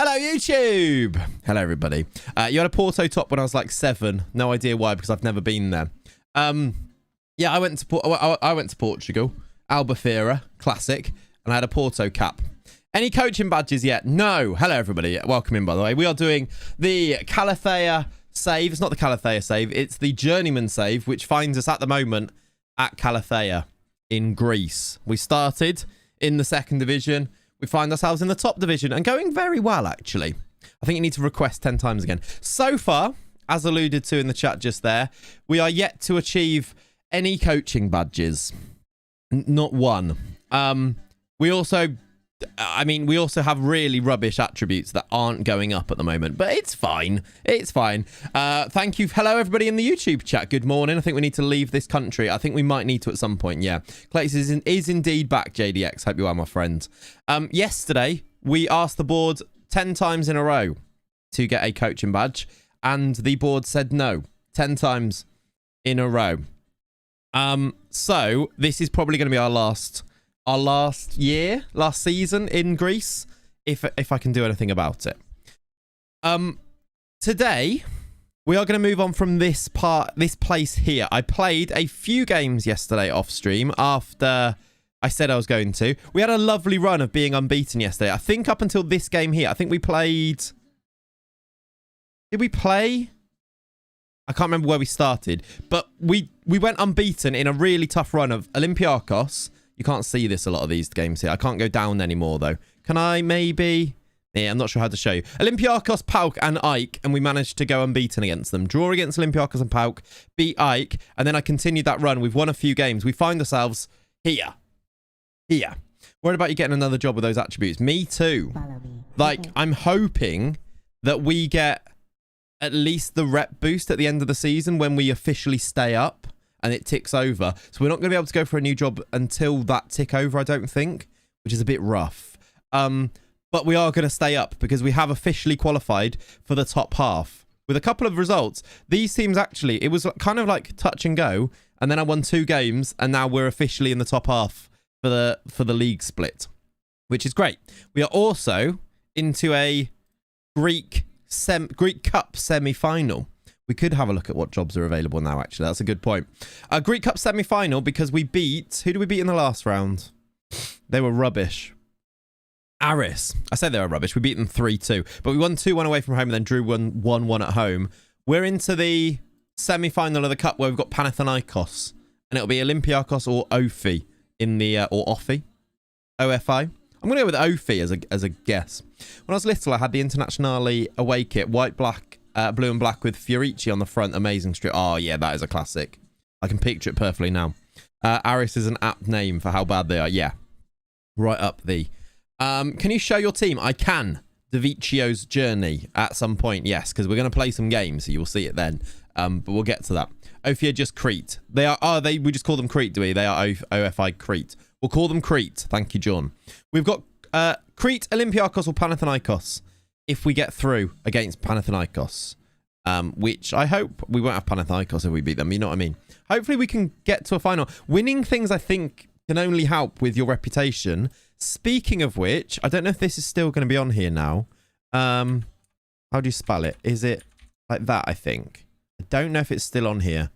Hello, YouTube. Hello, everybody. You had a Porto top when I was like 7. No idea why, because I've never been there. Yeah, I went to Portugal, Albufeira, classic, and I had a Porto cap. Any coaching badges yet? No. Hello, everybody. Welcome in, by the way. We are doing the Calathea save. It's not the Calathea save. It's the Journeyman save, which finds us at the moment at Calathea in Greece. We started in the 2nd division. We find ourselves in the top division and going very well, actually. I think you need to request 10 times again. So far, as alluded to in the chat just there, we are yet to achieve any coaching badges. Not one. We also have really rubbish attributes that aren't going up at the moment, but it's fine. It's fine. Thank you. Hello, everybody in the YouTube chat. Good morning. I think we need to leave this country. I think we might need to at some point. Yeah. Clayts is indeed back, JDX. Hope you are, my friend. Yesterday, we asked the board 10 times in a row to get a coaching badge, and the board said no 10 times in a row. So this is probably going to be our last season in Greece, if I can do anything about it. Today we are going to move on from this place here. I played a few games yesterday off stream after I said I was going to. We had a lovely run of being unbeaten yesterday. I think up until this game here, I think we played... Did we play? I can't remember where we started, but we went unbeaten in a really tough run of Olympiacos. You can't see this a lot of these games here. I can't go down anymore, though. Can I maybe? Yeah, I'm not sure how to show you. Olympiacos, PAOK, and Ike, and we managed to go unbeaten against them. Draw against Olympiacos and PAOK, beat Ike, and then I continued that run. We've won a few games. We find ourselves here. Here. Worried about you getting another job with those attributes. Me too. Like, I'm hoping that we get at least the rep boost at the end of the season when we officially stay up and it ticks over. So we're not going to be able to go for a new job until that tick over, I don't think, which is a bit rough. But we are going to stay up because we have officially qualified for the top half. With a couple of results, these teams actually, it was kind of like touch and go, and then I won 2 games, and now we're officially in the top half for the league split, which is great. We are also into a Greek Cup semi-final. We could have a look at what jobs are available now, actually. That's a good point. A Greek Cup semi-final because we beat... Who did we beat in the last round? They were rubbish. Aris. I said they were rubbish. We beat them 3-2. But we won 2-1 away from home and then drew 1-1 at home. We're into the semi-final of the Cup where we've got Panathinaikos. And it'll be Olympiacos or OFI in the... or OFI. OFI. I'm going to go with OFI as a guess. When I was little, I had the Internazionale away kit. White, black... blue and black with Fiorici on the front. Amazing strip. Oh, yeah, that is a classic. I can picture it perfectly now. Aris is an apt name for how bad they are. Yeah. Right up the... can you show your team? I can. Davicio's journey at some point. Yes, because we're going to play some games, so you'll see it then. But we'll get to that. Ofia just Crete. They are... Oh, we just call them Crete, do we? They are OFI Crete. We'll call them Crete. Thank you, John. We've got Crete, Olympiacos, or Panathinaikos. If we get through against Panathinaikos, which I hope we won't have Panathinaikos if we beat them. You know what I mean? Hopefully we can get to a final. Winning things, I think, can only help with your reputation. Speaking of which, I don't know if this is still going to be on here now. How do you spell it? Is it like that, I think? I don't know if it's still on here.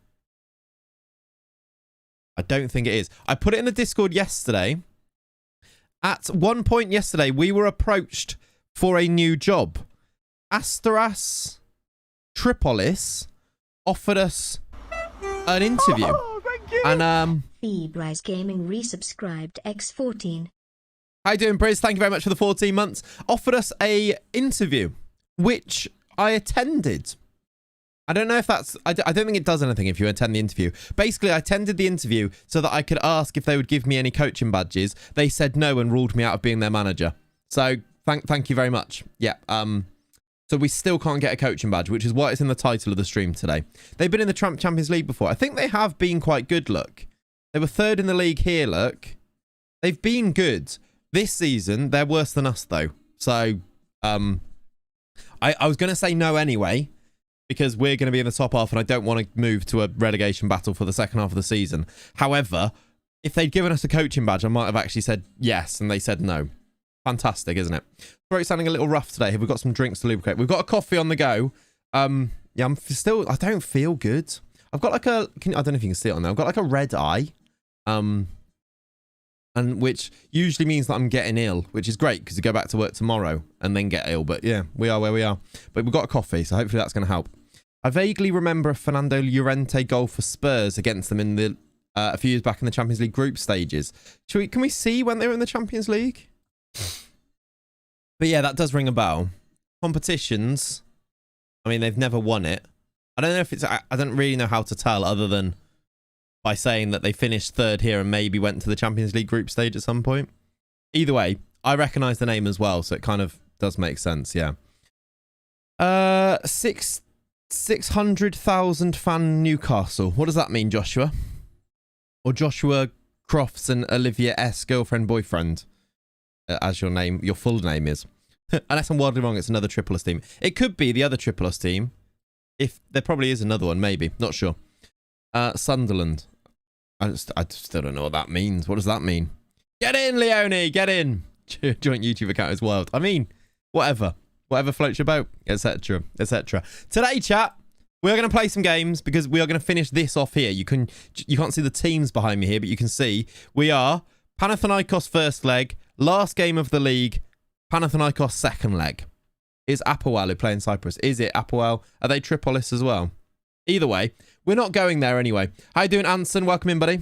I don't think it is. I put it in the Discord yesterday. At one point yesterday, we were approached for a new job. Asteras Tripolis offered us an interview. Oh, thank you. And Feebrise Gaming resubscribed X14. How you doing, Briz? Thank you very much for the 14 months. Offered us a interview, which I attended. I don't know if that's... I don't think it does anything if you attend the interview. Basically, I attended the interview so that I could ask if they would give me any coaching badges. They said no and ruled me out of being their manager. So... Thank you very much. Yeah. So we still can't get a coaching badge, which is what is in the title of the stream today. They've been in the Champions League before. I think they have been quite good, look. They were 3rd in the league here, look. They've been good. This season, they're worse than us, though. So, I was going to say no anyway, because we're going to be in the top half and I don't want to move to a relegation battle for the second half of the season. However, if they'd given us a coaching badge, I might have actually said yes, and they said no. Fantastic, isn't it? Throat's sounding a little rough today. Have we got some drinks to lubricate? We've got a coffee on the go. Yeah, I don't feel good. I've got like I don't know if you can see it on there. I've got like a red eye. And which usually means that I'm getting ill, which is great because you go back to work tomorrow and then get ill. But yeah, we are where we are. But we've got a coffee, so hopefully that's going to help. I vaguely remember a Fernando Llorente goal for Spurs against them in the a few years back in the Champions League group stages. Can we see when they were in the Champions League? But yeah, that does ring a bell. Competitions. I mean, they've never won it. I don't know if it's... I don't really know how to tell other than by saying that they finished third here and maybe went to the Champions League group stage at some point. Either way, I recognise the name as well, so it kind of does make sense, yeah. 600,000 fan Newcastle. What does that mean, Joshua? Or Joshua Crofts and Olivia S. girlfriend, boyfriend, as your full name is. Unless I'm wildly wrong, it's another Triple S team. It could be the other Triple S team. If there probably is another one, maybe. Not sure. Sunderland. I still don't know what that means. What does that mean? Get in, Leone, get in. Joint YouTube account is wild. I mean, whatever floats your boat, etc., etc. Today, chat, we are going to play some games because we are going to finish this off here. You can't see the teams behind me here, but you can see we are Panathinaikos first leg, last game of the league, Panathinaikos second leg. Is Apoel who play in Cyprus? Is it Apoel? Are they Tripolis as well? Either way, we're not going there anyway. How you doing, Anson? Welcome in, buddy.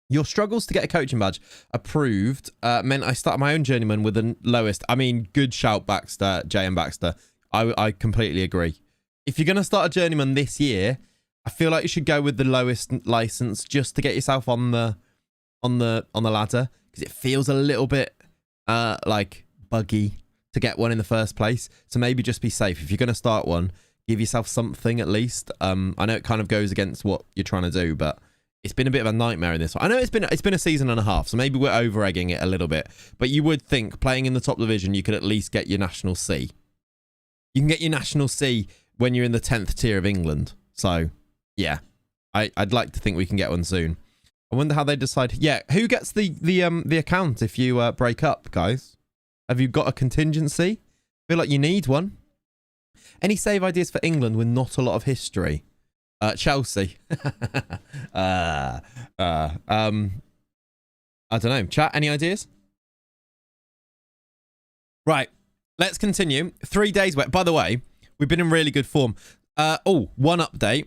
Your struggles to get a coaching badge approved meant I started my own journeyman with the lowest. I mean, good shout, Baxter, JM Baxter. I completely agree. If you're going to start a journeyman this year, I feel like you should go with the lowest license just to get yourself on the ladder, because it feels a little bit like buggy to get one in the first place. So maybe just be safe. If you're going to start one, give yourself something at least. I know it kind of goes against what you're trying to do, but it's been a bit of a nightmare in this one. I know it's been a season and a half, so maybe we're over-egging it a little bit. But you would think playing in the top division, you could at least get your National C. You can get your National C when you're in the 10th tier of England. So, yeah. I'd like to think we can get one soon. I wonder how they decide. Yeah, who gets the account if you break up, guys? Have you got a contingency? I feel like you need one. Any save ideas for England with not a lot of history? Chelsea. I don't know. Chat, any ideas? Right. Let's continue. 3 days wet. By the way, we've been in really good form. One update.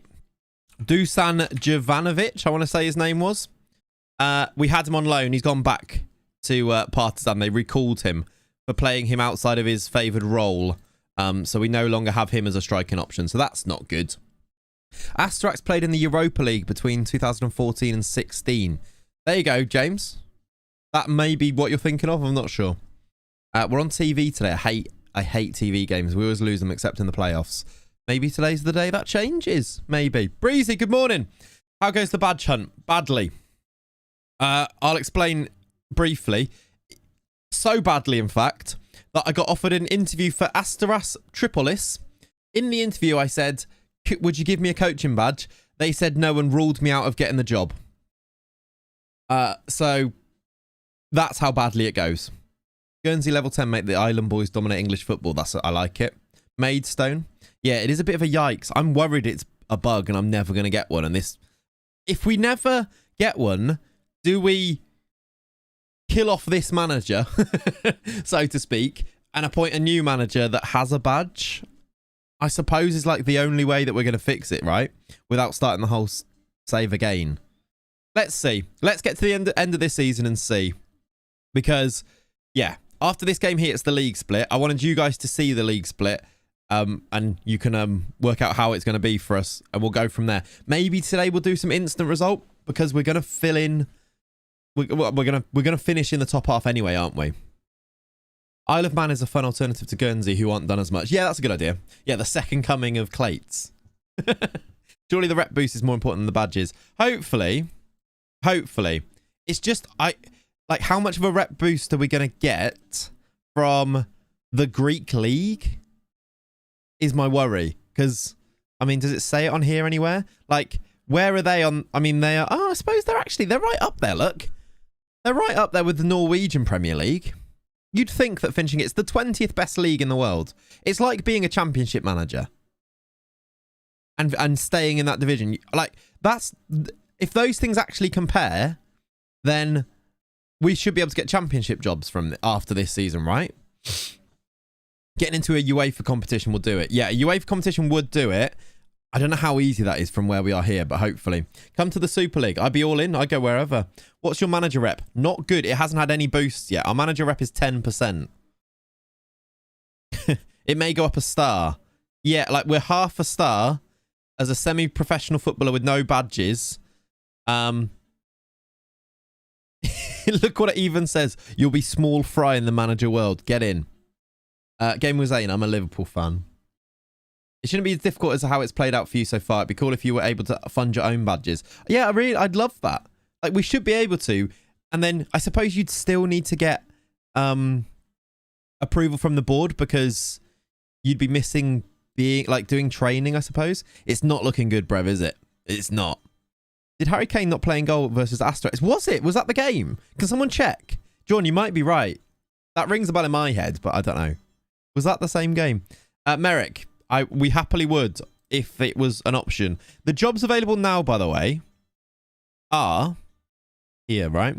Dusan Jovanovic, I want to say his name was. We had him on loan. He's gone back to Partizan. They recalled him for playing him outside of his favoured role. So we no longer have him as a striking option. So that's not good. Astrax played in the Europa League between 2014 and 16. There you go, James. That may be what you're thinking of. I'm not sure. We're on TV today. I hate TV games. We always lose them except in the playoffs. Maybe today's the day that changes. Maybe. Breezy, good morning. How goes the badge hunt? Badly. I'll explain briefly. So badly, in fact, that I got offered an interview for Asteras Tripolis. In the interview, I said, would you give me a coaching badge? They said no and ruled me out of getting the job. So that's how badly it goes. Guernsey level 10, mate. The Island boys dominate English football. I like it. Maidstone. Yeah, it is a bit of a yikes. I'm worried it's a bug and I'm never going to get one. And this, if we never get one, do we kill off this manager, so to speak, and appoint a new manager that has a badge? I suppose is like the only way that we're going to fix it, right? Without starting the whole save again. Let's see. Let's get to the end of this season and see. Because, yeah, after this game here, it's the league split. I wanted you guys to see the league split. And you can work out how it's going to be for us. And we'll go from there. Maybe today we'll do some instant result. Because we're going to fill in... We're gonna finish in the top half anyway, aren't we? Isle of Man is a fun alternative to Guernsey, who aren't done as much. Yeah, that's a good idea. Yeah, the second coming of Clayts. Surely the rep boost is more important than the badges. Hopefully. It's just like how much of a rep boost are we gonna get from the Greek league? Is my worry. Because I mean, does it say it on here anywhere? Like, where are they on? I mean, they are. Oh, I suppose they're right up there. Look. They're right up there with the Norwegian Premier League. You'd think that finishing it's the 20th best league in the world. It's like being a championship manager. And staying in that division. Like, that's... If those things actually compare, then we should be able to get championship jobs from after this season, right? Getting into a UEFA competition will do it. Yeah, a UEFA competition would do it. I don't know how easy that is from where we are here, but hopefully. Come to the Super League. I'd be all in. I'd go wherever. What's your manager rep? Not good. It hasn't had any boosts yet. Our manager rep is 10%. It may go up a star. Yeah, like we're half a star as a semi-professional footballer with no badges. Look what it even says. You'll be small fry in the manager world. Get in. Game was 8. I'm a Liverpool fan. It shouldn't be as difficult as how it's played out for you so far. It'd be cool if you were able to fund your own badges. Yeah, I'd love that. Like, we should be able to. And then I suppose you'd still need to get approval from the board because you'd be missing doing training, I suppose. It's not looking good, Brev, is it? It's not. Did Harry Kane not play in goal versus Asterix? Was it? Was that the game? Can someone check? John, you might be right. That rings a bell in my head, but I don't know. Was that the same game? Merrick, we happily would if it was an option. The jobs available now, by the way, are here, right?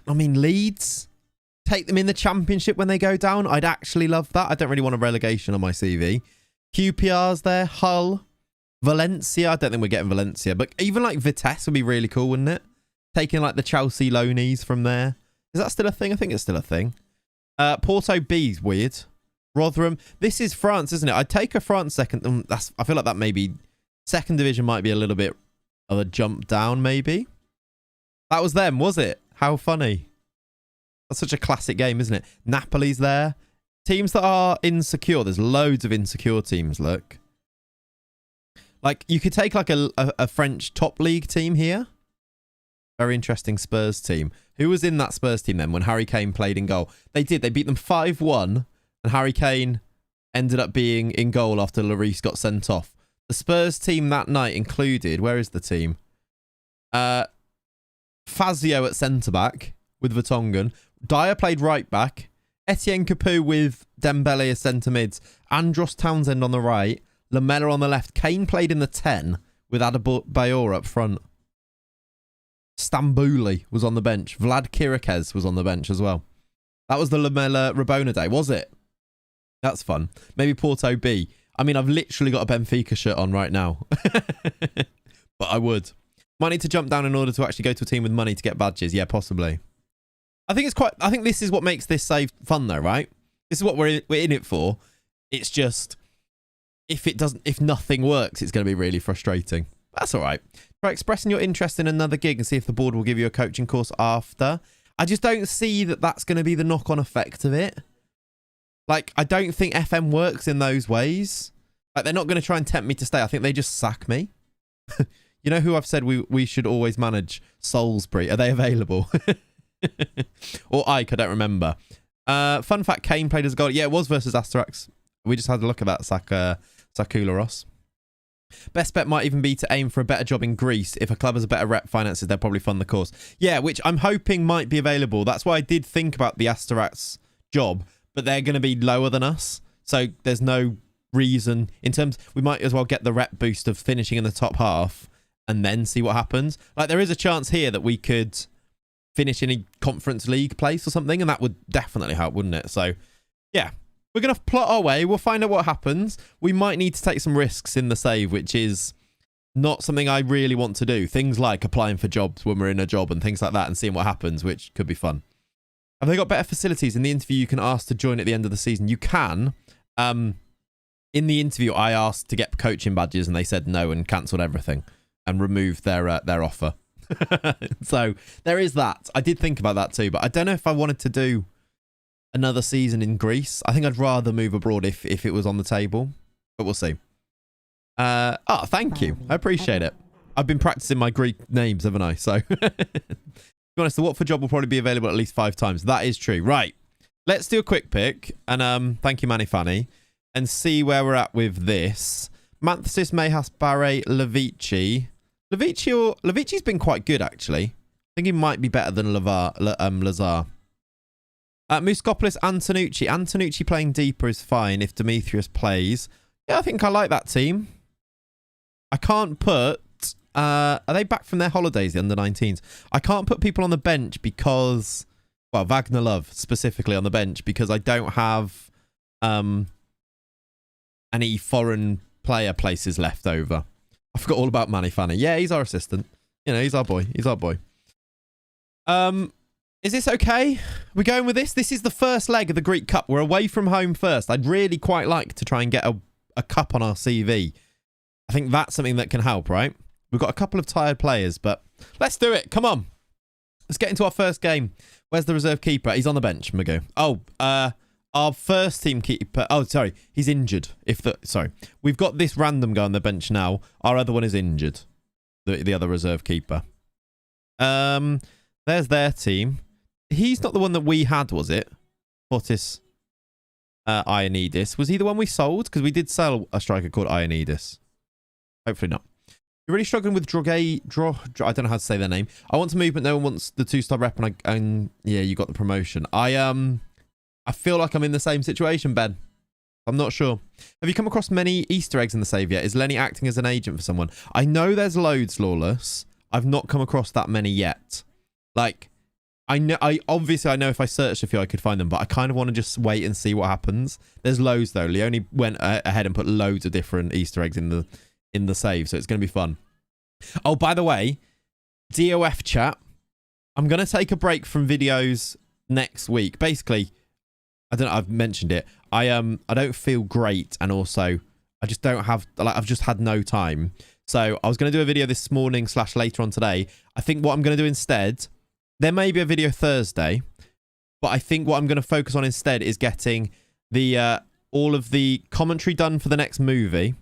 I mean, Leeds, take them in the championship when they go down. I'd actually love that. I don't really want a relegation on my CV. QPR's there. Hull. Valencia. I don't think we're getting Valencia, but even like Vitesse would be really cool, wouldn't it? Taking like the Chelsea loanees from there. Is that still a thing? I think it's still a thing. Porto B's weird. Rotherham. This is France, isn't it? I'd take a France second. I feel like that maybe second division might be a little bit of a jump down, maybe. That was them, was it? How funny. That's such a classic game, isn't it? Napoli's there. Teams that are insecure. There's loads of insecure teams, look. Like, you could take like a French top league team here. Very interesting Spurs team. Who was in that Spurs team then when Harry Kane played in goal? They did. They beat them 5-1 and Harry Kane ended up being in goal after Lloris got sent off. The Spurs team that night included... Where is the team? Fazio at centre-back with Vertonghen. Dyer played right-back. Etienne Capoue with Dembele as centre-mids. Andros Townsend on the right. Lamela on the left. Kane played in the 10 with Adebayor up front. Stambouli was on the bench. Vlad Kirikez was on the bench as well. That was the Lamela Rabona day, was it? That's fun. Maybe Porto B. I mean, I've literally got a Benfica shirt on right now. But I would. Might need to jump down in order to actually go to a team with money to get badges. Yeah, possibly. I think this is what makes this save fun though, right? This is what we're in it for. It's just... If nothing works, it's going to be really frustrating. That's all right. Try expressing your interest in another gig and see if the board will give you a coaching course after. I just don't see that that's going to be the knock-on effect of it. Like, I don't think FM works in those ways. Like, they're not going to try and tempt me to stay. I think they just sack me. You know who I've said we should always manage? Salisbury. Are they available? Or Ike, I don't remember. Fun fact, Kane played as a goal. Yeah, it was versus Asterix. We just had a look at that, Sakularos. Best bet might even be to aim for a better job in Greece. If a club has a better rep finances, they'll probably fund the course. Yeah, which I'm hoping might be available. That's why I did think about the Asterix job, but they're going to be lower than us. So there's no reason in terms... We might as well get the rep boost of finishing in the top half and then see what happens. Like, there is a chance here that we could finish in a Conference League place or something, and that would definitely help, wouldn't it? So, yeah. We're going to plot our way. We'll find out what happens. We might need to take some risks in the save, which is not something I really want to do. Things like applying for jobs when we're in a job and things like that and seeing what happens, which could be fun. Have they got better facilities? In the interview, you can ask to join at the end of the season. You can. In the interview, I asked to get coaching badges and they said no and cancelled everything and removed their offer. So there is that. I did think about that too, but I don't know if I wanted to do another season in Greece. I think I'd rather move abroad if it was on the table, but we'll see. Thank you. I appreciate it. I've been practicing my Greek names, haven't I? So, to be honest, the Watford job will probably be available at least 5 times. That is true. Right. Let's do a quick pick. And thank you, Manny Fanny. And see where we're at with this. Manthesis, Mayhas, Barre, Levici. Levici's been quite good, actually. I think he might be better than Lazar. Muskopoulos, Antonucci. Antonucci playing deeper is fine if Demetrius plays. Yeah, I think I like that team. I can't put... are they back from their holidays, the under-19s? I can't put people on the bench because... Well, Wagner Love specifically on the bench because I don't have any foreign player places left over. I forgot all about Manny Fanny. Yeah, he's our assistant. You know, he's our boy. He's our boy. Is this okay? We're going with this? This is the first leg of the Greek Cup. We're away from home first. I'd really quite like to try and get a cup on our CV. I think that's something that can help, right? We've got a couple of tired players, but let's do it. Come on. Let's get into our first game. Where's the reserve keeper? He's on the bench, Magoo. Oh, our first team keeper... Oh, sorry. He's injured. Sorry. We've got this random guy on the bench now. Our other one is injured. The other reserve keeper. There's their team. He's not the one that we had, was it? Fotis Ioannidis. Was he the one we sold? Because we did sell a striker called Ioannidis. Hopefully not. You're really struggling with I don't know how to say their name. I want to move, but no one wants the 2-star rep, and yeah, you got the promotion. I feel like I'm in the same situation, Ben. I'm not sure. Have you come across many Easter eggs in the save yet? Is Lenny acting as an agent for someone? I know there's loads, Lawless. I've not come across that many yet. Like, obviously I know if I searched a few I could find them, but I kind of want to just wait and see what happens. There's loads though. Leone went ahead and put loads of different Easter eggs in the save, so it's going to be fun. Oh, by the way, DOF chat, I'm going to take a break from videos next week. Basically, I don't know, I've mentioned it. I don't feel great, and also I just don't have, like, I've just had no time. So I was going to do a video this morning / later on today. I think what I'm going to do instead, there may be a video Thursday, but I think what I'm going to focus on instead is getting the all of the commentary done for the next movie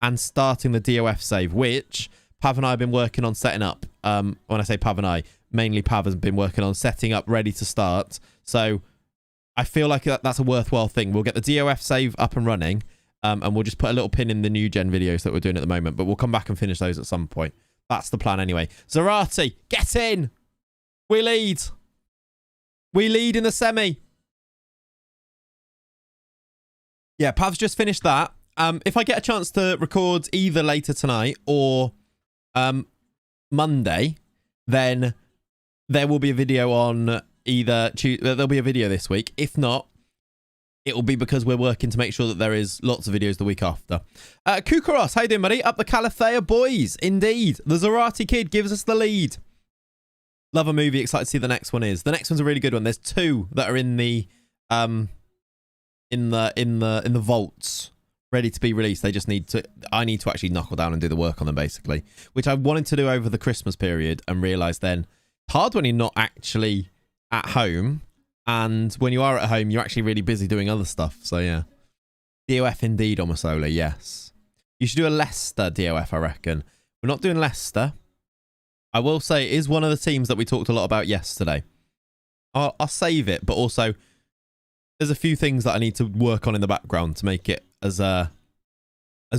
and starting the DOF save, which Pav and I have been working on setting up. When I say Pav and I, mainly Pav has been working on setting up, ready to start. So I feel like that's a worthwhile thing. We'll get the DOF save up and running, and we'll just put a little pin in the new gen videos that we're doing at the moment, but we'll come back and finish those at some point. That's the plan anyway. Zarate, get in! We lead. We lead in the semi. Yeah, Pav's just finished that. If I get a chance to record either later tonight or Monday, then there will be a video on either there'll be a video this week. If not, it will be because we're working to make sure that there is lots of videos the week after. Kukaros, how you doing, buddy? Up the Calathea boys. Indeed. The Zarate kid gives us the lead. Love a movie. Excited to see the next one is. The next one's a really good one. There's 2 that are in the vaults, ready to be released. They just I need to actually knuckle down and do the work on them, basically, which I wanted to do over the Christmas period and realised then it's hard when you're not actually at home, and when you are at home, you're actually really busy doing other stuff. So yeah, DOF indeed, Omosola, yes. You should do a Leicester DOF, I reckon. We're not doing Leicester. I will say it is one of the teams that we talked a lot about yesterday. I'll save it, but also there's a few things that I need to work on in the background to make it as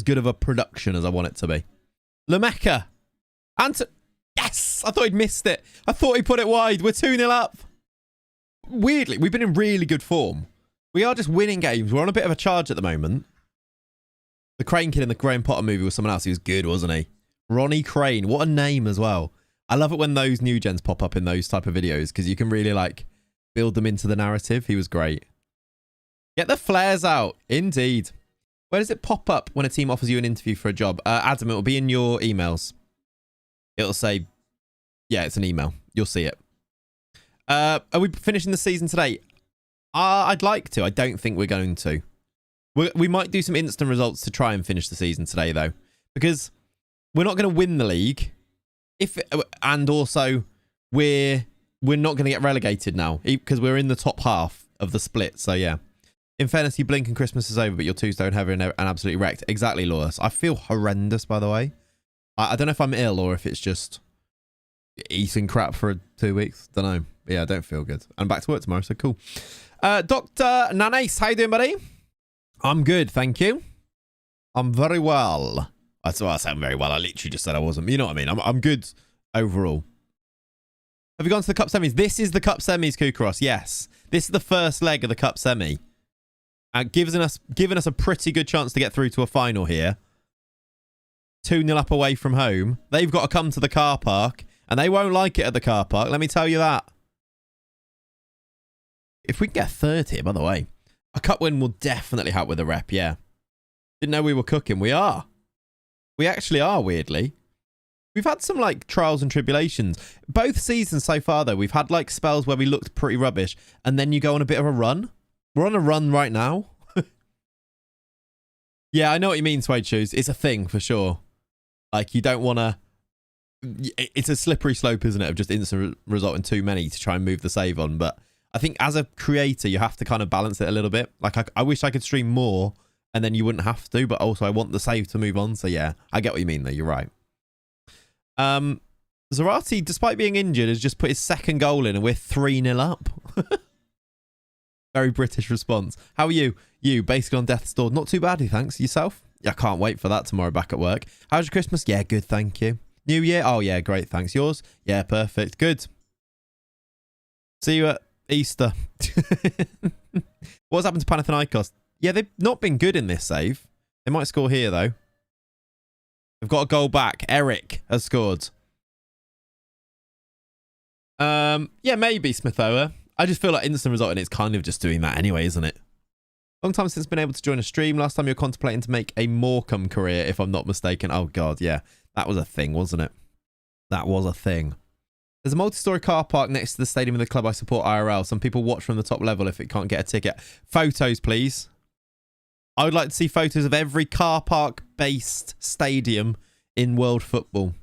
good of a production as I want it to be. Lamecca. Yes! I thought he'd missed it. I thought he put it wide. We're 2-0 up. Weirdly, we've been in really good form. We are just winning games. We're on a bit of a charge at the moment. The Crane kid in the Graham Potter movie was someone else. He was good, wasn't he? Ronnie Crane. What a name as well. I love it when those new gens pop up in those type of videos because you can really, like, build them into the narrative. He was great. Get the flares out. Indeed. Where does it pop up when a team offers you an interview for a job? Adam, it will be in your emails. It'll say, yeah, it's an email. You'll see it. Are we finishing the season today? I'd like to. I don't think we're going to. We might do some instant results to try and finish the season today, though, because we're not going to win the league. And also, we're not going to get relegated now because we're in the top half of the split. So yeah. In fairness, you blink and Christmas is over, but your Tuesday and heavy and absolutely wrecked. Exactly, Lawless. I feel horrendous, by the way. I don't know if I'm ill or if it's just eating crap for 2 weeks. Don't know. But yeah, I don't feel good. I'm back to work tomorrow, so cool. Dr. Nanace, how you doing, buddy? I'm good, thank you. I'm very well. I sound very well. I literally just said I wasn't. You know what I mean? I'm good overall. Have you gone to the cup semis? This is the cup semis, Kukaros. Yes. This is the first leg of the cup semi. Giving us a pretty good chance to get through to a final here. 2-0 up away from home. They've got to come to the car park, and they won't like it at the car park. Let me tell you that. If we can get a third here, by the way, a cup win will definitely help with the rep, yeah. Didn't know we were cooking. We are. We actually are, weirdly. We've had some, like, trials and tribulations. Both seasons so far, though, we've had, like, spells where we looked pretty rubbish, and then you go on a bit of a run. We're on a run right now. Yeah, I know what you mean, Suede Shoes. It's a thing, for sure. Like, you don't want to... It's a slippery slope, isn't it, of just instant result in too many to try and move the save on, but... I think as a creator, you have to kind of balance it a little bit. Like, I wish I could stream more and then you wouldn't have to, but also I want the save to move on. So, yeah, I get what you mean, though. You're right. Zarate, despite being injured, has just put his second goal in and we're 3-0 up. Very British response. How are you? You, basically on death's door. Not too badly, thanks. Yourself? Yeah, I can't wait for that tomorrow back at work. How's your Christmas? Yeah, good, thank you. New Year? Oh, yeah, great, thanks. Yours? Yeah, perfect. Good. See you at Easter. What's happened to Panathinaikos? Yeah, they've not been good in this save. They might score here, though. They've got a goal back. Eric has scored. Yeah, maybe Smithoa. I just feel like instant result, and it's kind of just doing that anyway, isn't it? Long time since been able to join a stream. Last time you were contemplating to make a Morecambe career, if I'm not mistaken. Oh, God, yeah. That was a thing, wasn't it? That was a thing. There's a multi-story car park next to the stadium of the club I support IRL. Some people watch from the top level if it can't get a ticket. Photos, please. I would like to see photos of every car park-based stadium in world football.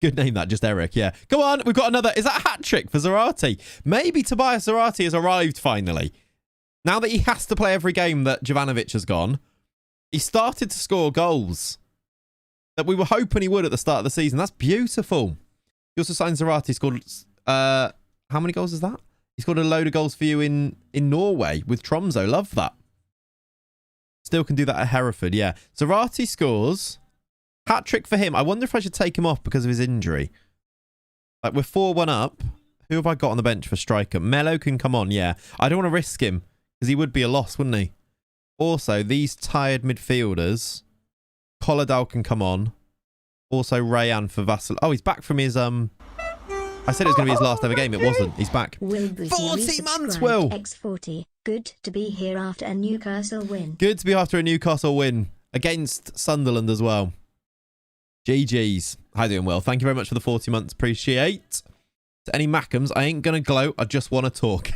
Good name that, just Eric, yeah. Go on, we've got another. Is that a hat-trick for Zarate? Maybe Tobias Zarate has arrived finally. Now that he has to play every game that Jovanovic has gone, he started to score goals that we were hoping he would at the start of the season. That's beautiful. He also signed Zarate. He scored, how many goals is that? He scored a load of goals for you in Norway with Tromsø. Love that. Still can do that at Hereford, yeah. Zarate scores. Hat-trick for him. I wonder if I should take him off because of his injury. Like, we're 4-1 up. Who have I got on the bench for striker? Mello can come on, yeah. I don't want to risk him because he would be a loss, wouldn't he? Also, these tired midfielders. Colladale can come on. Also, Rayan for Vassal. Oh, he's back from his... I said it was going to be his last ever game. It wasn't. He's back. 40 months, Will! X40. Good to be here after a Newcastle win. Good to be after a Newcastle win. Against Sunderland as well. GG's. How you doing, Will? Thank you very much for the 40 months. Appreciate. To any Mackhams, I ain't going to gloat. I just want to talk.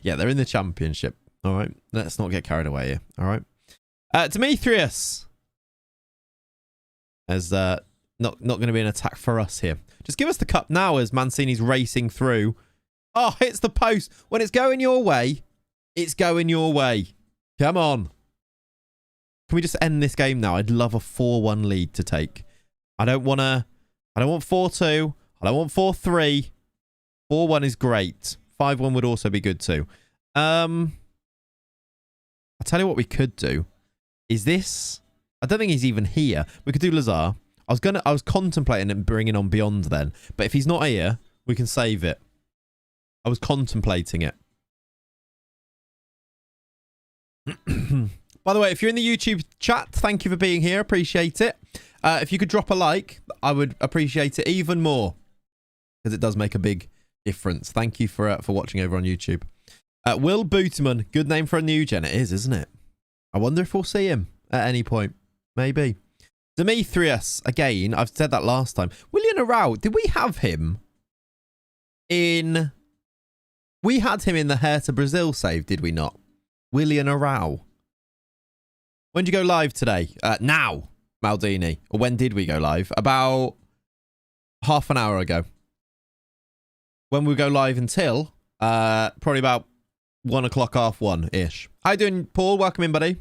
Yeah, they're in the championship. All right. Let's not get carried away here. All right. Demetrius. As not going to be an attack for us here. Just give us the cup now as Mancini's racing through. Oh, hits the post. When it's going your way, it's going your way. Come on. Can we just end this game now? I'd love a 4-1 lead to take. I don't want 4-2. I don't want 4-3. 4-1 is great. 5-1 would also be good too. I'll tell you what we could do. Is this... I don't think he's even here. We could do Lazar. I was contemplating and bringing on Beyond then. But if he's not here, we can save it. I was contemplating it. By the way, if you're in the YouTube chat, thank you for being here. Appreciate it. If you could drop a like, I would appreciate it even more. Because it does make a big difference. Thank you for watching over on YouTube. Will Booteman. Good name for a new gen. It is, isn't it? I wonder if we'll see him at any point. Maybe. Demetrius. Again, I've said that last time. William Arau. Did we have him in... We had him in the Hertha Brazil save, did we not? William Arau. When did you go live today? Now, Maldini. Or when did we go live? About half an hour ago. When we go live until probably about 1 o'clock, 1:30-ish. How you doing, Paul? Welcome in, buddy.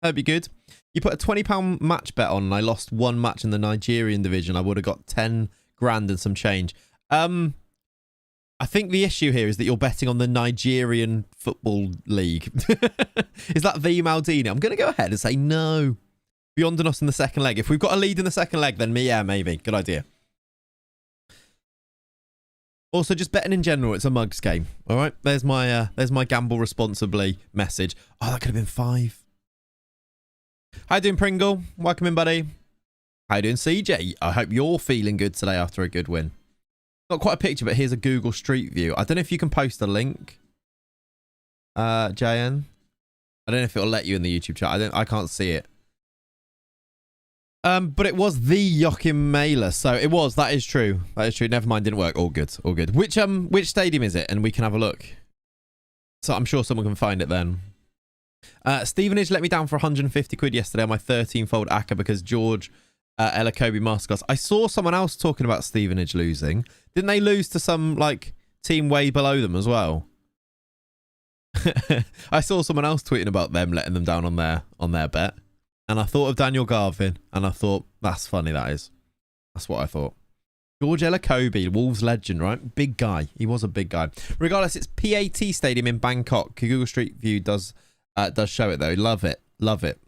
Hope you're good. You put a £20 match bet on and I lost one match in the Nigerian division. I would have got 10 grand and some change. I think the issue here is that you're betting on the Nigerian Football League. Is that the Maldini? I'm going to go ahead and say no. Beyond us in the second leg. If we've got a lead in the second leg, then yeah, maybe. Good idea. Also, just betting in general, it's a mugs game. All right, there's my gamble responsibly message. Oh, that could have been 5. How you doing, Pringle? Welcome in, buddy. How you doing, CJ? I hope you're feeling good today after a good win. Not quite a picture, but here's a Google Street View. I don't know if you can post a link, JN. I don't know if it'll let you in the YouTube chat. I can't see it. But it was the Joachim Mailer, so it was. That is true. That is true. Never mind, didn't work. All good. All good. Which stadium is it? And we can have a look. So I'm sure someone can find it then. Stevenage let me down for 150 quid yesterday on my 13-fold ACCA because George Elakobi Masterclass. I saw someone else talking about Stevenage losing. Didn't they lose to some like team way below them as well? I saw someone else tweeting about them letting them down on their bet. And I thought of Daniel Garvin, and I thought, that's funny, that is. That's what I thought. George Elakobi, Wolves legend, right? Big guy. He was a big guy. Regardless, it's PAT Stadium in Bangkok. Google Street View does show it, though. Love it. Love it.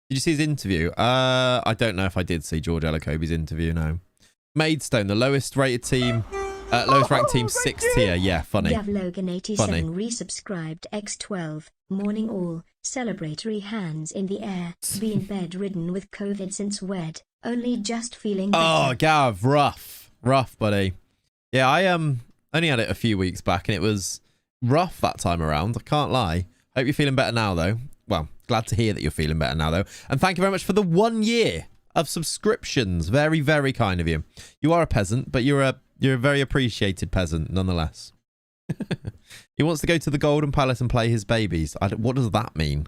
Did you see his interview? I don't know if I did see George Elakobi's interview, no. Maidstone, the lowest rated team, lowest ranked team, 6th tier. Yeah, funny. Gav Logan 87 resubscribed X12. Morning all. Celebratory hands in the air. Been bedridden with COVID since wed. Only just feeling better. Oh, Gav, rough. Rough, buddy. Yeah, I only had it a few weeks back and it was rough that time around. I can't lie. Hope you're feeling better now, though. Well, glad to hear that you're feeling better now, though. And thank you very much for the 1 year of subscriptions. Very, very kind of you. You are a peasant, but you're a very appreciated peasant nonetheless. He wants to go to the Golden Palace and play his babies. What does that mean?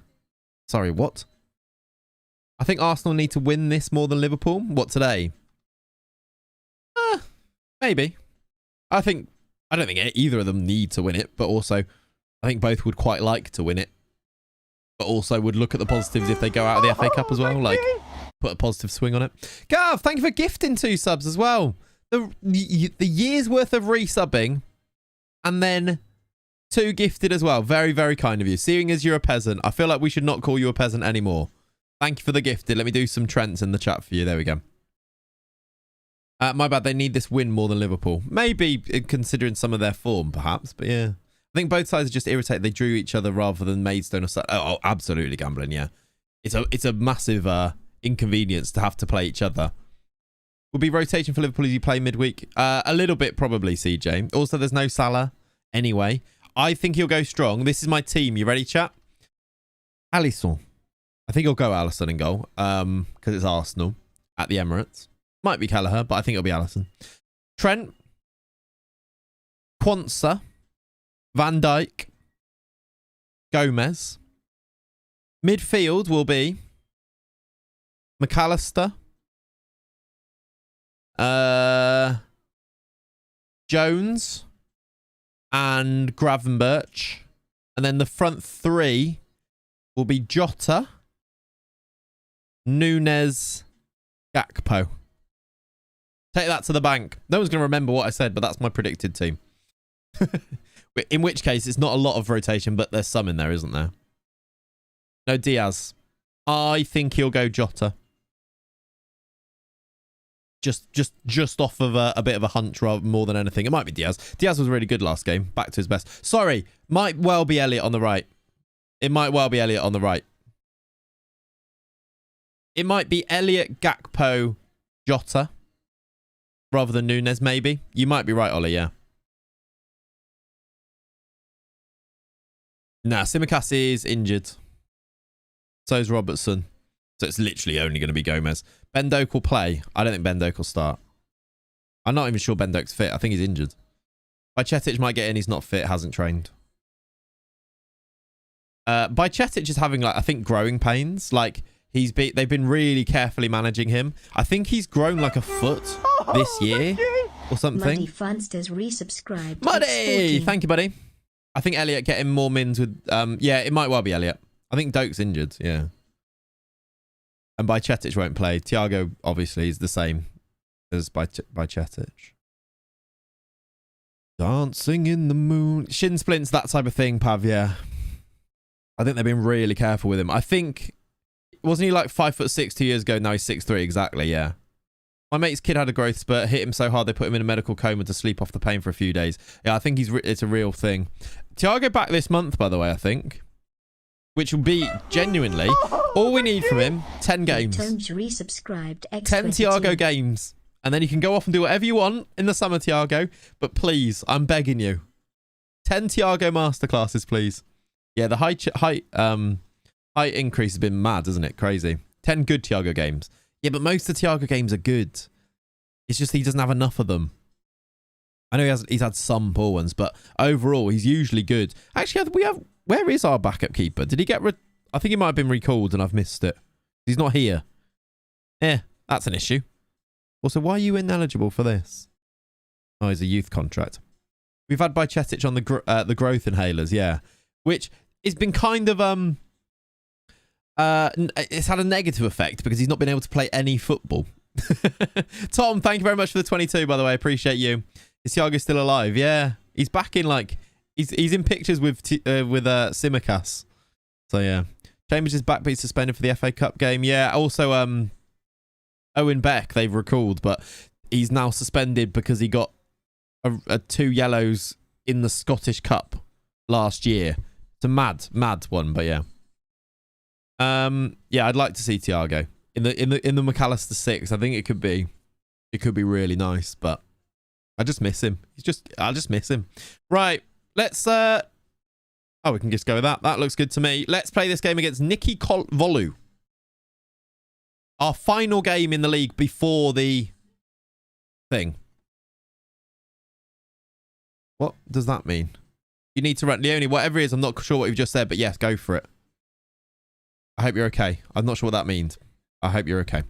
Sorry, what? I think Arsenal need to win this more than Liverpool. What, today? Maybe. I don't think either of them need to win it, but also I think both would quite like to win it. But also would look at the positives if they go out of the FA Cup as well. Like, put a positive swing on it. Gav, thank you for gifting 2 subs as well. The year's worth of resubbing and then 2 gifted as well. Very, very kind of you. Seeing as you're a peasant, I feel like we should not call you a peasant anymore. Thank you for the gifted. Let me do some Trents in the chat for you. There we go. My bad. They need this win more than Liverpool. Maybe considering some of their form, perhaps. But yeah. I think both sides are just irritated. They drew each other rather than Maidstone or something. Oh, absolutely gambling, yeah. It's a massive inconvenience to have to play each other. Will be rotation for Liverpool as you play midweek? A little bit, probably, CJ. Also, there's no Salah anyway. I think he'll go strong. This is my team. You ready, chat? Alisson. I think he'll go Alisson in goal because it's Arsenal at the Emirates. Might be Kelleher, but I think it'll be Alisson. Trent. Quansah. Van Dijk. Gomez. Midfield will be McAllister. Jones. And Gravenberch. And then the front 3 will be Jota, Nunes, Gakpo. Take that to the bank. No one's going to remember what I said, but that's my predicted team. In which case, it's not a lot of rotation, but there's some in there, isn't there? No, Diaz. I think he'll go Jota. Just off of a bit of a hunch more than anything. It might be Diaz. Diaz was really good last game. Back to his best. Sorry. Might well be Elliot on the right. It might well be Elliot on the right. It might be Elliot, Gakpo, Jota. Rather than Nunes, maybe. You might be right, Ollie, yeah. Nah, Tsimikas is injured. So is Robertson. So it's literally only going to be Gomez. Ben Doak will play. I don't think Ben Doak will start. I'm not even sure Ben Doak's fit. I think he's injured. Bajcetic might get in. He's not fit. Hasn't trained. Bajcetic is having, like, I think, growing pains. Like, they've been really carefully managing him. I think he's grown like a foot this year or something. Muddy Funsters resubscribed. Muddy! Thank you, buddy. I think Elliot getting more mins with... yeah, it might well be Elliot. I think Doak's injured, yeah. And Bajcetic won't play. Thiago, obviously, is the same as Bajcetic. Dancing in the moon. Shin splints, that type of thing, Pav, yeah. I think they've been really careful with him. I think... Wasn't he like 5'6" 2 years ago? Now he's 6'3", exactly, yeah. My mate's kid had a growth spurt, hit him so hard they put him in a medical coma to sleep off the pain for a few days. Yeah, I think it's a real thing. Thiago back this month, by the way, I think. Which will be genuinely all we need from him, 10 games. 10 Thiago games. And then you can go off and do whatever you want in the summer, Thiago. But please, I'm begging you. 10 Thiago masterclasses, please. Yeah, the height increase has been mad, isn't it? Crazy. 10 good Thiago games. Yeah, but most of the Thiago games are good. It's just he doesn't have enough of them. I know he's had some poor ones, but overall, he's usually good. Actually, where is our backup keeper? Did he get... I think he might have been recalled and I've missed it. He's not here. That's an issue. Also, why are you ineligible for this? Oh, he's a youth contract. We've had Bajcetic on the growth inhalers, yeah. Which has been kind of... it's had a negative effect because he's not been able to play any football. Tom, thank you very much for the 22, by the way. I appreciate you. Is Thiago still alive? Yeah. He's back in, like... He's in pictures with Simicas. So, yeah. Chambers is back, but he's suspended for the FA Cup game. Yeah, also... Owen Beck, they've recalled, but he's now suspended because he got 2 yellows in the Scottish Cup last year. It's a mad one, but yeah. Yeah, I'd like to see Thiago in the McAllister 6. I think it could be really nice, but I just miss him. I just miss him. Right, let's we can just go with that. That looks good to me. Let's play this game against Nicky Volu. Our final game in the league before the thing. What does that mean? You need to rent Leone, whatever it is. I'm not sure what you've just said, but yes, go for it. I hope you're okay. I'm not sure what that means. I hope you're okay.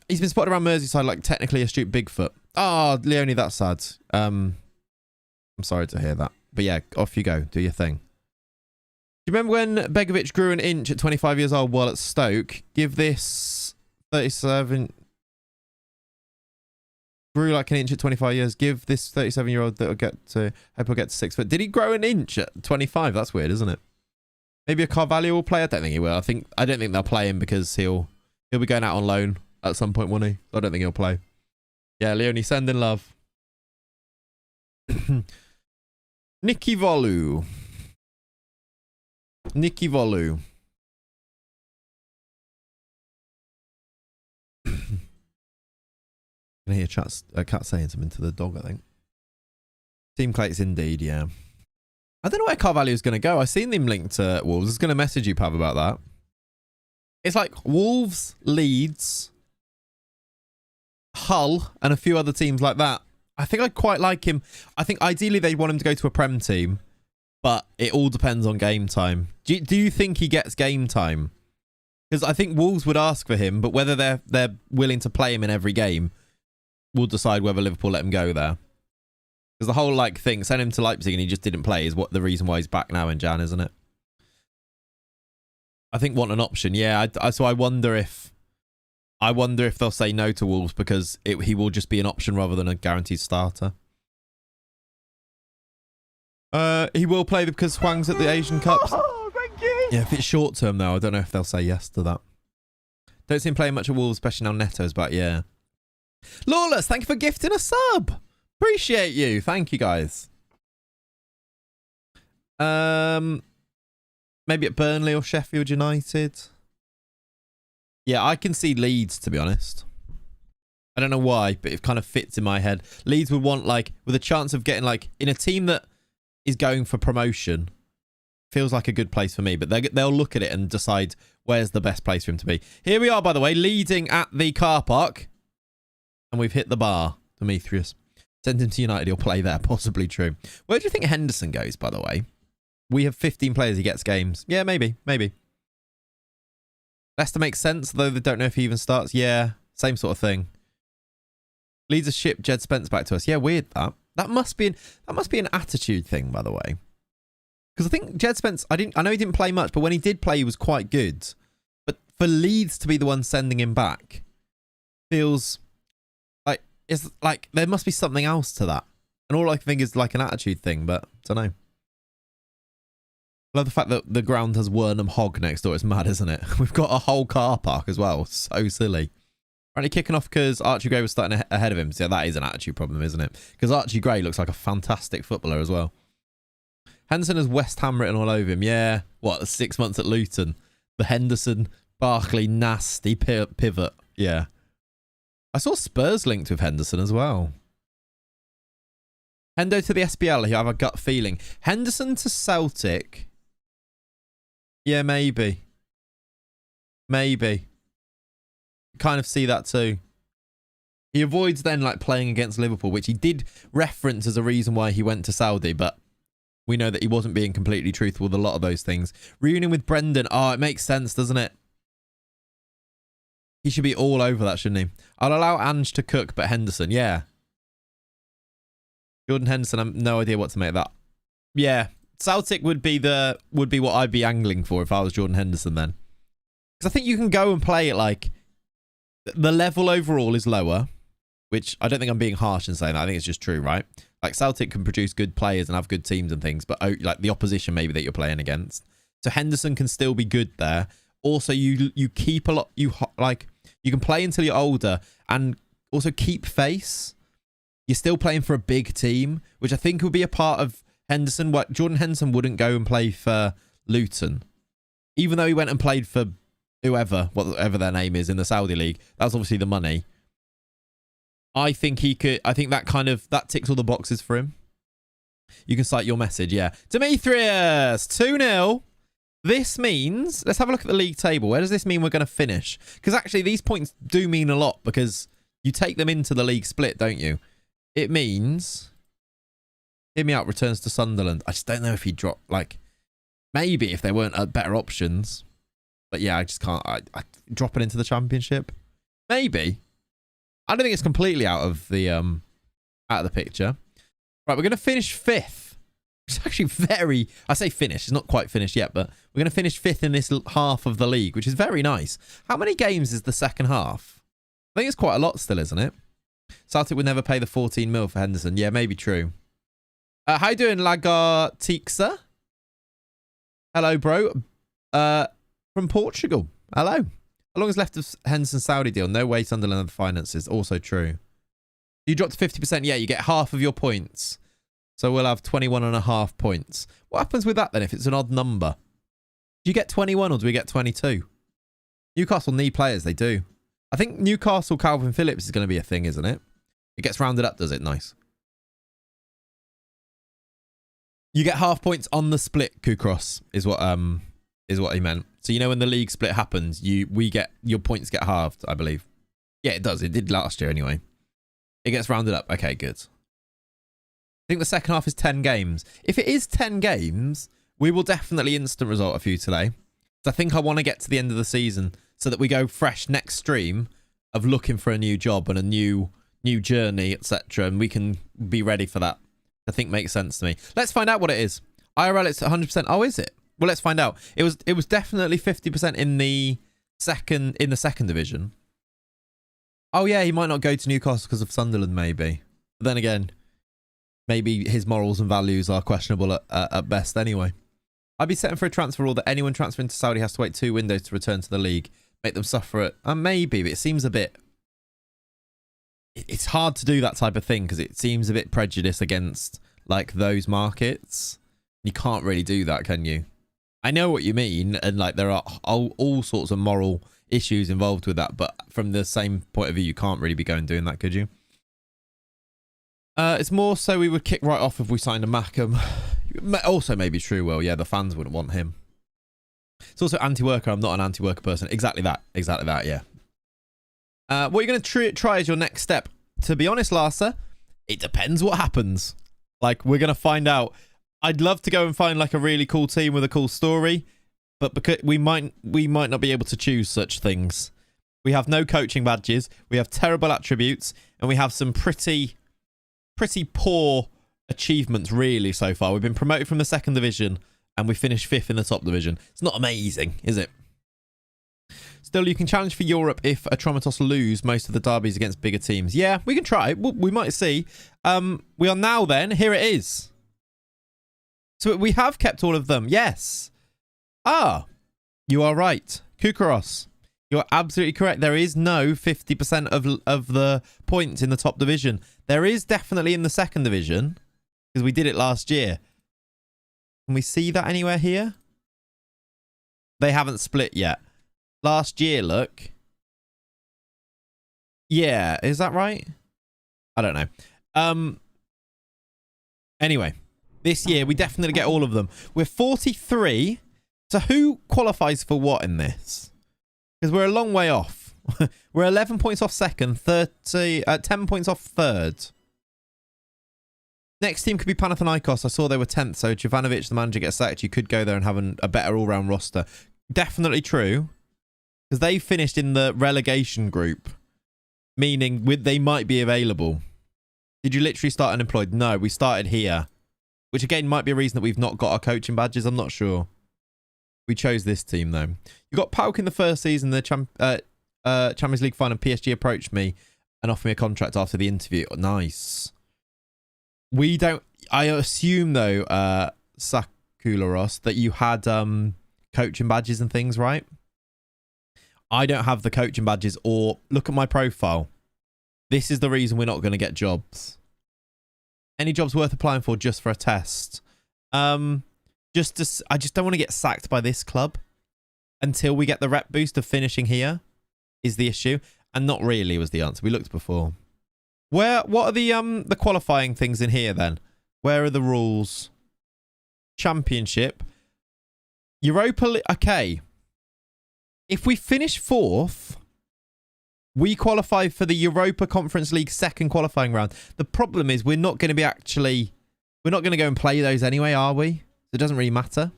He's been spotted around Merseyside like technically astute Bigfoot. Oh, Leone, that's sad. I'm sorry to hear that. But yeah, off you go. Do your thing. Do you remember when Begovic grew an inch at 25 years old while at Stoke? Give this 37... Grew like an inch at 25 years. Give this 37-year-old that will get to... Hope he'll get to 6 foot. Did he grow an inch at 25? That's weird, isn't it? Maybe a Carvalho will play. I don't think he will. I don't think they'll play him because he'll be going out on loan at some point, won't he? I don't think he'll play. Yeah, Leone, send in love. Nicky Volu. Nicky Volu. I hear a cat saying something to the dog, I think. Team Clayts indeed, yeah. I don't know where Carvalho's going to go. I've seen him linked to Wolves. I was going to message you, Pav, about that. It's like Wolves, Leeds, Hull, and a few other teams like that. I think I'd quite like him. I think ideally they'd want him to go to a Prem team, but it all depends on game time. Do you think he gets game time? Because I think Wolves would ask for him, but whether they're willing to play him in every game, we'll decide whether Liverpool let him go there. Because the whole like thing, send him to Leipzig and he just didn't play, is what the reason why he's back now in Jan, isn't it? I think want an option, yeah. So I wonder if they'll say no to Wolves because he will just be an option rather than a guaranteed starter. He will play because Hwang's at the Asian Cups. Oh, thank you. Yeah, if it's short term though, I don't know if they'll say yes to that. Don't see him playing much at Wolves, especially now Neto's back. Yeah. Lawless, thank you for gifting a sub. Appreciate you. Thank you, guys. Maybe at Burnley or Sheffield United. Yeah, I can see Leeds, to be honest. I don't know why, but it kind of fits in my head. Leeds would want, like, with a chance of getting, like, in a team that is going for promotion. Feels like a good place for me, but they'll look at it and decide where's the best place for him to be. Here we are, by the way, leading at the car park. And we've hit the bar. Demetrius. Send him to United, he'll play there. Possibly true. Where do you think Henderson goes, by the way? We have 15 players, he gets games. Yeah, maybe. Leicester makes sense, though they don't know if he even starts. Yeah, same sort of thing. Leads a ship Jed Spence back to us. Yeah, weird that. That must be an attitude thing, by the way. Because I think Jed Spence, I know he didn't play much, but when he did play, he was quite good. But for Leeds to be the one sending him back feels like it's like there must be something else to that. And all I think is like an attitude thing, but I don't know. Love the fact that the ground has Wernham Hog next door. It's mad, isn't it? We've got a whole car park as well. So silly. Apparently kicking off because Archie Gray was starting ahead of him. So that is an attitude problem, isn't it? Because Archie Gray looks like a fantastic footballer as well. Henderson has West Ham written all over him. Yeah. What, 6 months at Luton? The Henderson, Barkley, nasty pivot. Yeah. I saw Spurs linked with Henderson as well. Hendo to the SPL. You have a gut feeling. Henderson to Celtic. Yeah, maybe. Maybe. Kind of see that too. He avoids then like playing against Liverpool, which he did reference as a reason why he went to Saudi, but we know that he wasn't being completely truthful with a lot of those things. Reunion with Brendan. Oh, it makes sense, doesn't it? He should be all over that, shouldn't he? I'll allow Ange to cook, but Henderson, yeah. Jordan Henderson, I've no idea what to make of that. Yeah. Celtic would be what I'd be angling for if I was Jordan Henderson then. Because I think you can go and play it like the level overall is lower, which I don't think I'm being harsh in saying that. I think it's just true, right? Like Celtic can produce good players and have good teams and things, but like the opposition maybe that you're playing against. So Henderson can still be good there. Also, you keep a lot. You can play until you're older and also keep face. You're still playing for a big team, which I think would be a part of Henderson. What Jordan Henderson wouldn't go and play for Luton, even though he went and played for whoever, whatever their name is in the Saudi league. That's obviously the money. I think he could. I think that ticks all the boxes for him. You can cite your message, yeah. Demetrius, 2-0. This means, let's have a look at the league table. Where does this mean we're going to finish? Because actually these points do mean a lot because you take them into the league split, don't you? It means, hear me out, returns to Sunderland. I just don't know if he'd drop, like, maybe if there weren't better options. But yeah, I just can't, I drop it into the Championship. Maybe. I don't think it's completely out of the picture. Right, we're going to finish 5th. It's actually very, I say finish, it's not quite finished yet, but we're going to finish 5th in this half of the league, which is very nice. How many games is the second half? I think it's quite a lot still, isn't it? Celtic would never pay the 14 mil for Henderson. Yeah, maybe true. How you doing, Lagartixa? Hello, bro. From Portugal. Hello. How long is left of Henderson Saudi deal? No way Sunderland have the finances. Also true. You dropped to 50%. Yeah, you get half of your points. So we'll have 21.5 points. What happens with that then if it's an odd number? Do you get 21 or do we get 22? Newcastle need players. They do. I think Newcastle Calvin Phillips is going to be a thing, isn't it? It gets rounded up, does it? Nice. You get half points on the split, Kukros, is what he meant. So you know when the league split happens, your points get halved, I believe. Yeah, it does. It did last year anyway. It gets rounded up. Okay, good. I think the second half is 10 games. If it is 10 games, we will definitely instant result a few today. So I think I want to get to the end of the season so that we go fresh next stream of looking for a new job and a new journey, etc. And we can be ready for that. I think makes sense to me. Let's find out what it is. IRL, it's 100%. Oh, is it? Well, let's find out. It was definitely 50% in the second division. Oh yeah, he might not go to Newcastle because of Sunderland, maybe. But then again, maybe his morals and values are questionable at best anyway. I'd be setting for a transfer rule that anyone transferring to Saudi has to wait 2 windows to return to the league. Make them suffer it. Maybe, but it seems a bit... It's hard to do that type of thing because it seems a bit prejudiced against like those markets. You can't really do that, can you? I know what you mean, and like there are all sorts of moral issues involved with that, but from the same point of view, you can't really be going doing that, could you? It's more so we would kick right off if we signed a Mackham. Also maybe true, well, yeah, the fans wouldn't want him. It's also anti-worker. I'm not an anti-worker person. Exactly that, yeah. What are you going to try as your next step? To be honest, Larsa, it depends what happens. Like, we're going to find out. I'd love to go and find like a really cool team with a cool story, but because we might not be able to choose such things. We have no coaching badges, we have terrible attributes, and we have some pretty poor achievements really so far. We've been promoted from the 2nd division and we finished 5th in the top division. It's not amazing, is it? Still, you can challenge for Europe if Atromitos lose most of the derbies against bigger teams. Yeah, we can try. We might see. We are now then. Here it is. So we have kept all of them. Yes. Ah, you are right. Kukaros. You're absolutely correct. There is no 50% of the points in the top division. There is definitely in the second division because we did it last year. Can we see that anywhere here? They haven't split yet. Last year, look. Yeah, is that right? I don't know. Anyway, this year we definitely get all of them. We're 43. So who qualifies for what in this? Because we're a long way off. We're 11 points off second, 10 points off third. Next team could be Panathinaikos. I saw they were 10th, so Jovanovic, the manager, gets sacked. You could go there and have a better all-round roster. Definitely true. Because they finished in the relegation group, meaning they might be available. Did you literally start unemployed? No, we started here. Which, again, might be a reason that we've not got our coaching badges. I'm not sure. We chose this team, though. You got Pauk in the first season, the Champions League final. PSG approached me and offered me a contract after the interview. Nice. We don't... I assume, though, Sakularos, that you had coaching badges and things, right? I don't have the coaching badges, or look at my profile. This is the reason we're not going to get jobs. Any jobs worth applying for just for a test? I just don't want to get sacked by this club until we get the rep boost of finishing here is the issue. And not really was the answer. We looked before. What are the qualifying things in here then? Where are the rules? Championship. Europa League. Okay. If we finish 4th, we qualify for the Europa Conference League second qualifying round. The problem is we're not going to be we're not going to go and play those anyway, are we? It doesn't really matter.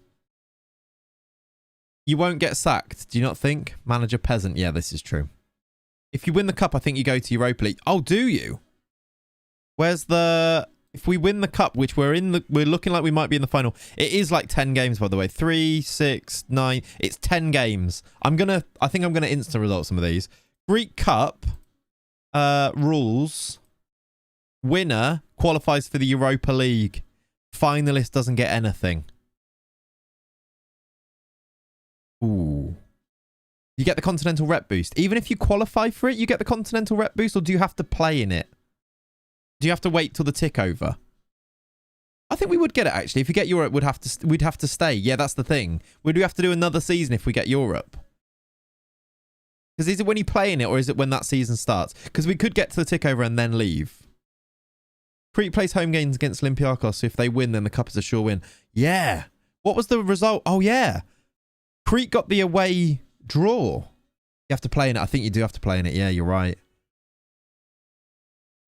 You won't get sacked, do you not think? Manager Peasant. Yeah, this is true. If you win the cup, I think you go to Europa League. Oh, do you? Where's the... If we win the cup, which we're looking like we might be in the final. It is like 10 games, by the way. 3, 6, 9. It's 10 games. I think I'm gonna instant result some of these. Greek Cup rules. Winner qualifies for the Europa League. Finalist doesn't get anything. Ooh. You get the continental rep boost. Even if you qualify for it, you get the continental rep boost, or do you have to play in it? Do you have to wait till the tick over? I think we would get it, actually. If you get Europe, we'd have to stay. Yeah, that's the thing. Would we have to do another season if we get Europe? Because is it when you play in it, or is it when that season starts? Because we could get to the tick over and then leave. Crete plays home games against Olympiacos, so if they win, then the cup is a sure win. Yeah. What was the result? Oh, yeah. Crete got the away draw. You have to play in it. I think you do have to play in it. Yeah, you're right.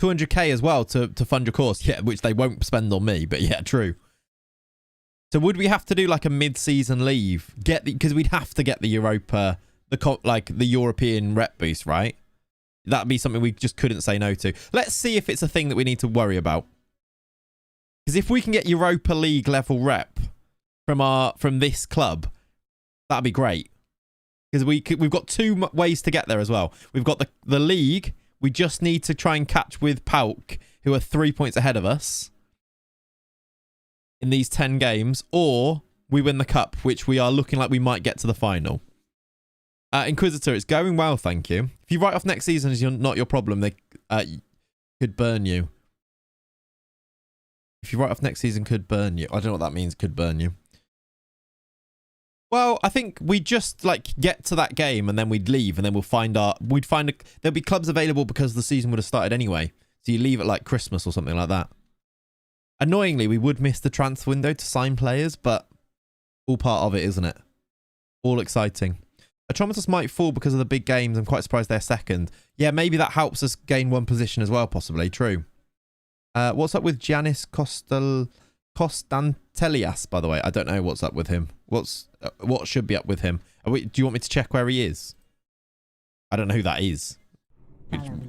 200k as well to fund your course. Yeah, which they won't spend on me, but yeah, true. So would we have to do like a mid-season leave? Because we'd have to get the Europa, the European rep boost, right? That'd be something we just couldn't say no to. Let's see if it's a thing that we need to worry about. Because if we can get Europa League level rep from this club, that'd be great. Because we've got 2 ways to get there as well. We've got the league. We just need to try and catch with Pauk, who are 3 points ahead of us in these 10 games, or we win the cup, which we are looking like we might get to the final. Inquisitor, it's going well, thank you. If you write off next season as not your problem, they could burn you. If you write off next season, could burn you. I don't know what that means, could burn you. Well, I think we just get to that game and then we'd leave, and then there'll be clubs available because the season would have started anyway. So you leave at Christmas or something like that. Annoyingly, we would miss the transfer window to sign players, but all part of it, isn't it? All exciting. Atromitos might fall because of the big games. I'm quite surprised they're second. Yeah, maybe that helps us gain 1 position as well, possibly. True. What's up with Giannis Costantelias, by the way? I don't know what's up with him. What should be up with him? Do you want me to check where he is? I don't know who that is.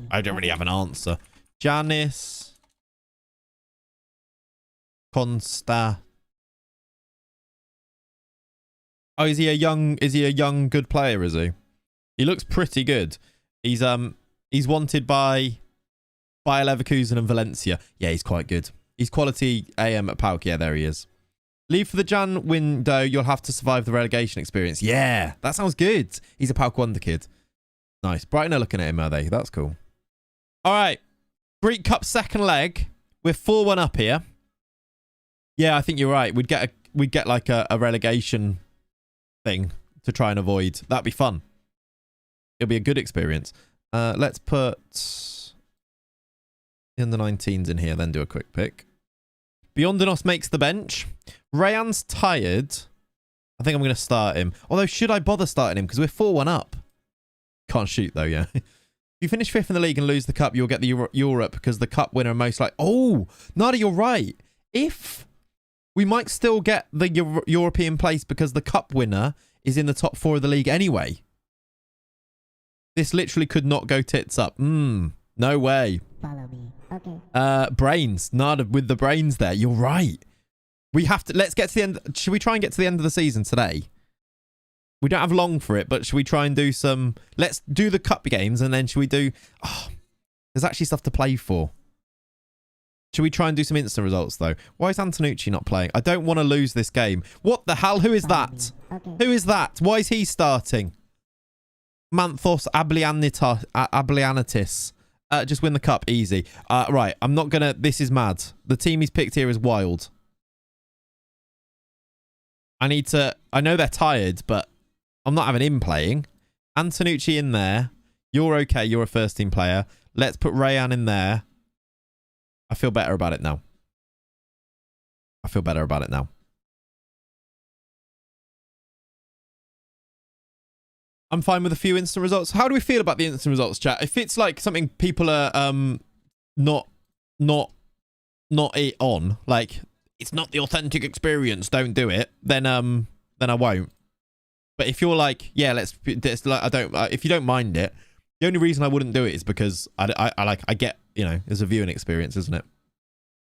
I don't really have an answer. Giannis Consta. Oh, is he a young good player, is he? He looks pretty good. He's wanted by Bayer Leverkusen and Valencia. Yeah, he's quite good. He's quality AM at Pauk. Yeah, there he is. Leave for the Jan window. You'll have to survive the relegation experience. Yeah, that sounds good. He's a Palk Wonder kid. Nice. Brighton are looking at him, are they? That's cool. All right. Greek Cup second leg. We're 4-1 up here. Yeah, I think you're right. We'd get like a relegation thing to try and avoid. That'd be fun. It'll be a good experience. Let's put the under-19s in here, then do a quick pick. Beyondinos makes the bench. Rayan's tired. I think I'm going to start him. Although, should I bother starting him? Because we're 4-1 up. Can't shoot, though, yeah. If you finish 5th in the league and lose the cup, you'll get the Europe because the cup winner most like... Oh, Nada, you're right. If... We might still get the European place because the cup winner is in the top 4 of the league anyway. This literally could not go tits up. No way. Follow me. Okay. Brains. Nada with the brains there. You're right. We have to... Let's get to the end... Should we try and get to the end of the season today? We don't have long for it, but should we try and do some... Let's do the cup games and then should we do... Oh, there's actually stuff to play for. Should we try and do some instant results, though? Why is Antonucci not playing? I don't want to lose this game. What the hell? Who is that? Okay. Who is that? Why is he starting? Manthos Ablianitis. Just win the cup. Easy. Right. I'm not going to... This is mad. The team he's picked here is wild. I need to... I know they're tired, but I'm not having him playing. Antonucci in there. You're okay. You're a first team player. Let's put Rayan in there. I feel better about it now. I feel better about it now. I'm fine with a few instant results. How do we feel about the instant results, chat? If it's like something people are not it on, like it's not the authentic experience, don't do it, then I won't. But if you're like, yeah, let's like, I don't if you don't mind it, the only reason I wouldn't do it is because I get, you know, it's a viewing experience, isn't it?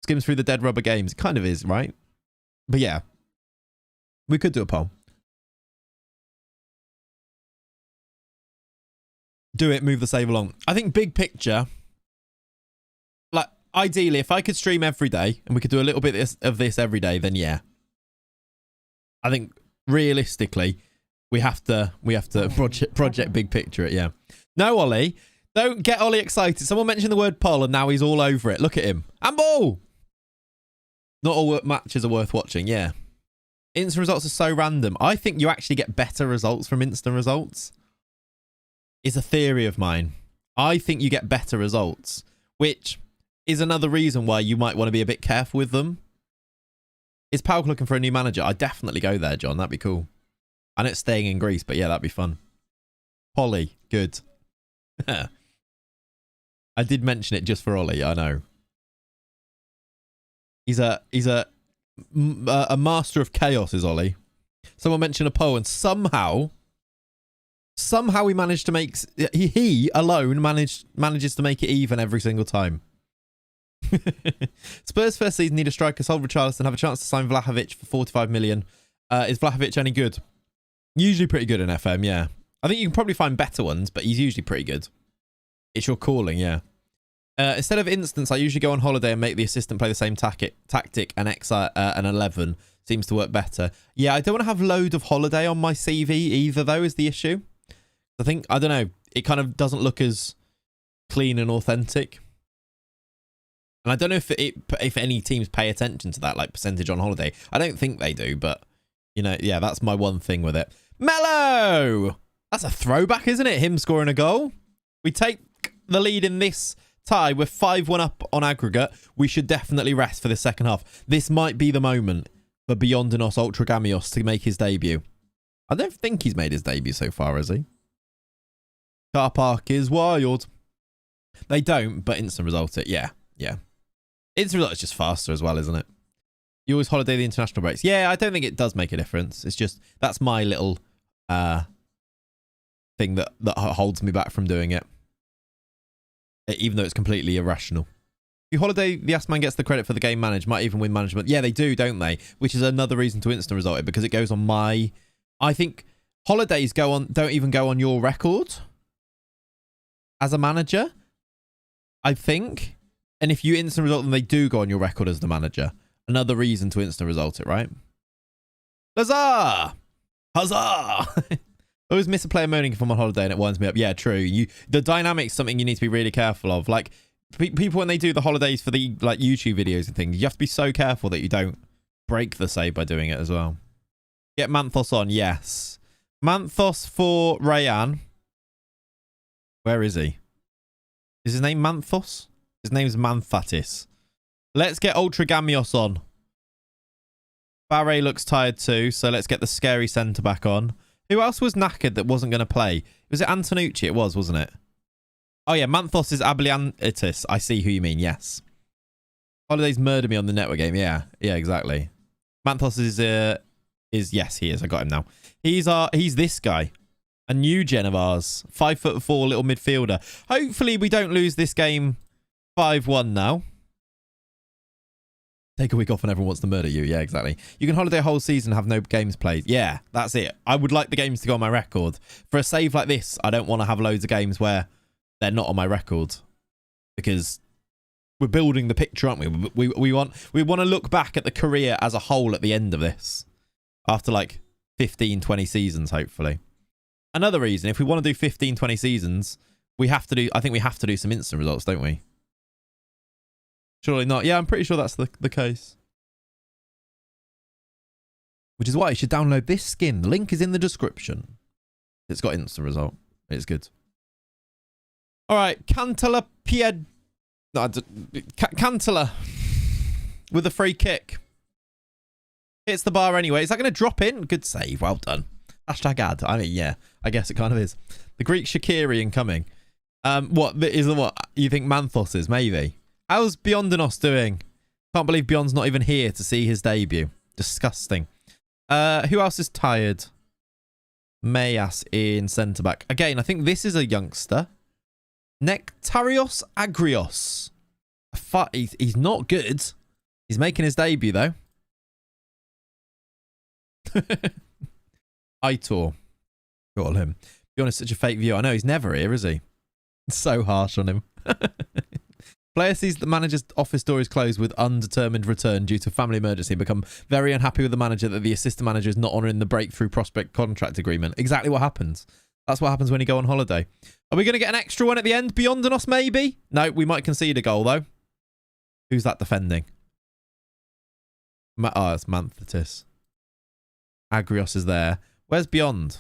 Skims through the dead rubber games. It kind of is, right? But yeah, we could do a poll. Do it, move the save along. I think big picture, like ideally, if I could stream every day and we could do a little bit of this every day, then yeah. I think realistically, we have to project big picture it, yeah. No, Ollie. Don't get Ollie excited. Someone mentioned the word poll and now he's all over it. Look at him. And ball! Not all matches are worth watching, yeah. Instant results are so random. I think you actually get better results from instant results. It's a theory of mine. I think you get better results, which is another reason why you might want to be a bit careful with them. Is Pauk looking for a new manager? I'd definitely go there, John. That'd be cool. I know it's staying in Greece, but yeah, that'd be fun. Polly, good. I did mention it just for Ollie, I know. He's a master of chaos, is Ollie. Someone mentioned a poll and somehow he managed to make... He alone manages to make it even every single time. Spurs first season need a striker, sold Richarlison, have a chance to sign Vlahovic for 45 million. Is Vlahovic any good? Usually pretty good in FM, yeah. I think you can probably find better ones, but he's usually pretty good. It's your calling, yeah. Instead of instants, I usually go on holiday and make the assistant play the same tactic and an 11. Seems to work better. Yeah, I don't want to have load of holiday on my CV either, though, is the issue. I think, I don't know, it kind of doesn't look as clean and authentic. And I don't know if any teams pay attention to that, like percentage on holiday. I don't think they do, but, you know, yeah, that's my one thing with it. Mello! That's a throwback, isn't it? Him scoring a goal. We take the lead in this tie. We're 5-1 up on aggregate. We should definitely rest for the second half. This might be the moment for Beyondinos Ultragamios to make his debut. I don't think he's made his debut so far, has he? Car park is wild. They don't, but instant result it. Yeah, yeah. Instant result is just faster as well, isn't it? You always holiday the international breaks. Yeah, I don't think it does make a difference. It's just, that's my little thing that holds me back from doing it. Even though it's completely irrational. If you holiday, the Assman gets the credit for the game managed, might even win management. Yeah, they do, don't they? Which is another reason to instant result it, because it goes on my... I think holidays don't even go on your record as a manager, I think. And if you instant result them, they do go on your record as the manager. Another reason to instant result it, right? Huzzah! Huzzah! I always miss a player moaning if I'm on holiday and it winds me up. Yeah, true. The dynamic's something you need to be really careful of. Like, people when they do the holidays for the like YouTube videos and things, you have to be so careful that you don't break the save by doing it as well. Get Manthos on, yes. Manthos for Rayan. Where is he? Is his name Manthos? His name's Manthatis. Let's get Ultra Gamios on. Barre looks tired too, so let's get the scary centre back on. Who else was knackered that wasn't going to play? Was it Antonucci? It was, wasn't it? Oh yeah, Manthos is Ablianitis. I see who you mean, yes. Holidays murder me on the network game. Yeah, exactly. Manthos is yes, he is. I got him now. He's this guy. A new gen of ours. 5'4" little midfielder. Hopefully we don't lose this game 5-1 now. Take a week off and everyone wants to murder you. Yeah, exactly. You can holiday a whole season and have no games played. Yeah, that's it. I would like the games to go on my record. For a save like this, I don't want to have loads of games where they're not on my record. Because we're building the picture, aren't we? We want to look back at the career as a whole at the end of this. After like 15, 20 seasons, hopefully. Another reason, if we want to do 15, 20 seasons, I think we have to do some instant results, don't we? Surely not. Yeah, I'm pretty sure that's the case. Which is why you should download this skin. The link is in the description. It's got instant result. It's good. All right, Cantala Cantala with a free kick. Hits the bar anyway. Is that going to drop in? Good save. Well done. Hashtag ad. I mean, yeah, I guess it kind of is. The Greek Shaqiri incoming. What you think Manthos is? Maybe. How's Beyondanos doing? Can't believe Beyond's not even here to see his debut. Disgusting. Who else is tired? Mayas in centre back. Again, I think this is a youngster. Nectarios Agrios. He's not good. He's making his debut though. Aitor. Call him. Be honest, such a fake view. I know he's never here, is he? It's so harsh on him. Player sees the manager's office door is closed with undetermined return due to family emergency. Become very unhappy with the manager that the assistant manager is not honouring the breakthrough prospect contract agreement. Exactly what happens. That's what happens when you go on holiday. Are we going to get an extra one at the end? Beyondanos, maybe? No, we might concede a goal, though. Who's that defending? It's Manthatis. Agrios is there. Where's Beyond?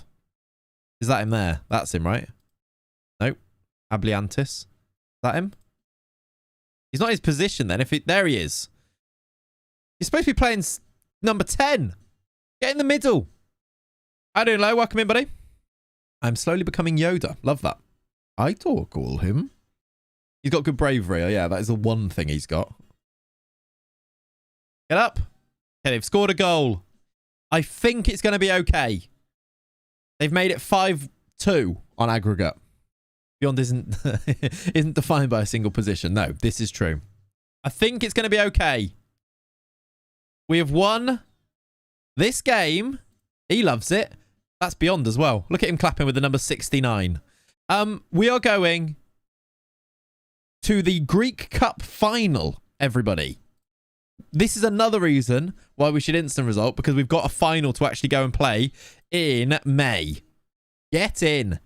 Is that him there? That's him, right? Nope. Abliantis. Is that him? He's not his position then. There he is. He's supposed to be playing number 10. Get in the middle. I don't know. Welcome in, buddy. I'm slowly becoming Yoda. Love that. I call him. He's got good bravery. Oh, yeah, that is the one thing he's got. Get up. Okay, they've scored a goal. I think it's going to be okay. They've made it 5-2 on aggregate. Beyond isn't defined by a single position. No, this is true. I think it's going to be okay. We have won this game. He loves it. That's Beyond as well. Look at him clapping with the number 69. We are going to the Greek Cup final, everybody. This is another reason why we should instant result, because we've got a final to actually go and play in May. Get in.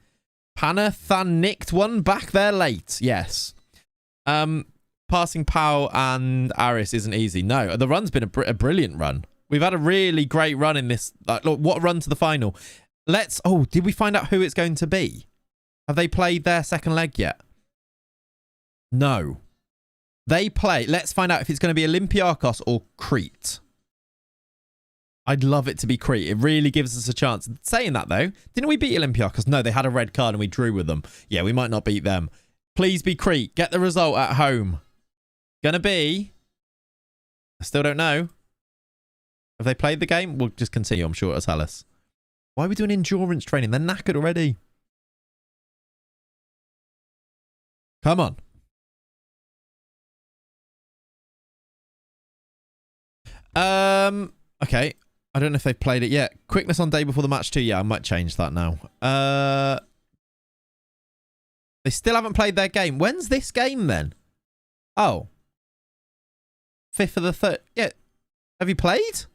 Panathanicked one back there late. Yes. Passing Pau and Aris isn't easy. No, the run's been a brilliant run. We've had a really great run in this. Look, what a run to the final. Did we find out who it's going to be? Have they played their second leg yet? No. Let's find out if it's going to be Olympiakos or Crete. I'd love it to be Crete. It really gives us a chance. Saying that, though, didn't we beat Olympiakos? No, they had a red card and we drew with them. Yeah, we might not beat them. Please be Crete. Get the result at home. Gonna be... I still don't know. Have they played the game? We'll just continue. I'm sure it'll tell us. Why are we doing endurance training? They're knackered already. Come on. Okay. I don't know if they've played it yet. Quickness on day before the match too. Yeah, I might change that now. They still haven't played their game. When's this game then? Oh. 5th of the 3rd. Yeah. Have you played?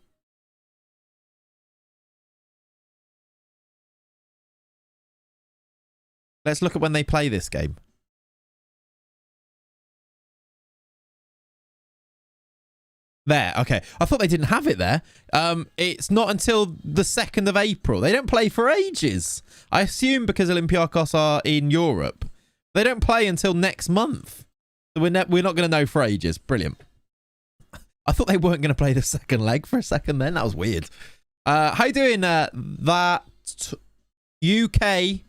Let's look at when they play this game. There, okay. I thought they didn't have it there. It's not until the 2nd of April. They don't play for ages. I assume because Olympiacos are in Europe. They don't play until next month. So we're not going to know for ages. Brilliant. I thought they weren't going to play the second leg for a second then. That was weird. How you doing, that UK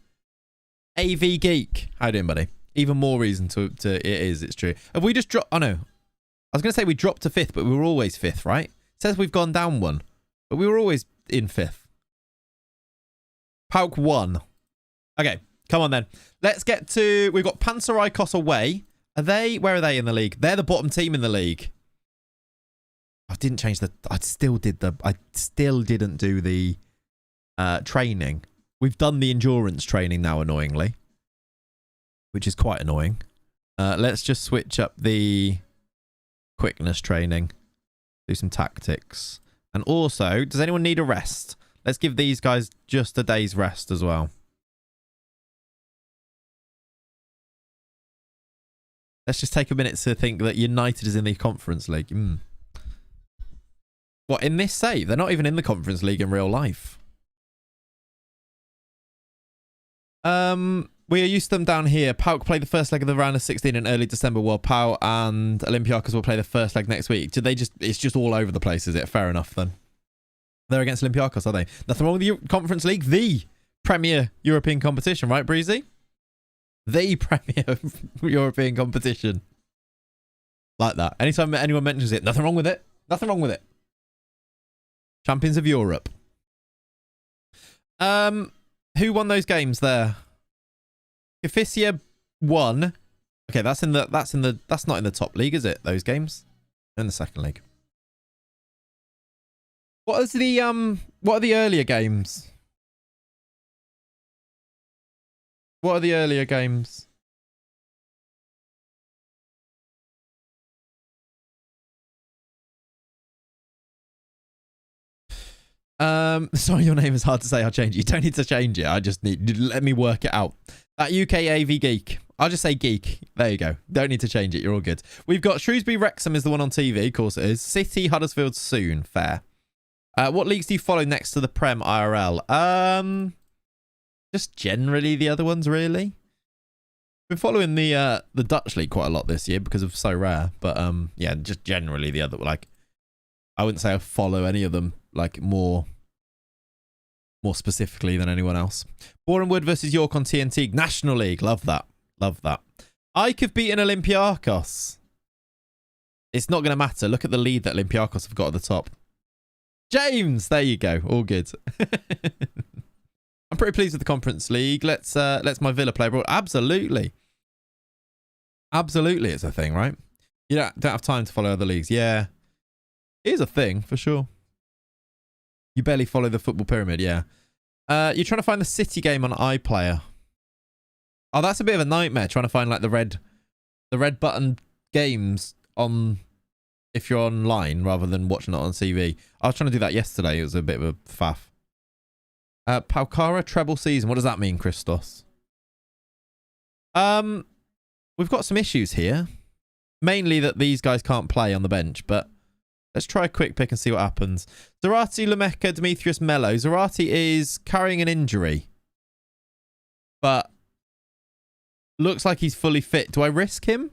AV Geek? How you doing, buddy? Even more reason to it's true. Have we just dropped... Oh, no. I was going to say we dropped to 5th, but we were always 5th, right? It says we've gone down 1, but we were always in 5th. Pauk 1. Okay, come on then. Let's get to... We've got Panathinaikos away. Are they... Where are they in the league? They're the bottom team in the league. I didn't change the... I still didn't do the training. We've done the endurance training now, annoyingly. Which is quite annoying. Let's just switch up the... quickness training, do some tactics, and also, does anyone need a rest? Let's give these guys just a day's rest as well. Let's just take a minute to think that United is in the Conference League. What, in this save? They're not even in the Conference League in real life. We are used to them down here. Pauk play the first leg of the round of 16 in early December, while Pau and Olympiacos will play the first leg next week. It's just all over the place, is it? Fair enough, then. They're against Olympiacos, are they? Nothing wrong with the Conference League, the premier European competition, right, Breezy? The premier European competition. Like that. Anytime anyone mentions it, nothing wrong with it. Nothing wrong with it. Champions of Europe. Who won those games there? Kifisia won. Okay, that's not in the top league, is it? Those games? In the second league. What are the earlier games? What are the earlier games? Sorry, your name is hard to say. I'll change it. You don't need to change it. I just need... Let me work it out. That UK AV Geek. I'll just say Geek. There you go. Don't need to change it. You're all good. We've got Shrewsbury Wrexham is the one on TV. Of course it is. City Huddersfield soon. Fair. What leagues do you follow next to the Prem IRL? Just generally the other ones, really. Been following the Dutch league quite a lot this year because of So Rare. But yeah, just generally the other... Like, I wouldn't say I follow any of them like more specifically than anyone else. Boreham Wood versus York on TNT National League. Love that. Love that. Ike have beaten Olympiacos. It's not going to matter. Look at the lead that Olympiacos have got at the top. James, there you go. All good. I'm pretty pleased with the Conference League. Let's my Villa play abroad. Absolutely. Absolutely, it's a thing, right? You don't have time to follow other leagues. Yeah. It is a thing, for sure. You barely follow the football pyramid, yeah. You're trying to find the City game on iPlayer. Oh, that's a bit of a nightmare, trying to find like the red button games on if you're online rather than watching it on TV. I was trying to do that yesterday. It was a bit of a faff. Paukara treble season. What does that mean, Christos? We've got some issues here. Mainly that these guys can't play on the bench, but let's try a quick pick and see what happens. Zarate, Lemeka, Demetrius, Mello. Zarate is carrying an injury, but looks like he's fully fit. Do I risk him?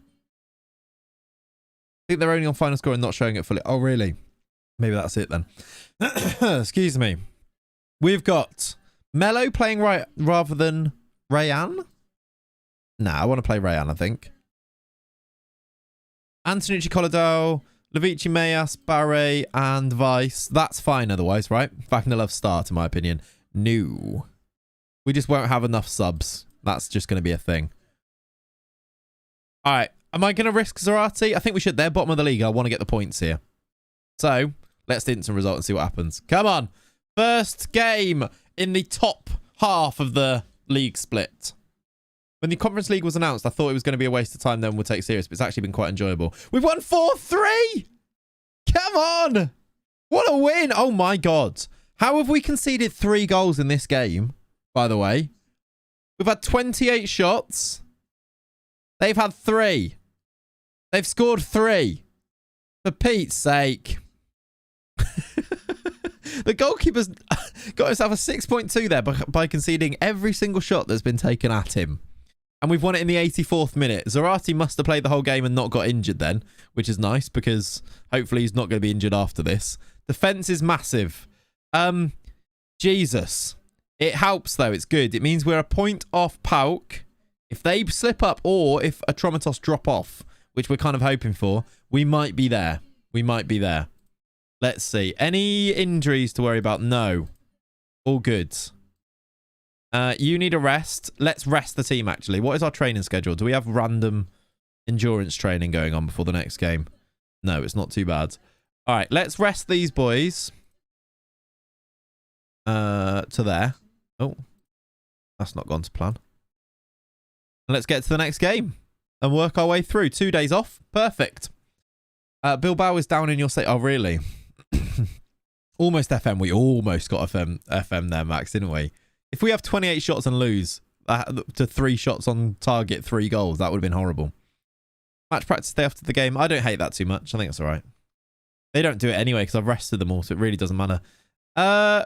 I think they're only on final score and not showing it fully. Oh, really? Maybe that's it then. Excuse me. We've got Mello playing right rather than Rayan. Nah, I want to play Rayan, I think. Antonucci, Colladale, Levici, Mayas, Barre, and Vice. That's fine otherwise, right? Wagner start, in my opinion. No. We just won't have enough subs. That's just going to be a thing. All right. Am I going to risk Zarate? I think we should. They're bottom of the league. I want to get the points here. So, let's do instant result and see what happens. Come on. First game in the top half of the league split. When the Conference League was announced, I thought it was going to be a waste of time. No one would take it serious, but it's actually been quite enjoyable. We've won 4-3! Come on! What a win! Oh my God. How have we conceded 3 goals in this game, by the way? We've had 28 shots. They've had 3. They've scored 3. For Pete's sake. The goalkeeper's got himself a 6.2 there by conceding every single shot that's been taken at him. And we've won it in the 84th minute. Zarate must have played the whole game and not got injured then, which is nice because hopefully he's not going to be injured after this. Defense is massive. Jesus. It helps though. It's good. It means we're a point off PAOK. If they slip up or if Atromitos drop off, which we're kind of hoping for, we might be there. We might be there. Let's see. Any injuries to worry about? No. All good. You need a rest. Let's rest the team, actually. What is our training schedule? Do we have random endurance training going on before the next game? No, it's not too bad. All right, let's rest these boys. To there. Oh, that's not gone to plan. And let's get to the next game and work our way through. 2 days off. Perfect. Bilbao is down in your state. Oh, really? Almost FM. We almost got FM there, Max, didn't we? If we have 28 shots and lose to 3 shots on target, 3 goals, that would have been horrible. Match practice day after the game. I don't hate that too much. I think it's all right. They don't do it anyway because I've rested them all, so it really doesn't matter.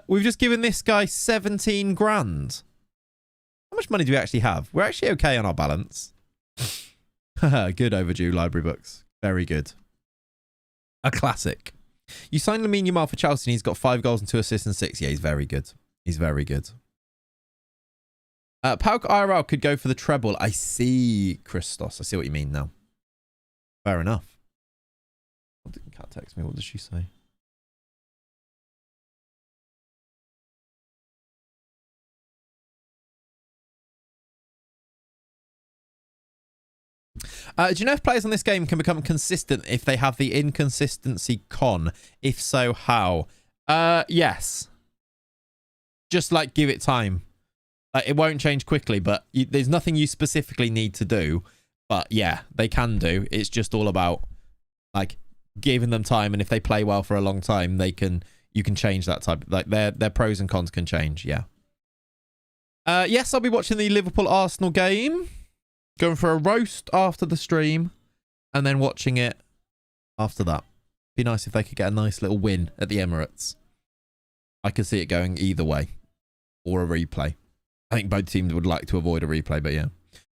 We've just given this guy 17 grand. How much money do we actually have? We're actually okay on our balance. Good overdue library books. Very good. A classic. You signed Lamine Yamal for Chelsea and he's got 5 goals and 2 assists and 6. Yeah, he's very good. He's very good. PAOK IRL could go for the treble. I see, Christos. I see what you mean now. Fair enough. Cat text me. What does she say? Do you know if players on this game can become consistent if they have the inconsistency con? If so, how? Yes. Just like give it time. It won't change quickly, but there's nothing you specifically need to do. But yeah, they can do. It's just all about like giving them time, and if they play well for a long time, you can change that type. Like their pros and cons can change. Yeah. Yes, I'll be watching the Liverpool Arsenal game. Going for a roast after the stream and then watching it after that. Be nice if they could get a nice little win at the Emirates. I could see it going either way. Or a replay. I think both teams would like to avoid a replay, but yeah.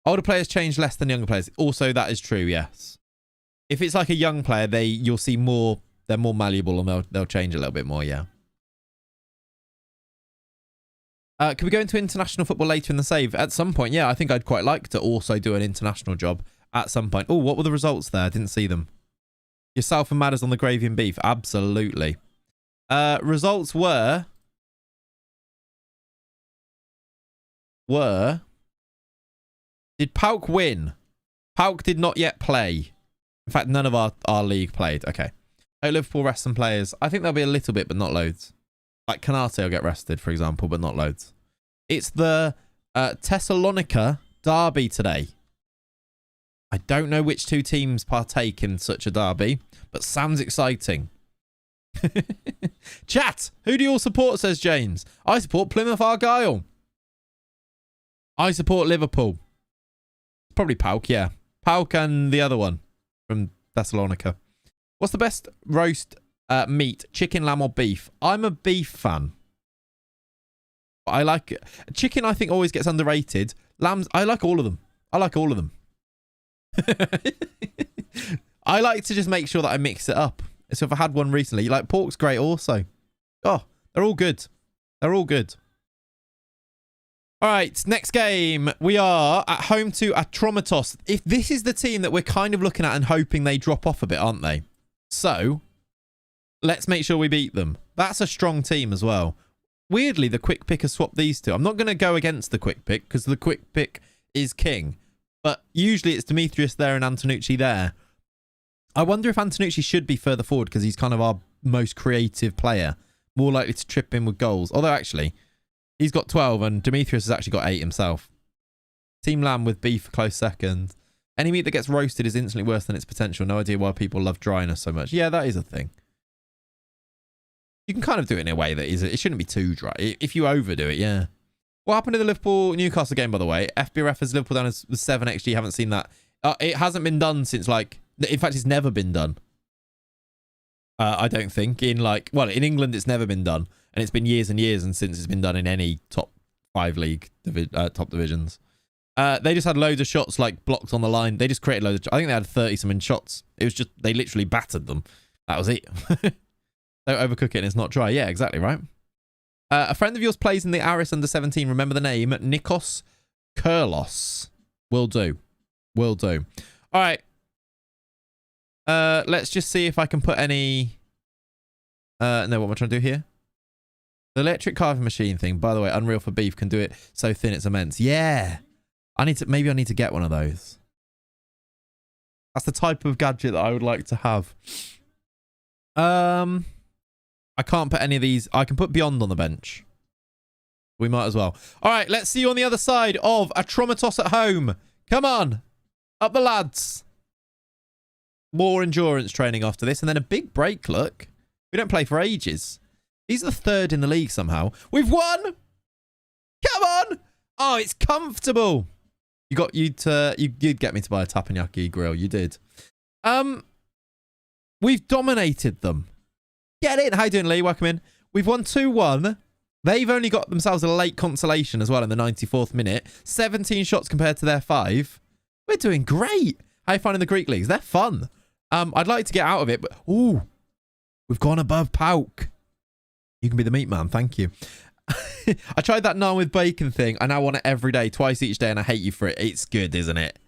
Older players change less than younger players. Also, that is true, yes. If it's like a young player, you'll see more, they're more malleable and they'll change a little bit more, yeah. Can we go into international football later in the save? At some point, yeah. I think I'd quite like to also do an international job at some point. Oh, what were the results there? I didn't see them. Yourself and Madders on the gravy and beef. Absolutely. Results were... Did PAOK win? PAOK did not yet play. In fact, none of our league played. Okay. Oh, Liverpool rest some players. I think there'll be a little bit, but not loads. Like Canate will get rested, for example, but not loads. It's the Thessalonica derby today. I don't know which 2 teams partake in such a derby, but sounds exciting. Chat, who do you all support, says James. I support Plymouth Argyle. I support Liverpool. Probably PAOK, yeah. PAOK and the other one from Thessalonica. What's the best roast meat? Chicken, lamb or beef? I'm a beef fan. I like... Chicken, I think, always gets underrated. Lambs, I like all of them. I like all of them. I like to just make sure that I mix it up. So if I had one recently, like pork's great also. Oh, they're all good. They're all good. All right, next game. We are at home to Atromitos. If this is the team that we're kind of looking at and hoping they drop off a bit, aren't they? So, let's make sure we beat them. That's a strong team as well. Weirdly, the quick pick has swapped these two. I'm not going to go against the quick pick because the quick pick is king. But usually it's Demetrius there and Antonucci there. I wonder if Antonucci should be further forward because he's kind of our most creative player. More likely to trip in with goals. Although, actually... He's got 12 and Demetrius has actually got 8 himself. Team Lamb with beef close second. Any meat that gets roasted is instantly worse than its potential. No idea why people love dryness so much. Yeah, that is a thing. You can kind of do it in a way that it shouldn't be too dry. If you overdo it, yeah. What happened to the Liverpool-Newcastle game, by the way? FBref has Liverpool down as 7 XG. Haven't seen that. It hasn't been done since, like... In fact, it's never been done. I don't think. In England, it's never been done. And it's been years and years and since it's been done in any top 5 league top divisions. They just had loads of shots, like, blocked on the line. They just created loads of... I think they had 30-something shots. It was just... They literally battered them. That was it. Don't overcook it and it's not dry. Yeah, exactly, right? A friend of yours plays in the Aris under-17. Remember the name? Nikos Kurlos. Will do. Will do. All right. Let's just see if I can put any... No, what am I trying to do here? The electric carving machine thing, by the way, Unreal for Beef can do it so thin it's immense. Yeah. Maybe I need to get one of those. That's the type of gadget that I would like to have. I can't put any of these. I can put Beyond on the bench. We might as well. All right, let's see you on the other side of a Tromatos at home. Come on. Up the lads. More endurance training after this. And then a big break, look. We don't play for ages. These are the third in the league somehow. We've won. Come on. Oh, it's comfortable. You'd get me to buy a teppanyaki grill. You did. We've dominated them. Get in. How you doing, Lee? Welcome in. We've won 2-1. They've only got themselves a late consolation as well in the 94th minute. 17 shots compared to their 5. We're doing great. How you finding the Greek leagues? They're fun. I'd like to get out of it, but... Ooh. We've gone above Pauk. You can be the meat man. Thank you. I tried that naan with bacon thing. I now want it every day, twice each day, and I hate you for it. It's good, isn't it?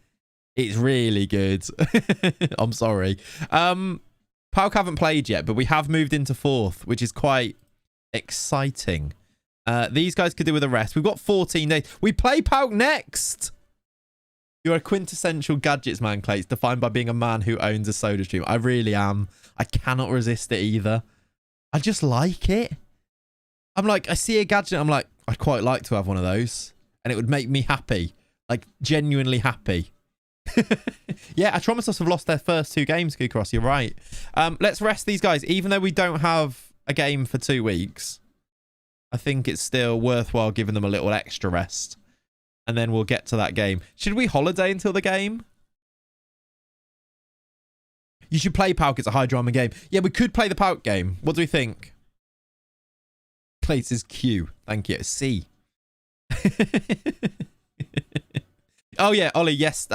It's really good. I'm sorry. Pauk haven't played yet, but we have moved into 4th, which is quite exciting. These guys could do with a rest. We've got 14 days. We play Pauk next. You're a quintessential gadgets man, Clayts, defined by being a man who owns a soda stream. I really am. I cannot resist it either. I just like it. I'm like, I see a gadget, I'm like, I'd quite like to have one of those. And it would make me happy. Like, genuinely happy. Yeah, Atromitos have lost their first 2 games, Kukros. You're right. Let's rest these guys. Even though we don't have a game for 2 weeks, I think it's still worthwhile giving them a little extra rest. And then we'll get to that game. Should we holiday until the game? You should play Pauk. It's a high drama game. Yeah, we could play the Pauk game. What do we think? Clayts is Q. Thank you. C. Oh yeah, Ollie. Yes.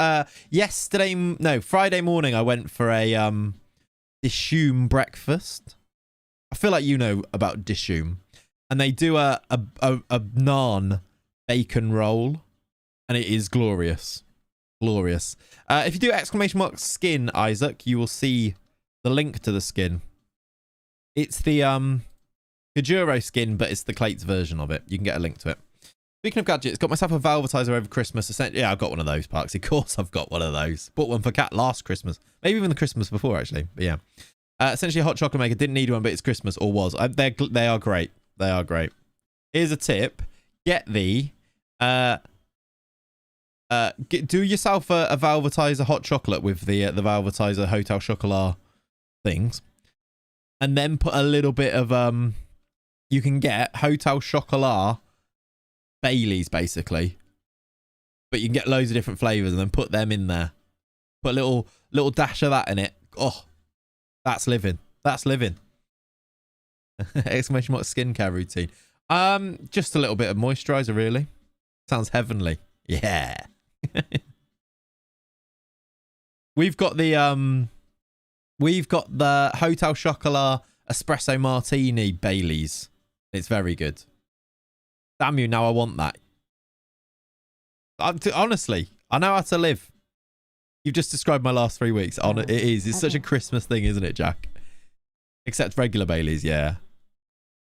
Friday morning I went for a Dishoom breakfast. I feel like you know about Dishoom, and they do a naan bacon roll, and it is glorious. Glorious. If you do !skin, Isaac, you will see the link to the skin. It's the Kajuro skin, but it's the Clayts version of it. You can get a link to it. Speaking of gadgets, got myself a valvetizer over Christmas. Yeah, I've got one of those, Parks. Of course I've got one of those. Bought one for Cat last Christmas. Maybe even the Christmas before, actually. But yeah. Essentially a hot chocolate maker. Didn't need one, but it's Christmas, or was. They are great. They are great. Here's a tip. Get the... do yourself a valvetizer hot chocolate with the valvetizer Hotel Chocolat things, and then put a little bit of you can get Hotel Chocolat Baileys basically, but you can get loads of different flavors and then put them in there. Put a little dash of that in it. Oh, that's living. That's living. Exclamation mark skincare routine. Just a little bit of moisturizer, really. Sounds heavenly. Yeah. We've got the Hotel Chocolat Espresso Martini Baileys. It's very good. Damn you, now I want that. Honestly, I know how to live. You've just described my last 3 weeks. It is. It's such a Christmas thing, isn't it, Jack? Except regular Baileys, yeah.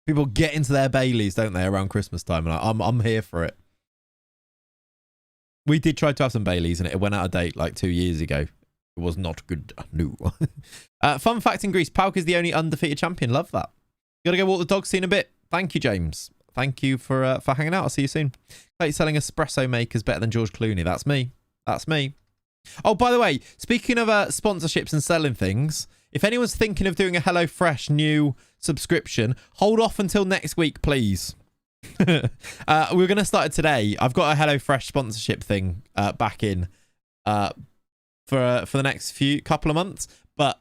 People get into their Baileys, don't they, around Christmas time? And I'm here for it. We did try to have some Baileys and it went out of date like 2 years ago. It was not good. No. Fun fact in Greece, Pauk is the only undefeated champion. Love that. Gotta go walk the dog scene a bit. Thank you, James. Thank you for hanging out. I'll see you soon. Clayts selling espresso makers better than George Clooney. That's me. That's me. Oh, by the way, speaking of sponsorships and selling things, if anyone's thinking of doing a HelloFresh new subscription, hold off until next week, please. We're going to start it today. I've got a HelloFresh sponsorship thing back in for the next couple of months, but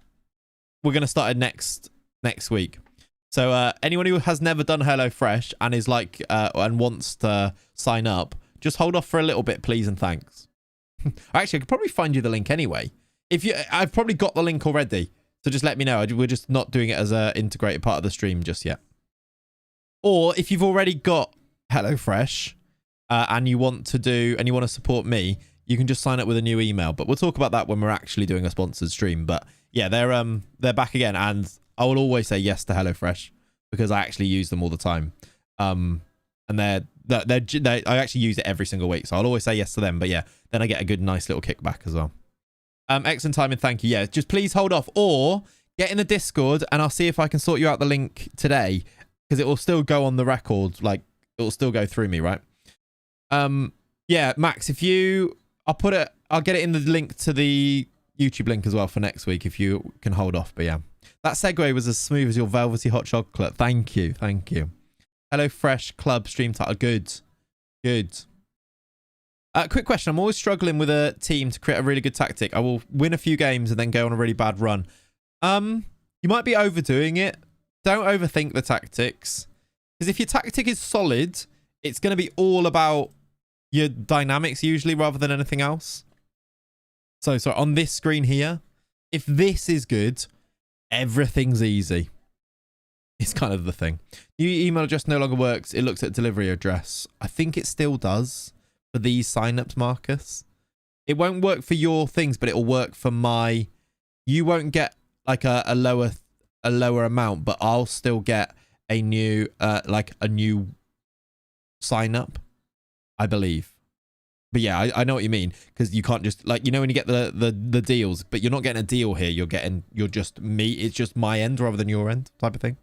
we're going to start it next week. So anyone who has never done HelloFresh and is like and wants to sign up, just hold off for a little bit, please and thanks. Actually, I could probably find you the link anyway. I've probably got the link already, so just let me know. We're just not doing it as a integrated part of the stream just yet. Or if you've already got HelloFresh and you want to support me, you can just sign up with a new email. But we'll talk about that when we're actually doing a sponsored stream. But yeah, they're back again, and I will always say yes to HelloFresh because I actually use them all the time. And I actually use it every single week, so I'll always say yes to them. But yeah, then I get a nice little kickback as well. Excellent timing, thank you. Yeah, just please hold off or get in the Discord, and I'll see if I can sort you out the link today, because it will still go on the record. Like, it will still go through me, right? Yeah, Max, I'll get it in the link to the YouTube link as well for next week if you can hold off. But yeah, that segue was as smooth as your velvety hot chocolate. Thank you. HelloFresh Club stream title. Good. Quick question. I'm always struggling with a team to create a really good tactic. I will win a few games and then go on a really bad run. You might be overdoing it. Don't overthink the tactics. Because if your tactic is solid, it's going to be all about your dynamics usually rather than anything else. So on this screen here, if this is good, everything's easy. It's kind of the thing. Your email address no longer works. It looks at delivery address. I think it still does for these signups, Marcus. It won't work for your things, but it'll work for my... You won't get like a lower amount, but I'll still get a new sign up, I believe. But yeah, I know what you mean, because you can't just, like, you know, when you get the deals, but you're not getting a deal here. You're just me. It's just my end rather than your end type of thing.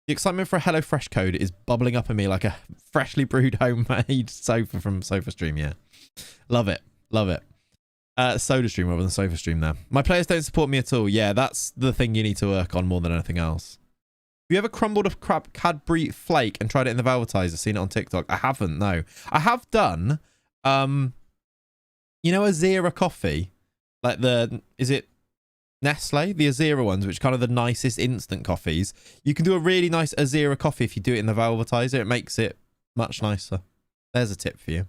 The excitement for a HelloFresh code is bubbling up in me like a freshly brewed homemade sofa from SofaStream. Yeah, love it. SodaStream rather than SofaStream there. My players don't support me at all. Yeah, that's the thing you need to work on more than anything else. Have you ever crumbled a Cadbury flake and tried it in the Velvetizer? Seen it on TikTok? I haven't, no. I have done, you know, Azera coffee? Like is it Nestle? The Azera ones, which are kind of the nicest instant coffees. You can do a really nice Azera coffee if you do it in the Velvetizer. It makes it much nicer. There's a tip for you.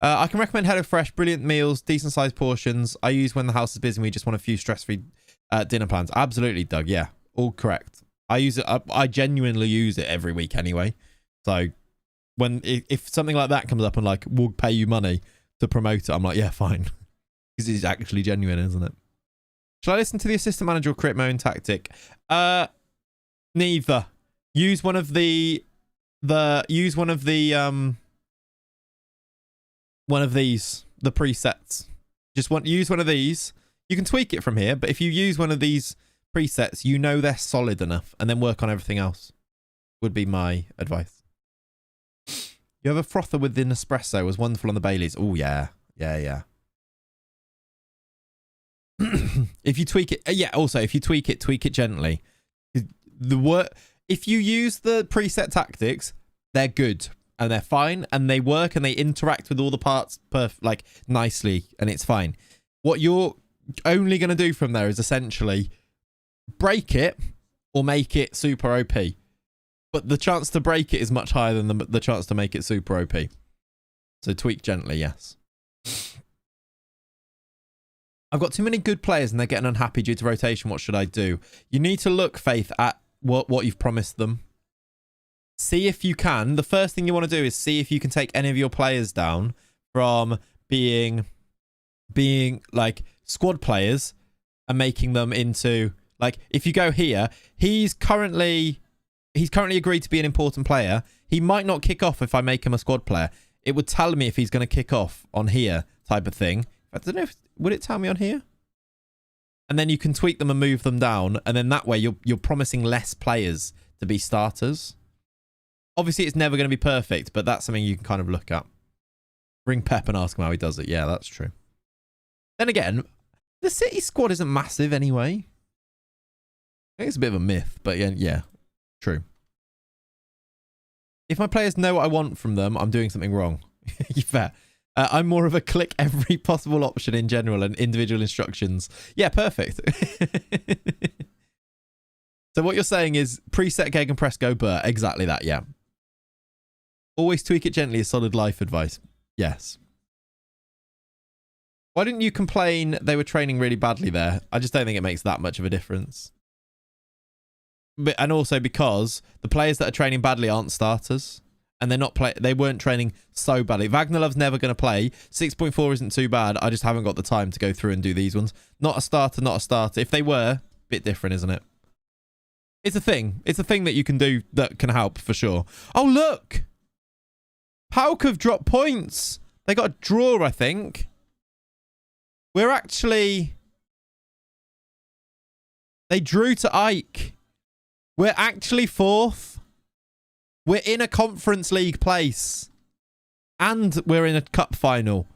I can recommend HelloFresh. Brilliant meals, decent sized portions. I use when the house is busy and we just want a few stress-free dinner plans. Absolutely, Doug. Yeah, all correct. I use it. I genuinely use it every week anyway. So if something like that comes up and like, we'll pay you money to promote it, I'm like, yeah, fine. Because it's actually genuine, isn't it? Shall I listen to the assistant manager or create my own tactic? Neither. Use one of the presets. Use one of these. You can tweak it from here, but if you use one of these presets, you know they're solid enough, and then work on everything else. Would be my advice. You have a frother with the Nespresso. Was wonderful on the Baileys. Oh yeah. If you tweak it, also if you tweak it gently. If you use the preset tactics, they're good and they're fine and they work and they interact with all the parts like nicely, and it's fine. What you're only going to do from there is essentially break it or make it super OP. But the chance to break it is much higher than the chance to make it super OP. So tweak gently, yes. I've got too many good players and they're getting unhappy due to rotation. What should I do? You need to look, Faith, at what you've promised them. See if you can. The first thing you want to do is see if you can take any of your players down from being like squad players and making them into, like, if you go here, he's currently agreed to be an important player. He might not kick off if I make him a squad player. It would tell me if he's going to kick off on here type of thing. I don't know would it tell me on here? And then you can tweak them and move them down, and then that way you're promising less players to be starters. Obviously, it's never going to be perfect, but that's something you can kind of look at. Ring Pep and ask him how he does it. Yeah, that's true. Then again, the City squad isn't massive anyway. I think it's a bit of a myth, but yeah, true. If my players know what I want from them, I'm doing something wrong. You fair. I'm more of a click every possible option in general and individual instructions. Yeah, perfect. So what you're saying is preset gegenpress go burr. Exactly that, yeah. Always tweak it gently is solid life advice. Yes. Why didn't you complain they were training really badly there? I just don't think it makes that much of a difference. And also because the players that are training badly aren't starters. And they weren't training so badly. Vagnelov's never going to play. 6.4 isn't too bad. I just haven't got the time to go through and do these ones. Not a starter, not a starter. If they were, a bit different, isn't it? It's a thing. It's a thing that you can do that can help for sure. Oh, look. Pauk have dropped points. They got a draw, I think. We're actually... They drew to Ike. We're actually 4th. We're in a Conference League place. And we're in a cup final.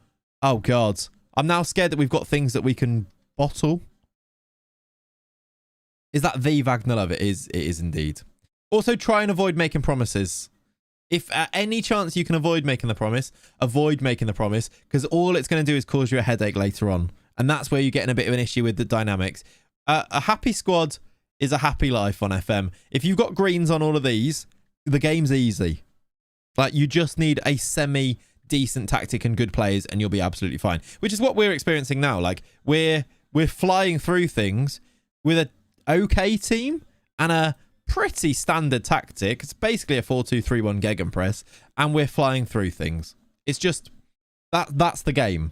Oh, God. I'm now scared that we've got things that we can bottle. Is that the Vagnelov? It is indeed. Also, try and avoid making promises. If at any chance you can avoid making the promise, avoid making the promise. Because all it's going to do is cause you a headache later on. And that's where you get in a bit of an issue with the dynamics. A happy squad is a happy life on FM. If you've got greens on all of these... The game's easy. Like, you just need a semi-decent tactic and good players and you'll be absolutely fine. Which is what we're experiencing now. Like, we're flying through things with an okay team and a pretty standard tactic. It's basically a 4-2-3-1 gegenpress and we're flying through things. It's just, that's the game.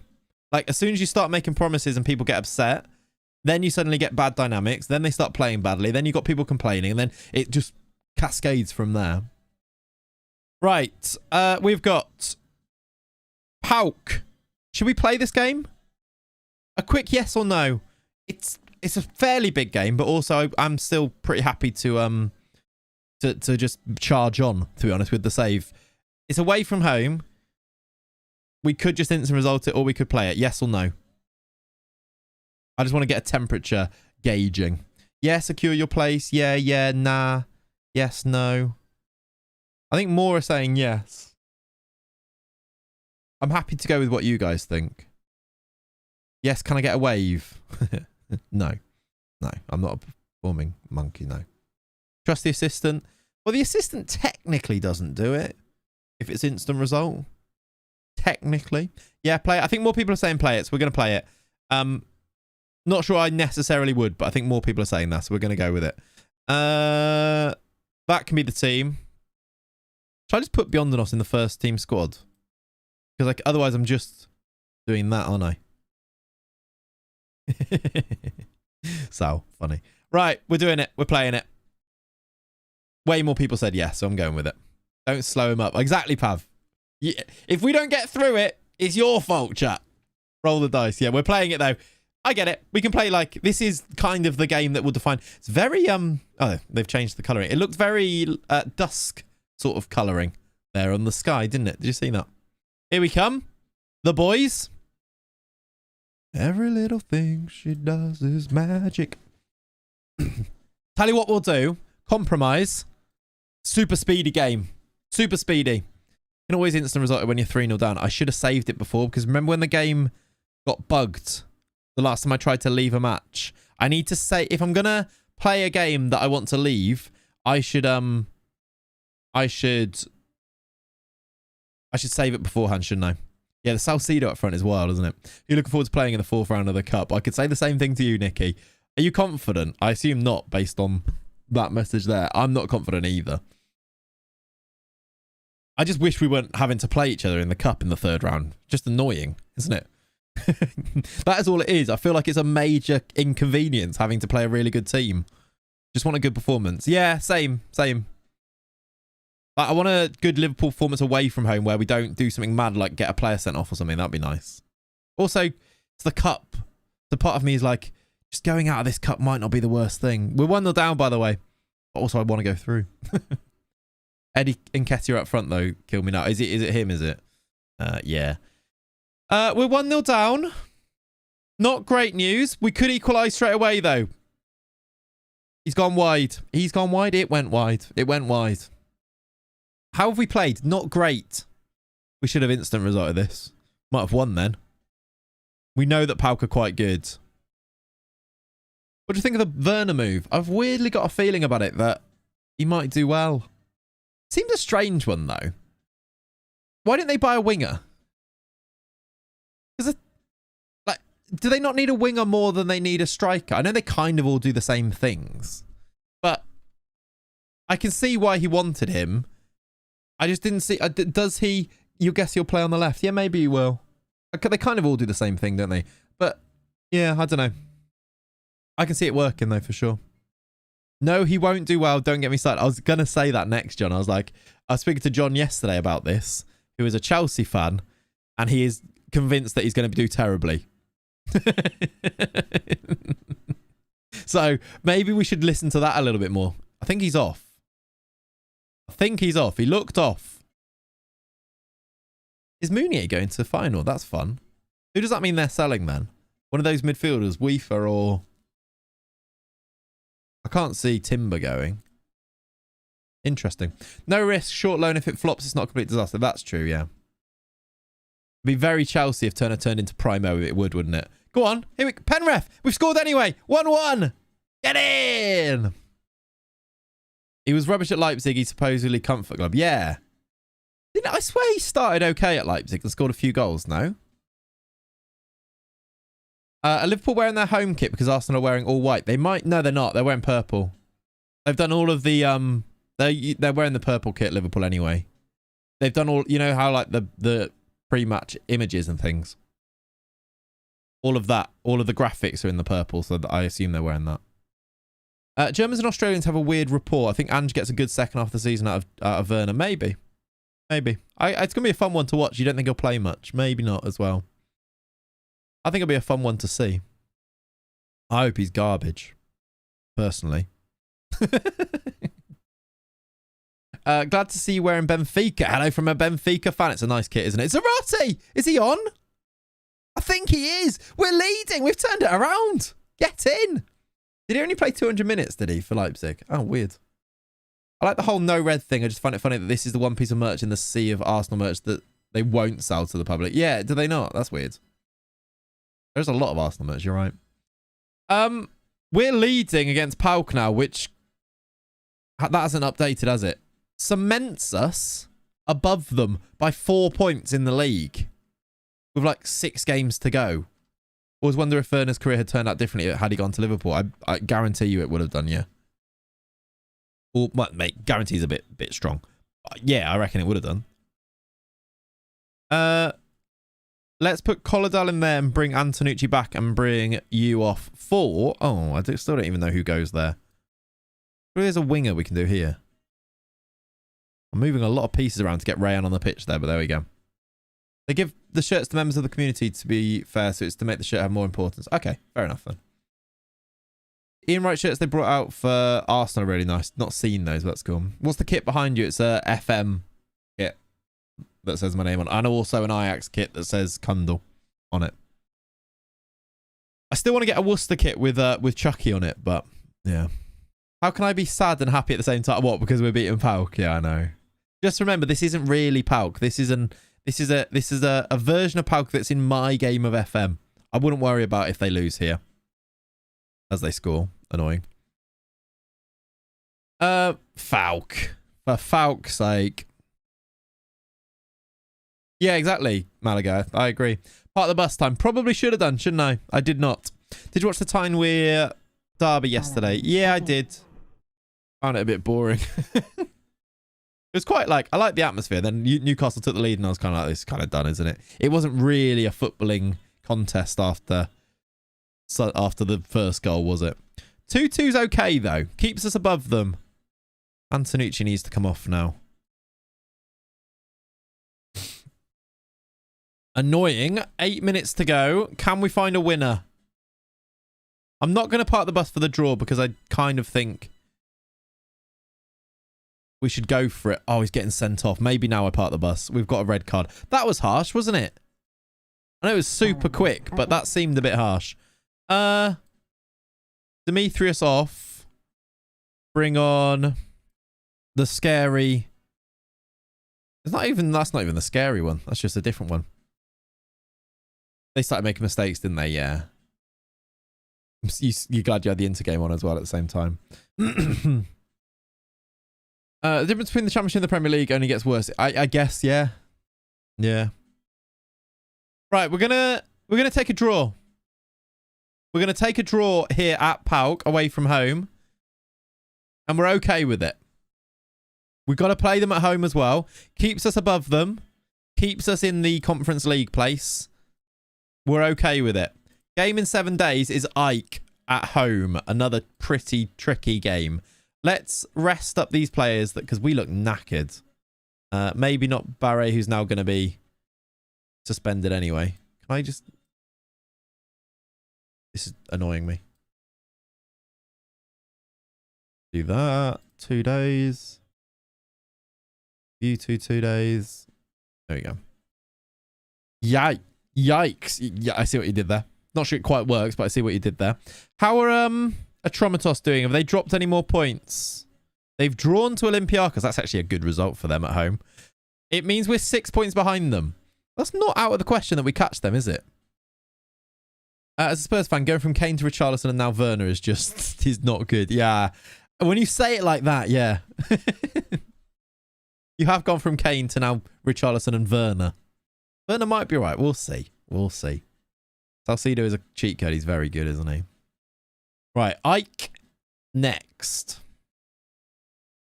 Like, as soon as you start making promises and people get upset, then you suddenly get bad dynamics. Then they start playing badly. Then you've got people complaining and then it just... cascades from there. Right. We've got Pauk. Should we play this game? A quick yes or no. It's a fairly big game, but also I'm still pretty happy to just charge on, to be honest, with the save. It's away from home. We could just instant result it or we could play it. Yes or no? I just want to get a temperature gauging. Yeah, secure your place. Yeah, nah. Yes, no. I think more are saying yes. I'm happy to go with what you guys think. Yes, can I get a wave? No. No, I'm not a performing monkey, no. Trust the assistant. Well, the assistant technically doesn't do it. If it's instant result. Technically. Yeah, play it. I think more people are saying play it, so we're going to play it. Not sure I necessarily would, but I think more people are saying that, so we're going to go with it. That can be the team. Should I just put Biondanos in the first team squad? Because like otherwise I'm just doing that, aren't I? So funny. Right, we're doing it. We're playing it. Way more people said yes, so I'm going with it. Don't slow him up. Exactly, Pav. Yeah. If we don't get through it, it's your fault, chat. Roll the dice. Yeah, we're playing it though. I get it. We can play like, this is kind of the game that will define. It's very, oh, they've changed the colouring. It looked very dusk sort of colouring there on the sky, didn't it? Did you see that? Here we come. The boys. Every little thing she does is magic. Tell you what we'll do. Compromise. Super speedy game. Super speedy. You can always instant result it when you're 3-0 down. I should have saved it before because remember when the game got bugged? The last time I tried to leave a match. I need to say, if I'm going to play a game that I want to leave, I should save it beforehand, shouldn't I? Yeah, the Salcedo up front is wild, isn't it? You're looking forward to playing in the 4th round of the Cup. I could say the same thing to you, Nikki. Are you confident? I assume not, based on that message there. I'm not confident either. I just wish we weren't having to play each other in the Cup in the 3rd round. Just annoying, isn't it? That is all it is. I feel like it's a major inconvenience having to play a really good team. Just want a good performance. Yeah, same. I want a good Liverpool performance away from home where we don't do something mad like get a player sent off or something. That'd be nice. Also, it's the Cup. The part of me is like, just going out of this Cup might not be the worst thing. We're 1-0 down, by the way. But also, I want to go through. Eddie Nketiah up front, though, kill me now. Is it him, is it? Yeah. We're 1-0 down. Not great news. We could equalise straight away, though. He's gone wide. He's gone wide. It went wide. It went wide. How have we played? Not great. We should have instant resorted this. Might have won then. We know that PAOK are quite good. What do you think of the Werner move? I've weirdly got a feeling about it that he might do well. Seems a strange one, though. Why didn't they buy a winger? Because, like, do they not need a winger more than they need a striker? I know they kind of all do the same things. But I can see why he wanted him. I just didn't see... does he... You guess he'll play on the left? Yeah, maybe he will. They kind of all do the same thing, don't they? But, yeah, I don't know. I can see it working, though, for sure. No, he won't do well. Don't get me started. I was going to say that next, John. I was speaking to John yesterday about this, who is a Chelsea fan, and he is convinced that he's going to do terribly. So, maybe we should listen to that a little bit more. I think he's off. He looked off. Is Mounier going to the final? That's fun. Who does that mean they're selling then? One of those midfielders, Weefer or... I can't see Timber going. Interesting. No risk, short loan. If it flops, it's not a complete disaster. That's true, yeah. It'd be very Chelsea if Turner turned into Primo. It would, wouldn't it? Go on. Here we go. Penref. We've scored anyway. 1-1. Get in. He was rubbish at Leipzig. He's supposedly comfort club. Yeah. I swear he started okay at Leipzig and scored a few goals, no? Are Liverpool wearing their home kit because Arsenal are wearing all white? They might... No, they're not. They're wearing purple. They've done all of the... They're wearing the purple kit, Liverpool, anyway. They've done all... You know how, like, the pre-match images and things? All of that. All of the graphics are in the purple, so I assume they're wearing that. Germans and Australians have a weird rapport. I think Ange gets a good second half of the season out of Werner. Maybe. Maybe. It's going to be a fun one to watch. You don't think he'll play much? Maybe not as well. I think it'll be a fun one to see. I hope he's garbage. Personally. Glad to see you wearing Benfica. Hello from a Benfica fan. It's a nice kit, isn't it? Zarate! Is he on? I think he is. We're leading. We've turned it around. Get in. Did he only play 200 minutes, did he, for Leipzig? Oh, weird. I like the whole no red thing. I just find it funny that this is the one piece of merch in the sea of Arsenal merch that they won't sell to the public. Yeah, do they not? That's weird. There's a lot of Arsenal merch, you're right. We're leading against PAOK now, which... That hasn't updated, has it? Cements us above them by 4 points in the league. With like 6 games to go. Always wonder if Werner's career had turned out differently had he gone to Liverpool. I guarantee you it would have done, yeah. Or, well, mate, guarantee's a bit strong. Yeah, I reckon it would have done. Let's put Colladale in there and bring Antonucci back and bring you off for... Oh, I still don't even know who goes there. Maybe there's a winger we can do here. I'm moving a lot of pieces around to get Rayan on the pitch there, but there we go. They give the shirts to members of the community, to be fair, so it's to make the shirt have more importance. Okay, fair enough then. Ian Wright shirts they brought out for Arsenal are really nice. Not seen those, but that's cool. What's the kit behind you? It's a FM kit that says my name on it. And also an Ajax kit that says Kundal on it. I still want to get a Worcester kit with Chucky on it, but yeah. How can I be sad and happy at the same time? What? Because we're beating PAOK? Yeah, I know. Just remember, this isn't really PAOK. This is a version of PAOK that's in my game of FM. I wouldn't worry about if they lose here. As they score. Annoying. Falk. For Falk's sake. Yeah, exactly, Malaga. I agree. Part of the bus time. Probably should have done, shouldn't I? I did not. Did you watch the Tyne-Wear derby yesterday? Yeah, I did. Found it a bit boring. It was quite like, I like the atmosphere. Then Newcastle took the lead and I was kind of like, this is kind of done, isn't it? It wasn't really a footballing contest after the first goal, was it? 2-2's okay, though. Keeps us above them. Antonucci needs to come off now. Annoying. 8 minutes to go. Can we find a winner? I'm not going to park the bus for the draw because I kind of think we should go for it. Oh, he's getting sent off. Maybe now I park the bus. We've got a red card. That was harsh, wasn't it? I know it was super quick, but that seemed a bit harsh. Demetrius off. Bring on the scary That's not even the scary one. That's just a different one. They started making mistakes, didn't they? Yeah. You're glad you had the Intergame on as well at the same time. The difference between the Championship and the Premier League only gets worse. I guess, yeah. Yeah. Right, we're gonna take a draw. We're gonna take a draw here at PAOK, away from home. And we're okay with it. We've got to play them at home as well. Keeps us above them. Keeps us in the Conference League place. We're okay with it. Game in 7 days is Ike at home. Another pretty tricky game. Let's rest up these players because we look knackered. Maybe not Barre, who's now going to be suspended anyway. Can I just... This is annoying me. Do that. 2 days. You 2 days. There we go. Yikes. Yeah, I see what you did there. Not sure it quite works, but I see what you did there. How are Atromitos doing? Have they dropped any more points? They've drawn to Olympiacos. That's actually a good result for them at home. It means we're 6 points behind them. That's not out of the question that we catch them, is it? As a Spurs fan, going from Kane to Richarlison and now Werner is just is not good. Yeah. When you say it like that, yeah. You have gone from Kane to now Richarlison and Werner. Werner might be right. We'll see. We'll see. Salcido is a cheat code. He's very good, isn't he? Right. Ike next.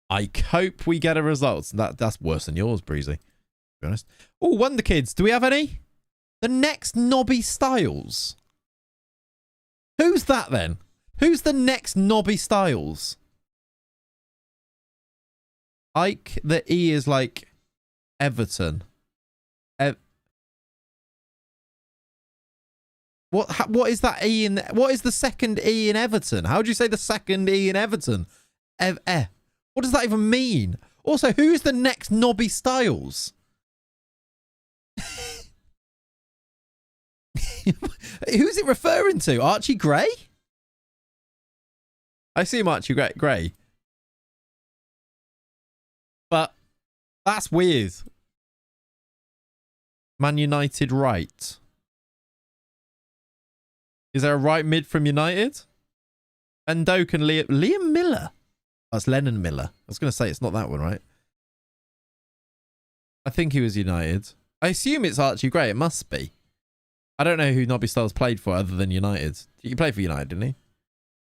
I hope we get a result. That's worse than yours, Breezy. To be honest. Oh, Wonder Kids. Do we have any? The next Nobby Styles. Who's that then? Who's the next Nobby Styles? Ike, the E is like Everton. What is that E in? What is the second E in Everton? How do you say the second E in Everton? What does that even mean? Also, who's the next Nobby Styles? Who's it referring to? Archie Gray? I assume Archie Gray. But that's weird. Man United right. Is there a right mid from United? And Doak and Liam Miller. That's Lennon Miller. I was going to say it's not that one, right? I think he was United. I assume it's Archie Gray. It must be. I don't know who Nobby Styles played for other than United. He played for United, didn't he?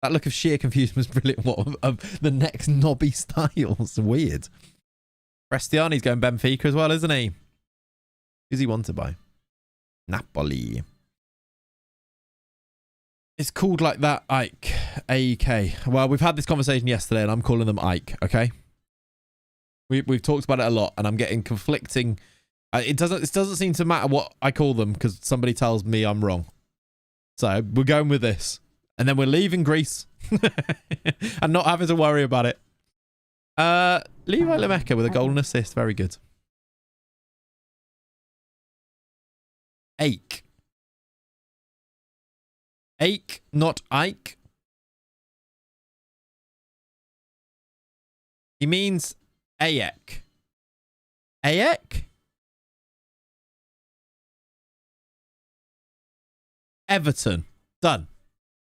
That look of sheer confusion was brilliant. What of the next Nobby Styles? Weird. Prestiani's going Benfica as well, isn't he? Who's he wanted by? Napoli. It's called like that, Ike. AEK. Well, we've had this conversation yesterday and I'm calling them Ike, okay? We've talked about it a lot and I'm getting conflicting... It doesn't seem to matter what I call them because somebody tells me I'm wrong. So we're going with this. And then we're leaving Greece. And not having to worry about it. Levi Lemeka with a golden assist. Very good. Ake. Ake, not Ike. He means Aek. Aek? Everton. Done.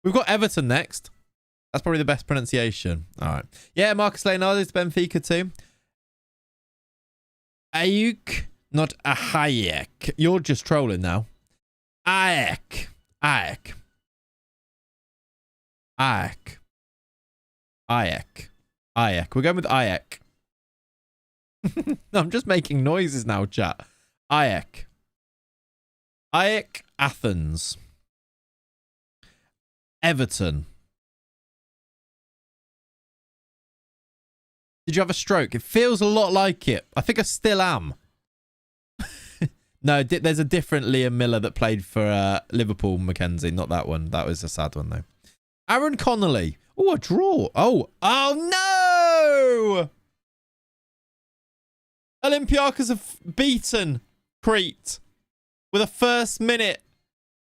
We've got Everton next. That's probably the best pronunciation. All right. Yeah, Marcus Leonardo is Benfica too. Ayuk, not Ahayek. You're just trolling now. Aek. Aek. Aek. Aek. Aek. We're going with Aek. I'm just making noises now, chat. Aek. Aek Athens. Everton. Did you have a stroke? It feels a lot like it. I think I still am. No, there's a different Liam Miller that played for Liverpool, Mackenzie. Not that one. That was a sad one, though. Aaron Connolly. Oh, a draw. Oh no! Olympiacos have beaten Crete with a first minute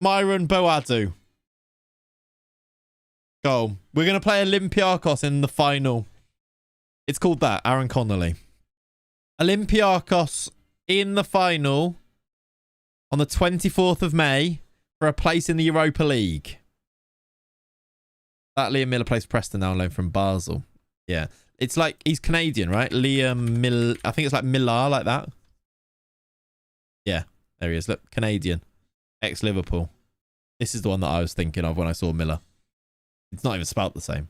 Myron Boadu goal. We're going to play Olympiacos in the final. It's called that, Aaron Connolly. Olympiacos in the final on the 24th of May for a place in the Europa League. That Liam Miller plays Preston now, on loan from Basel. Yeah. It's like, he's Canadian, right? I think it's like Millar, like that. Yeah, there he is. Look, Canadian. Ex-Liverpool. This is the one that I was thinking of when I saw Miller. It's not even spelt the same.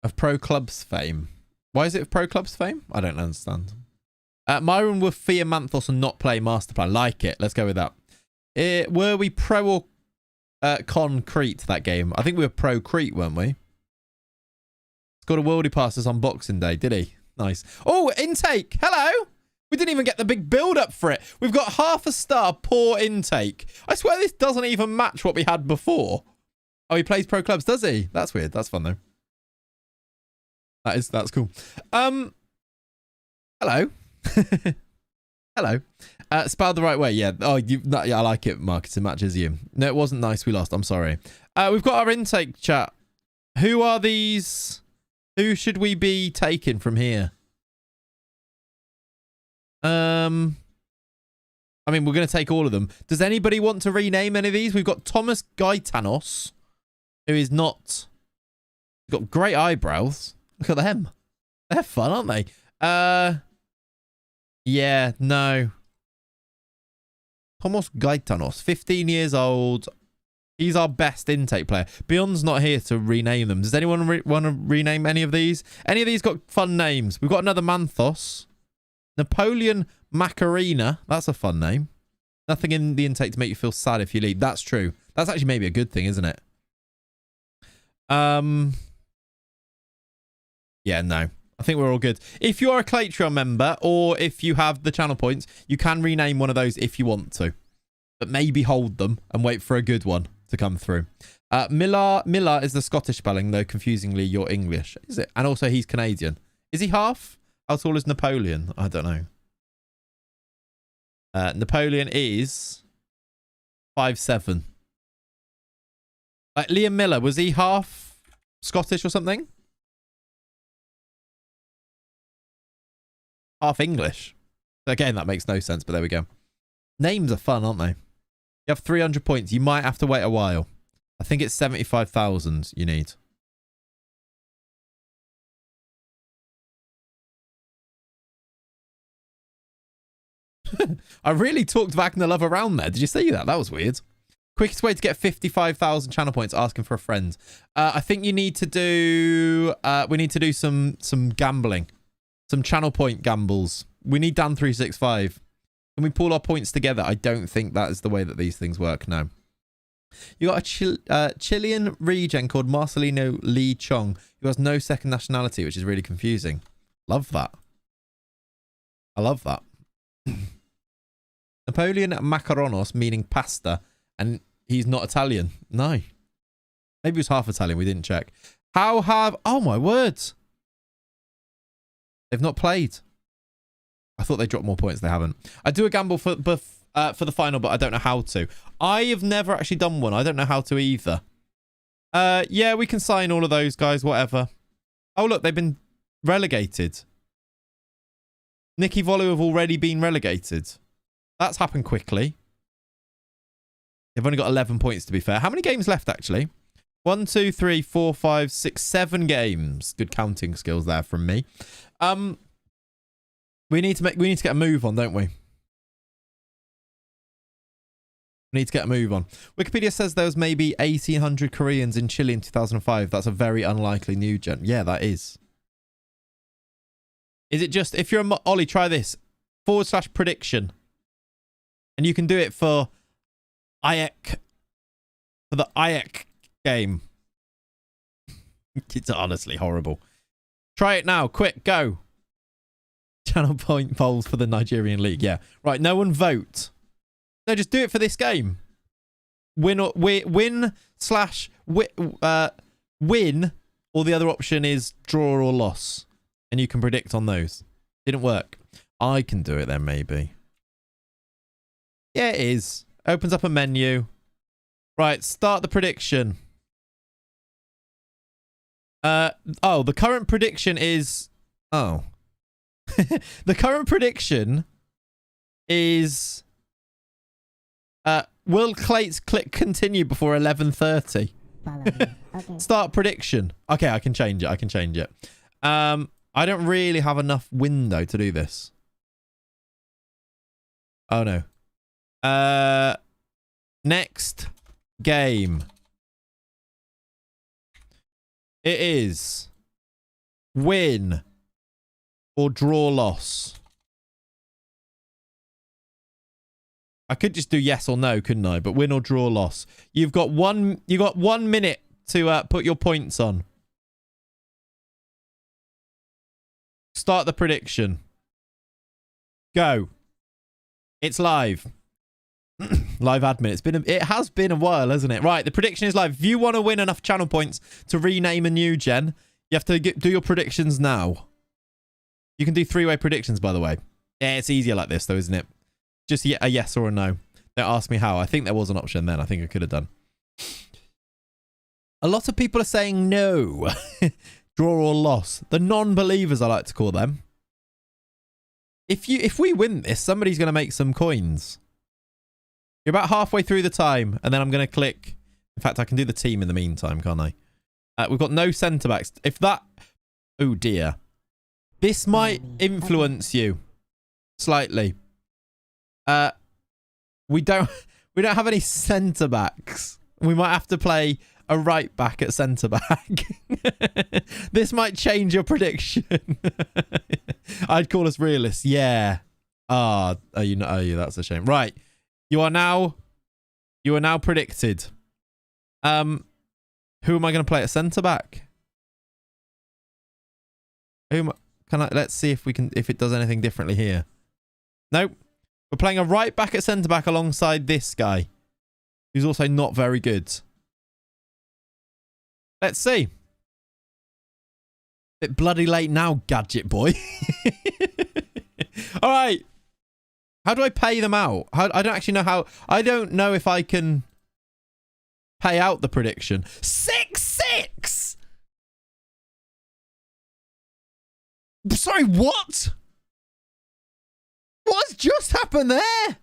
Of pro clubs fame. Why is it of pro clubs fame? I don't understand. Myron will fear Manthos and not play Masterplan. Like it. Let's go with that. Were we pro or con Crete that game? I think we were pro Crete, weren't we? Scored a worldie passes on Boxing Day, did he? Nice. Oh, intake. Hello. We didn't even get the big build up for it. We've got half a star, poor intake. I swear this doesn't even match what we had before. Oh, he plays pro clubs, does he? That's weird. That's fun though. That's cool. Hello. Hello. Spelled the right way. Yeah. Oh, yeah, I like it, Marcus. It matches you. No, it wasn't nice. We lost. I'm sorry. We've got our intake chat. Who are these? Who should we be taking from here? I mean, we're going to take all of them. Does anybody want to rename any of these? We've got Thomas Gaetanos, who is not... He's got great eyebrows. Look at them. They're fun, aren't they? Yeah, no. Thomas Gaetanos, 15 years old. He's our best intake player. Beyond's not here to rename them. Does anyone want to rename any of these? Any of these got fun names? We've got another Manthos. Napoleon Macarena. That's a fun name. Nothing in the intake to make you feel sad if you leave. That's true. That's actually maybe a good thing, isn't it? Yeah, no. I think we're all good. If you are a Claytron member or if you have the channel points, you can rename one of those if you want to. But maybe hold them and wait for a good one to come through. Miller is the Scottish spelling, though confusingly you're English. Is it? And also he's Canadian. Is he half? How tall is Napoleon? I don't know. Napoleon is 5'7". Like Liam Miller, was he half Scottish or something? Half English. Again, that makes no sense, but there we go. Names are fun, aren't they? You have 300 points. You might have to wait a while. I think it's 75,000 you need. I really talked Wagner Love around there. Did you see that? That was weird. Quickest way to get 55,000 channel points, asking for a friend. I think you need to do... we need to do some gambling. Some channel point gambles. We need Dan365. Can we pull our points together? I don't think that is the way that these things work, no. You got a Chilean regen called Marcelino Lee Chong, who has no second nationality, which is really confusing. Love that. I love that. Napoleon Macaronos, meaning pasta, and he's not Italian. No. Maybe he was half Italian. We didn't check. How have... Oh, my words. They've not played. I thought they dropped more points. They haven't. I do a gamble for the final, but I don't know how to. I have never actually done one. I don't know how to either. Yeah, we can sign all of those guys, whatever. Oh, look, they've been relegated. Nicky Volu have already been relegated. That's happened quickly. They've only got 11 points, to be fair. How many games left, actually? 1, 2, 3, 4, 5, 6, 7 games. Good counting skills there from me. We need to get a move on, don't we? We need to get a move on. Wikipedia says there was maybe 1,800 Koreans in Chile in 2005. That's a very unlikely new gen. Yeah, that is. Is it just, if you're a... Ollie, try this. /prediction. And you can do it for IEC. For the IEC game. It's honestly horrible. Try it now. Quick, go. Channel point polls for the Nigerian league. Yeah. Right, no one vote. No, just do it for this game. Win, or win, or the other option is draw or loss. And you can predict on those. Didn't work. I can do it then, maybe. Yeah, it is. Opens up a menu. Right, start the prediction. Oh, the current prediction is Oh. The current prediction is... will Clayts click continue before 11:30? Okay. Start prediction. Okay, I can change it. I don't really have enough window to do this. Oh no. Next game. It is win or draw loss. I could just do yes or no, couldn't I? But win or draw loss. You got 1 minute to put your points on. Start the prediction. Go. It's live. Live admin. It has been a while, hasn't it? Right, the prediction is live. If you want to win enough channel points to rename a new gen, you have to do your predictions now. You can do 3-way predictions, by the way. Yeah, it's easier like this, though, isn't it? Just a yes or a no. Don't ask me how. I think there was an option then. I think I could have done. A lot of people are saying no. Draw or loss. The non-believers, I like to call them. If we win this, somebody's going to make some coins. You're about halfway through the time, and then I'm going to click. In fact, I can do the team in the meantime, can't I? We've got no centre-backs. If that... Oh, dear. This might influence you slightly. We don't have any centre-backs. We might have to play a right back at centre-back. This might change your prediction. I'd call us realists. Yeah. Are you? That's a shame. Right. You are now predicted. Who am I going to play at centre-back? Let's see if it does anything differently here. Nope. We're playing a right back at centre-back alongside this guy, who's also not very good. Let's see. Bit bloody late now, gadget boy. All right. How do I pay them out? I don't actually know how. I don't know if I can pay out the prediction. 6-6. Sorry, what? What's just happened there?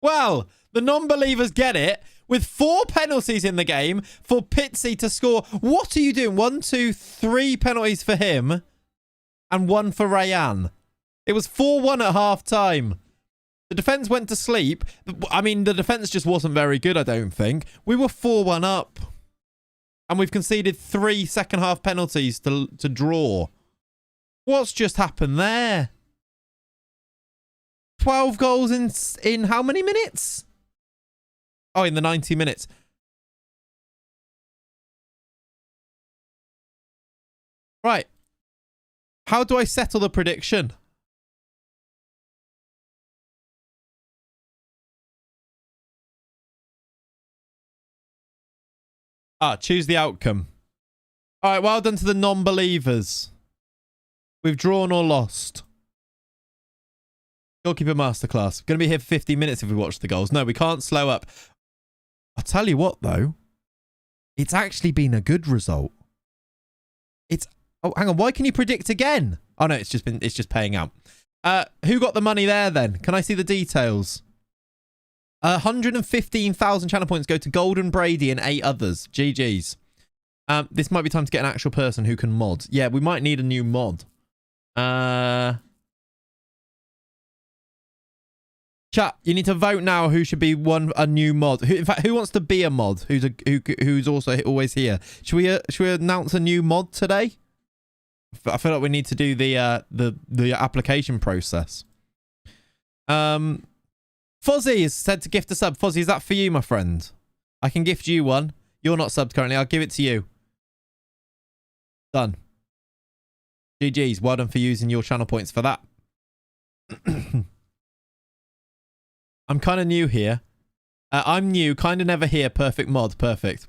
Well, the non-believers get it. With 4 penalties in the game for Pitsy to score. What are you doing? 1, 2, 3 penalties for him and 1 for Rayan. It was 4-1 at half time. The defence went to sleep. I mean, the defence just wasn't very good, I don't think. We were 4-1 up. And we've conceded 3 second half penalties to draw. What's just happened there? 12 goals in how many minutes? Oh, in the 90 minutes. Right. How do I settle the prediction? Choose the outcome. All right, well done to the non-believers. We've drawn or lost. Goalkeeper masterclass. Going to be here for 50 minutes if we watch the goals. No, we can't slow up. I'll tell you what, though. It's actually been a good result. Oh, hang on. Why can you predict again? Oh, no, it's just paying out. Who got the money there, then? Can I see the details? 115,000 channel points go to Golden Brady and 8 others. GG's. This might be time to get an actual person who can mod. Yeah, we might need a new mod. Chat, you need to vote now who should be a new mod. In fact, who wants to be a mod? Who's also always here? Should we announce a new mod today? I feel like we need to do the application process. Fozzie is said to gift a sub. Fozzie, is that for you, my friend? I can gift you one. You're not subbed currently. I'll give it to you. Done. GG's. Well done for using your channel points for that. I'm kind of new here. I'm new. Kind of never here. Perfect mod. Perfect.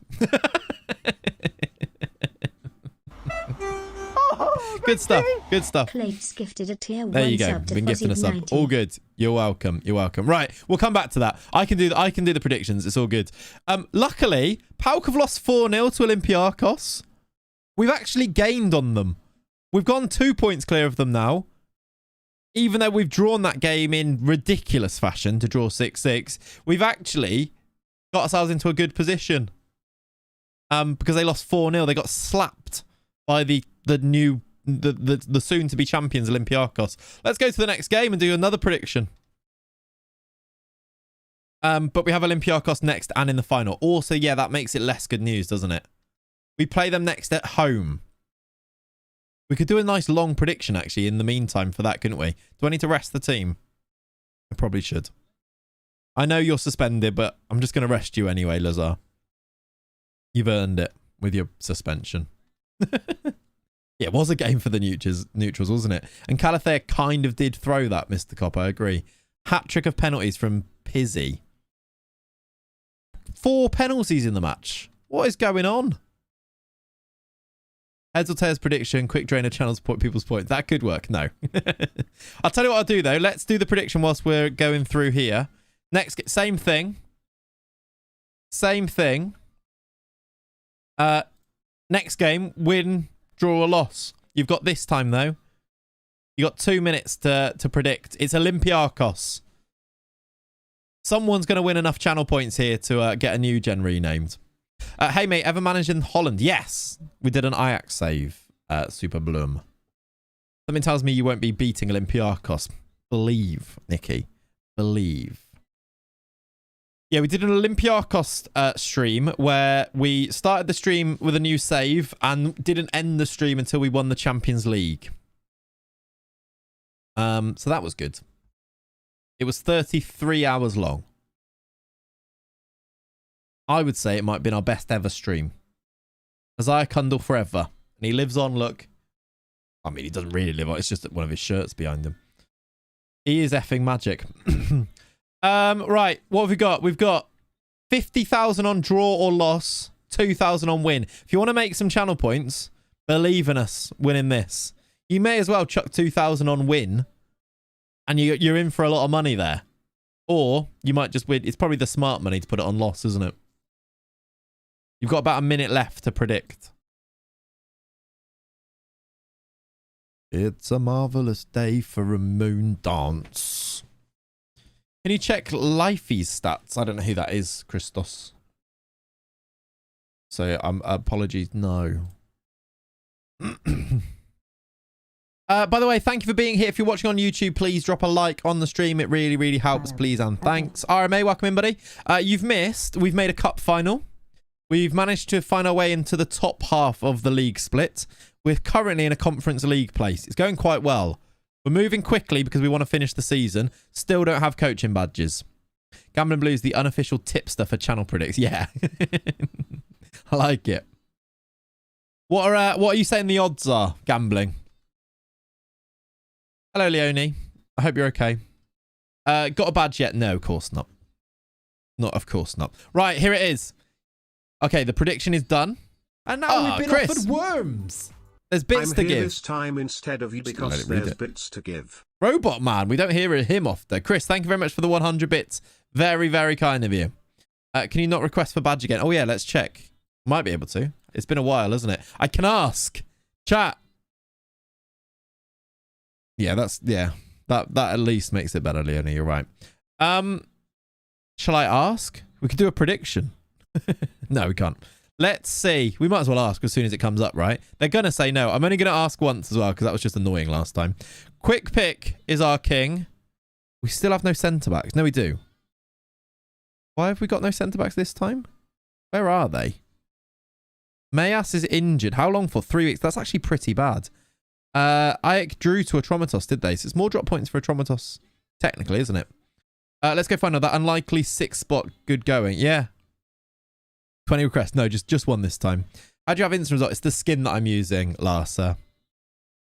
Good stuff. Good stuff. Clayts gifted a tier 1 there you go. sub to Been gifting a sub. 90. All good. You're welcome. You're welcome. Right. We'll come back to that. I can do the predictions. It's all good. Luckily, PAOK have lost 4-0 to Olympiacos. We've actually gained on them. We've gone 2 points clear of them now. Even though we've drawn that game in ridiculous fashion to draw 6-6, we've actually got ourselves into a good position. Because they lost 4-0. They got slapped by the soon-to-be champions Olympiacos. Let's go to the next game and do another prediction. But we have Olympiacos next and in the final. Also, yeah, that makes it less good news, doesn't it? We play them next at home. We could do a nice long prediction, actually, in the meantime for that, couldn't we? Do I need to rest the team? I probably should. I know you're suspended, but I'm just going to rest you anyway, Lazar. You've earned it with your suspension. Yeah, it was a game for the neutrals, wasn't it? And Calathea kind of did throw that, Mr. Cop, I agree. Hat-trick of penalties from Pizzi. 4 penalties in the match. What is going on? Heads or tails prediction, quick drain of channels, people's points. That could work. No. I'll tell you what I'll do, though. Let's do the prediction whilst we're going through here. Next, same thing. Same thing. Next game, win, draw, or loss. You've got this time, though. You got 2 minutes to predict. It's Olympiacos. Someone's going to win enough channel points here to get a new gen renamed. Hey, mate, ever managed in Holland? Yes. We did an Ajax save. Super Bloom. Something tells me you won't be beating Olympiacos. Believe, Nikki. Believe. Yeah, we did an Olympiacos stream where we started the stream with a new save and didn't end the stream until we won the Champions League. So that was good. It was 33 hours long. I would say it might have been our best ever stream. Isaiah Kundle forever. And he lives on, look. I mean, he doesn't really live on. It's just one of his shirts behind him. He is effing magic. Right, what have we got? We've got 50,000 on draw or loss, 2,000 on win. If you want to make some channel points, believe in us winning this. You may as well chuck 2,000 on win, and you're in for a lot of money there. Or you might just win. It's probably the smart money to put it on loss, isn't it? You've got about a minute left to predict. It's a marvelous day for a moon dance. Can you check Lifey's stats? I don't know who that is, Christos. So, apologies, no. By the way, thank you for being here. If you're watching on YouTube, please drop a like on the stream. It really, really helps, please, and thanks. RMA, welcome in, buddy. You've missed. We've made a cup final. We've managed to find our way into the top half of the league split. We're currently in a conference league place. It's going quite well. We're moving quickly because we want to finish the season. Still don't have coaching badges. Gambling Blue's the unofficial tipster for channel predicts. Yeah. I like it. What are you saying the odds are, gambling? Hello, Leonie. I hope you're okay. Got a badge yet? No, of course not. Not, of course not. Right, here it is. Okay, the prediction is done. And now we've been offered worms. There's bits to give. This time instead of you because there's bits to give. Robot Man, we don't hear him often. Chris, thank you very much for the 100 bits. Very, very kind of you. Can you not request for badge again? Oh yeah, let's check. Might be able to. It's been a while, isn't it? I can ask. Chat. Yeah, that at least makes it better, Leonie. You're right. Shall I ask? We could do a prediction. No, we can't. Let's see. We might as well ask as soon as it comes up, right? They're going to say no. I'm only going to ask once as well because that was just annoying last time. Quick Pick is our king. We still have no centre-backs. No, we do. Why have we got no centre-backs this time? Where are they? Mayas is injured. How long for? 3 weeks. That's actually pretty bad. Ajax drew to Atromitos, did they? So it's more drop points for Atromitos, technically, isn't it? Let's go find out that unlikely 6 spot good going. Yeah. 20 requests. No, just one this time. How do you have instant result? It's the skin that I'm using, Larsa.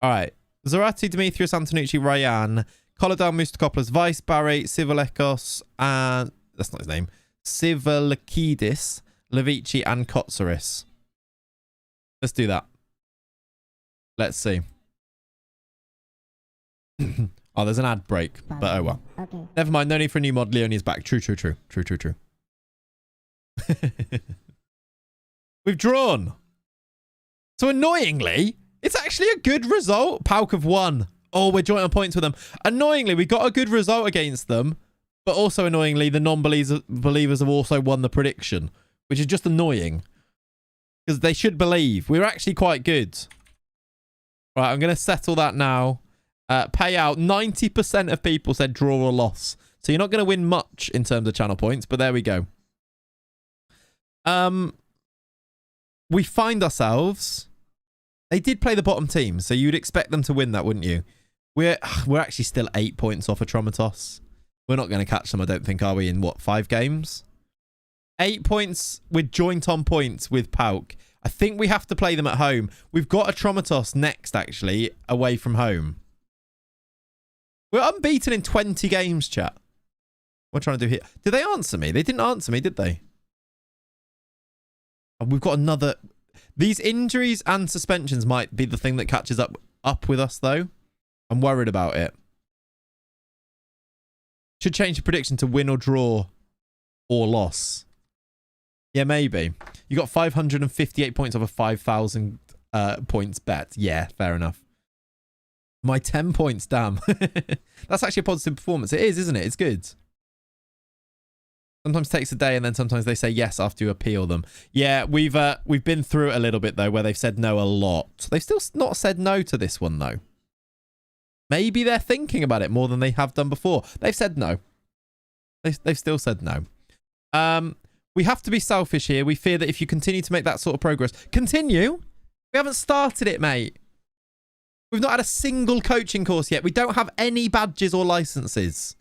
All right. Zarate, Demetrius, Antonucci, Ryan, Kolodal, Mustakopoulos, Vice, Barry, Sivalekos, and... That's not his name. Sivalakidis, Levici, and Kotsaris. Let's do that. Let's see. Oh, there's an ad break, but oh well. Okay. Never mind. No need for a new mod. Leonie's back. True. We've drawn. So annoyingly, it's actually a good result. PAOK have won. Oh, we're joint on points with them. Annoyingly, we got a good result against them. But also annoyingly, the non-believers have also won the prediction. Which is just annoying. Because they should believe. We're actually quite good. Right, I'm going to settle that now. Payout. 90% of people said draw or loss. So you're not going to win much in terms of channel points. But there we go. We find ourselves... They did play the bottom team, so you'd expect them to win that, wouldn't you? We're actually still 8 points off of Tromatos. We're not going to catch them, I don't think, are we, in, what, 5 games? 8 points with joint on points with PAOK. I think we have to play them at home. We've got a Tromatos next, actually, away from home. We're unbeaten in 20 games, chat. What am I trying to do here? Did they answer me? They didn't answer me, did they? We've got another... These injuries and suspensions might be the thing that catches up with us, though. I'm worried about it. Should change the prediction to win or draw or loss. Yeah, maybe. You got 558 points off a 5,000 points bet. Yeah, fair enough. My 10 points, damn. That's actually a positive performance. It is, isn't it? It's good. Sometimes it takes a day, and then sometimes they say yes after you appeal them. Yeah, we've been through it a little bit, though, where they've said no a lot. They've still not said no to this one, though. Maybe they're thinking about it more than they have done before. They've said no. They've still said no. We have to be selfish here. We fear that if you continue to make that sort of progress... Continue? We haven't started it, mate. We've not had a single coaching course yet. We don't have any badges or licenses.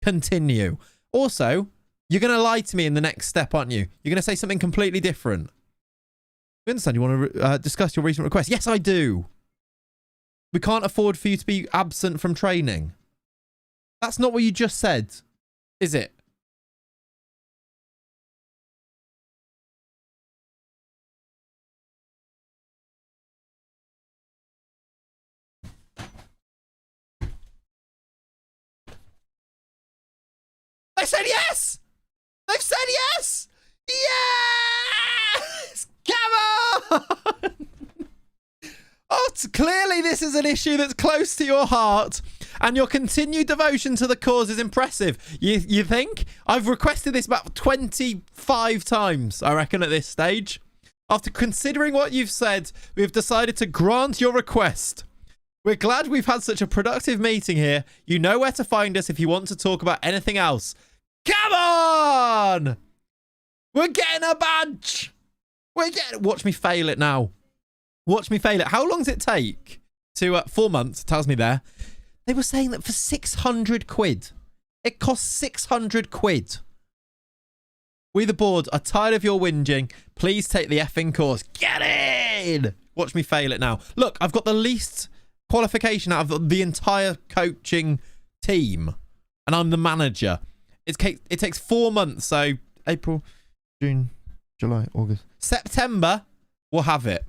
Continue. Also... You're going to lie to me in the next step, aren't you? You're going to say something completely different. You understand you want to discuss your recent request? Yes, I do. We can't afford for you to be absent from training. That's not what you just said, is it? I said yes! They've said yes! Yes! Come on! Oh, clearly this is an issue that's close to your heart, and your continued devotion to the cause is impressive. You think? I've requested this about 25 times, I reckon, at this stage. After considering what you've said, we've decided to grant your request. We're glad we've had such a productive meeting here. You know where to find us if you want to talk about anything else. Come on! We're getting a badge! Watch me fail it now. Watch me fail it. How long does it take to... 4 months, tells me there. They were saying that for 600 quid. It costs 600 quid. We, the board, are tired of your whinging. Please take the effing course. Get in! Watch me fail it now. Look, I've got the least qualification out of the entire coaching team. And I'm the manager. It takes 4 months, so April, June, July, August. September, we'll have it.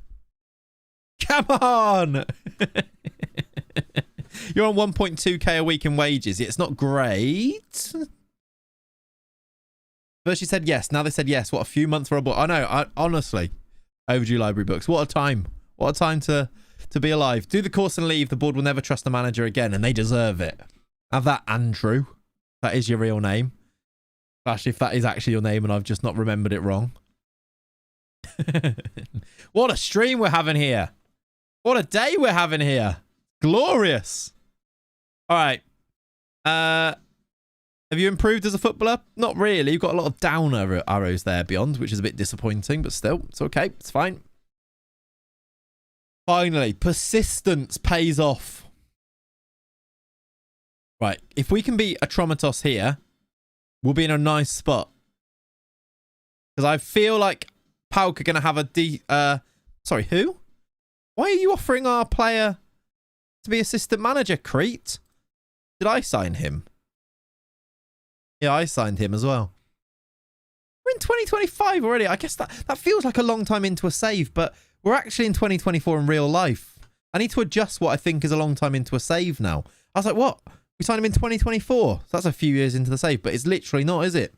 Come on! You're on 1.2k a week in wages. It's not great. First she said yes, now they said yes. What a few months for a book. I know, honestly. Overdue library books. What a time. What a time to be alive. Do the course and leave. The board will never trust the manager again, and they deserve it. Have that, Andrew. That is your real name. Actually, if that is actually your name and I've just not remembered it wrong. What a stream we're having here. What a day we're having here. Glorious. All right. Have you improved as a footballer? Not really. You've got a lot of down arrows there beyond, which is a bit disappointing, but still, it's okay. It's fine. Finally, persistence pays off. Right, if we can beat a Tromatos here, we'll be in a nice spot. Because I feel like PAOK are going to have a... Sorry, who? Why are you offering our player to be assistant manager, Crete? Did I sign him? Yeah, I signed him as well. We're in 2025 already. I guess that feels like a long time into a save, but we're actually in 2024 in real life. I need to adjust what I think is a long time into a save now. I was like, what? We signed him in 2024. So that's a few years into the save, but it's literally not, is it?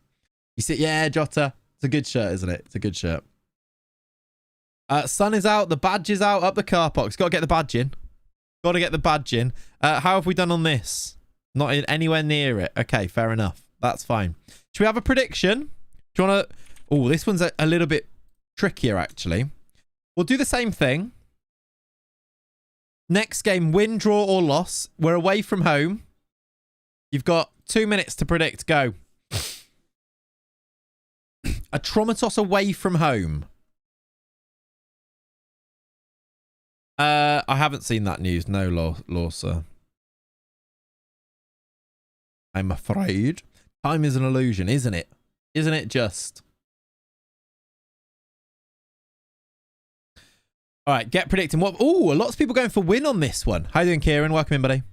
You see, yeah, Jota. It's a good shirt, isn't it? It's a good shirt. Sun is out. The badge is out. Up the car parks. Got to get the badge in. Got to get the badge in. How have we done on this? Not anywhere near it. Okay, fair enough. That's fine. Should we have a prediction? Do you want to... Oh, this one's a little bit trickier, actually. We'll do the same thing. Next game, win, draw, or loss. We're away from home. You've got 2 minutes to predict. Go. A Tromatos away from home. I haven't seen that news. No, Lawser. I'm afraid. Time is an illusion, isn't it? Isn't it just? All right, get predicting. What? Oh, lots of people going for win on this one. How you doing, Kieran? Welcome in, buddy.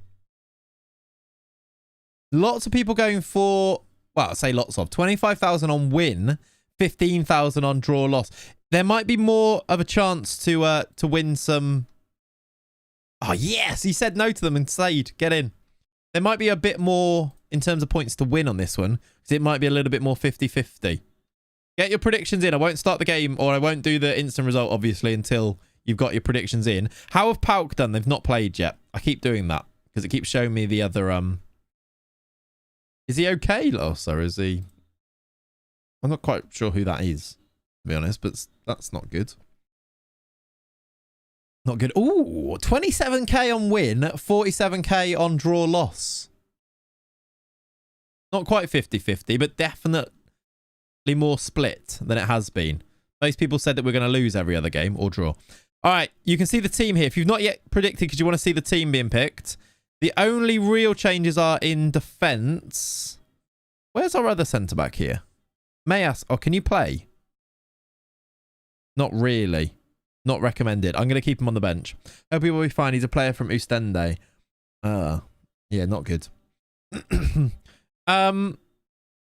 Lots of people going for, well, I'll say lots of. 25,000 on win, 15,000 on draw loss. There might be more of a chance to win some. Oh, yes. He said no to them and stayed. Get in. There might be a bit more in terms of points to win on this one, because it might be a little bit more 50-50. Get your predictions in. I won't start the game, or I won't do the instant result, obviously, until you've got your predictions in. How have Pauk done? They've not played yet. I keep doing that because it keeps showing me the other... Is he okay, Loss, or is he... I'm not quite sure who that is, to be honest, but that's not good. Not good. Ooh, 27k on win, 47k on draw loss. Not quite 50-50, but definitely more split than it has been. Most people said that we're going to lose every other game or draw. All right, you can see the team here. If you've not yet predicted because you want to see the team being picked, the only real changes are in defence. Where's our other centre-back here? Mayas. Oh, can you play? Not really. Not recommended. I'm going to keep him on the bench. Hope he will be fine. He's a player from Ostende. Yeah, not good.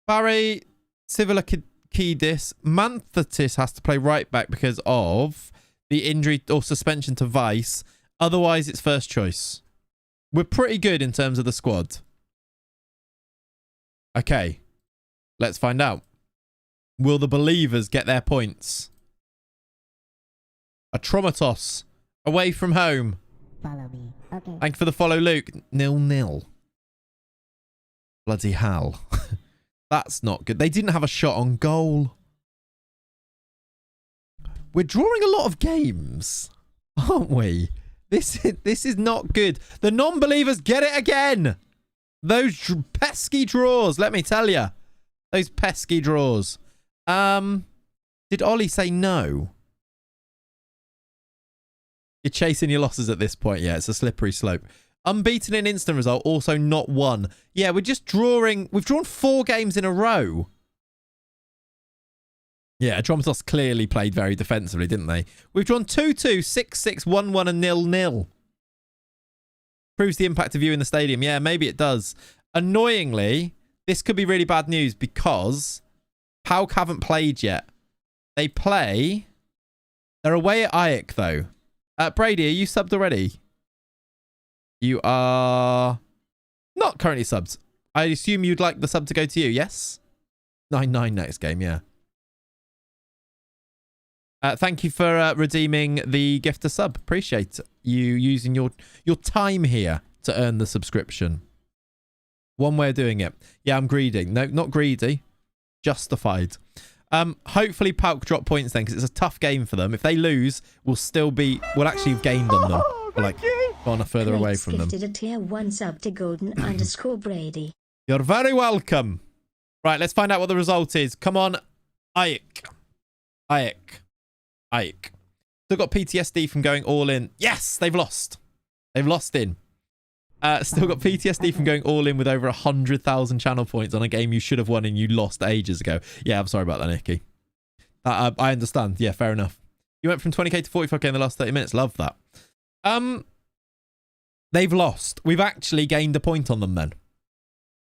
Barry Civilakidis. Manthatis has to play right back because of the injury or suspension to Vice. Otherwise, it's first choice. We're pretty good in terms of the squad. Okay. Let's find out. Will the believers get their points? A Tromatos away from home. Follow me. Okay. Thank you for the follow, Luke. 0-0. Bloody hell. That's not good. They didn't have a shot on goal. We're drawing a lot of games, aren't we? This is not good. The non-believers get it again. Those pesky draws, let me tell you. Those pesky draws. Did Ollie say no? You're chasing your losses at this point. Yeah, it's a slippery slope. Unbeaten in instant result, also not won. Yeah, we're just drawing. We've drawn 4 games in a row. Yeah, Tromatos clearly played very defensively, didn't they? We've drawn 2-2, 6-6, 1-1 and 0-0. Proves the impact of you in the stadium. Yeah, maybe it does. Annoyingly, this could be really bad news because Pauk haven't played yet. They play. They're away at Ajax, though. Brady, are you subbed already? You are not currently subbed. I assume you'd like the sub to go to you, yes? 9-9 next game, yeah. Thank you for redeeming the gift of sub. Appreciate you using your time here to earn the subscription. One way of doing it. Yeah, I'm greedy. No, not greedy. Justified. Hopefully Pauk drop points then, because it's a tough game for them. If they lose, we'll actually have gained on them. We're like gone further away from them. Gifted a tier 1 sub to golden_Brady. You're very welcome. Right, let's find out what the result is. Come on, Ajax. Still got PTSD from going all in. Yes, they've lost. They've lost in. Still got PTSD from going all in with over 100,000 channel points on a game you should have won and you lost ages ago. Yeah, I'm sorry about that, Nicky. I understand. Yeah, fair enough. You went from 20k to 45k in the last 30 minutes. Love that. They've lost. We've actually gained a point on them then.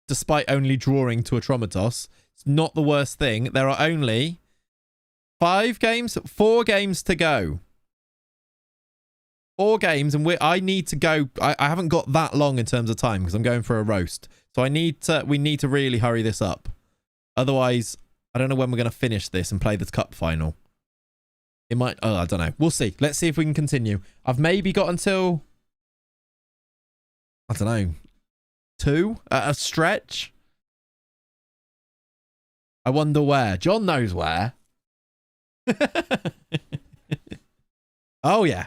Despite only drawing to a Tromatos. It's not the worst thing. There are only 4 games to go. 4 games, and I need to go. I haven't got that long in terms of time because I'm going for a roast. So we need to really hurry this up. Otherwise, I don't know when we're going to finish this and play the cup final. It might... Oh, I don't know. We'll see. Let's see if we can continue. I've maybe got until... I don't know. 2 at a stretch. I wonder where. John knows where. Oh, yeah.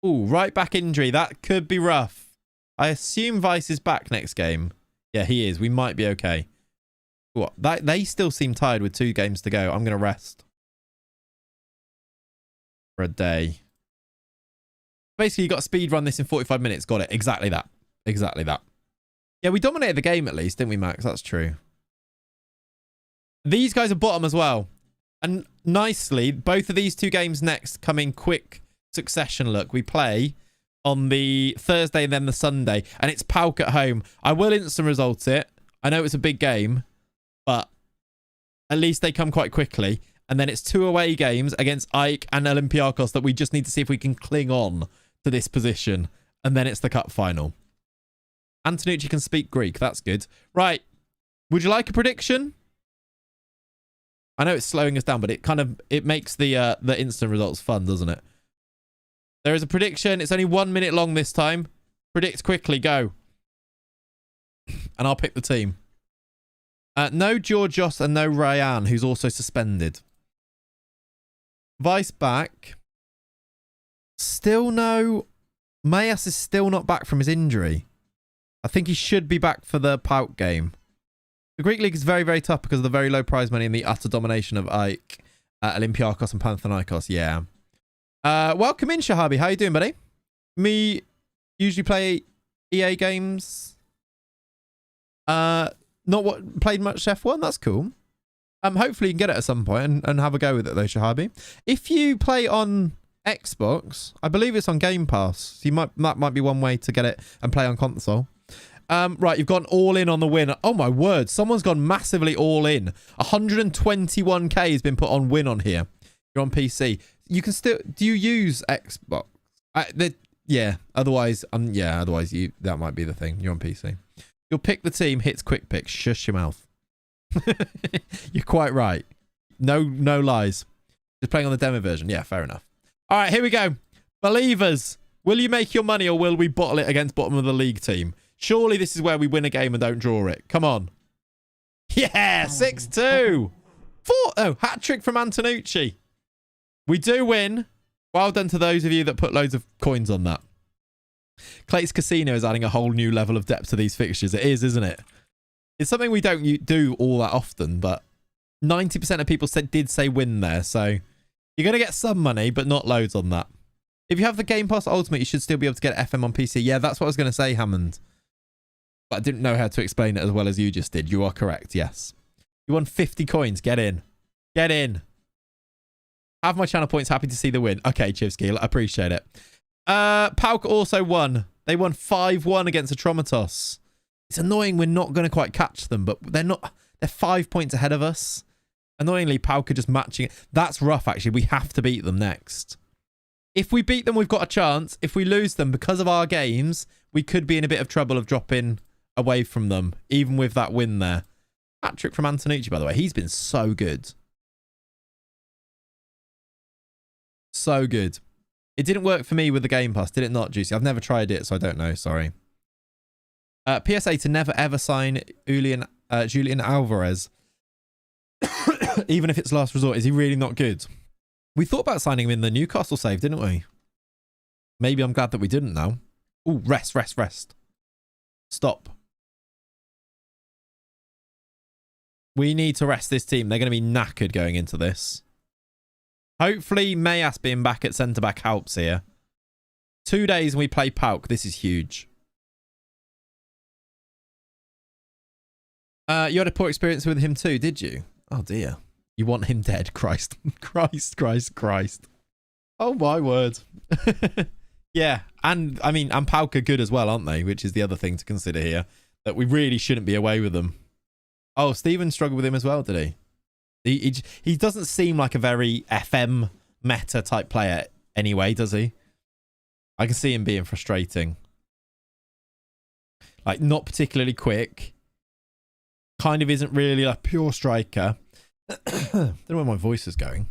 Ooh, right back injury. That could be rough. I assume Vice is back next game. Yeah, he is. We might be okay. What? They still seem tired with 2 games to go. I'm going to rest for a day. Basically, you got to speed run this in 45 minutes. Got it. Exactly that. Exactly that. Yeah, we dominated the game at least, didn't we, Max? That's true. These guys are bottom as well. And nicely, both of these 2 games next come in quick succession. Look, we play on the Thursday and then the Sunday, and it's Pauk at home. I will instant result it. I know it's a big game, but at least they come quite quickly. And then it's 2 away games against Ike and Olympiakos that we just need to see if we can cling on to this position. And then it's the cup final. Antonucci can speak Greek. That's good. Right. Would you like a prediction? I know it's slowing us down, but it makes the instant results fun, doesn't it? There is a prediction. It's only 1 minute long this time. Predict quickly. Go. And I'll pick the team. No Georgios and no Ryan, who's also suspended. Vice back. Still no... Mayas is still not back from his injury. I think he should be back for the Pauk game. The Greek League is very, very tough because of the very low prize money and the utter domination of Ike, Olympiakos and Panathinaikos. Yeah. Welcome in, Shahabi. How you doing, buddy? Me usually play EA games. Played much F1. That's cool. Hopefully you can get it at some point and have a go with it though, Shahabi. If you play on Xbox, I believe it's on Game Pass. So that might be one way to get it and play on console. Right, you've gone all in on the win. Oh my word, someone's gone massively all in. 121k has been put on win on here. You're on PC. You can still... Do you use Xbox? Yeah, otherwise that might be the thing. You're on PC. You'll pick the team, hits quick pick. Shush your mouth. You're quite right. No lies. Just playing on the demo version. Yeah, fair enough. All right, here we go. Believers, will you make your money or will we bottle it against bottom of the league team? Surely this is where we win a game and don't draw it. Come on. Yeah, 6-2. Hat trick from Antonucci. We do win. Well done to those of you that put loads of coins on that. Clayts Casino is adding a whole new level of depth to these fixtures. It is, isn't it? It's something we don't do all that often, but 90% of people did say win there. So you're going to get some money, but not loads on that. If you have the Game Pass Ultimate, you should still be able to get FM on PC. Yeah, that's what I was going to say, Hammond. But I didn't know how to explain it as well as you just did. You are correct, yes. You won 50 coins. Get in. Get in. Have my channel points. Happy to see the win. Okay, Chivsky, I appreciate it. Pauk also won. They won 5-1 against Atromitos. It's annoying we're not going to quite catch them, but they're 5 points ahead of us. Annoyingly, Pauk are just matching it. That's rough, actually. We have to beat them next. If we beat them, we've got a chance. If we lose them because of our games, we could be in a bit of trouble of dropping away from them, even with that win there. Hat trick from Antonucci, by the way. He's been so good. So good. It didn't work for me with the Game Pass, did it not, Juicy? I've never tried it, so I don't know. Sorry. PSA to never ever sign Julian Alvarez. Even if it's last resort. Is he really not good? We thought about signing him in the Newcastle save, didn't we? Maybe I'm glad that we didn't now. Ooh, rest. Stop. We need to rest this team. They're going to be knackered going into this. Hopefully, Mayas being back at centre-back helps here. 2 days and we play Pauk. This is huge. You had a poor experience with him too, did you? Oh, dear. You want him dead. Christ. Christ. Oh, my word. Yeah. And, I mean, and Pauk are good as well, aren't they? Which is the other thing to consider here. That we really shouldn't be away with them. Oh, Steven struggled with him as well, did he? He doesn't seem like a very FM meta type player anyway, does he? I can see him being frustrating. Like, not particularly quick. Kind of isn't really a pure striker. Don't know where my voice is going.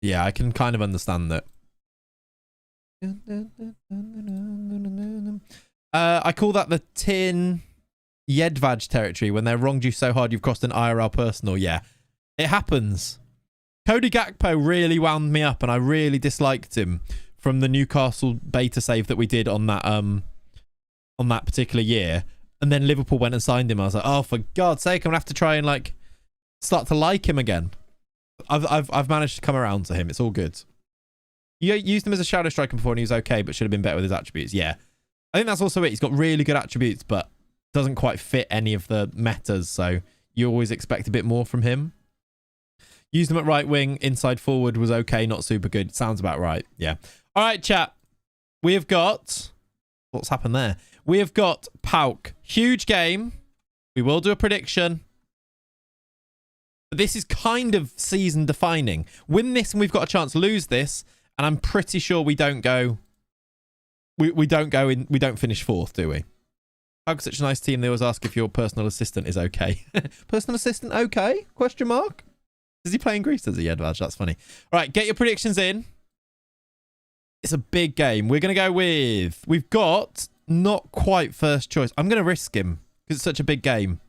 Yeah, I can kind of understand that. I call that the Tin Yedvaj territory when they're wronged you so hard you've crossed an IRL personal. Yeah, it happens. Cody Gakpo really wound me up and I really disliked him from the Newcastle beta save that we did on that particular year. And then Liverpool went and signed him. I was like, oh, for God's sake, I'm going to have to try and like start to like him again. I've managed to come around to him. It's all good. You used him as a shadow striker before and he was okay, but should have been better with his attributes. Yeah. I think that's also it. He's got really good attributes, but doesn't quite fit any of the metas. So you always expect a bit more from him. Used him at right wing. Inside forward was okay. Not super good. Sounds about right. Yeah. All right, chat. We have got... What's happened there? We have got Pauk. Huge game. We will do a prediction. But this is kind of season defining. Win this and we've got a chance. Lose this and I'm pretty sure we don't go... We don't go in... We don't finish fourth, do we? Pauk's such a nice team. They always ask if your personal assistant is okay. Personal assistant okay? Question mark? Does he play in Greece? Does he? Yeah, that's funny. All right, get your predictions in. It's a big game. We're going to go with... We've got not quite first choice. I'm going to risk him because it's such a big game.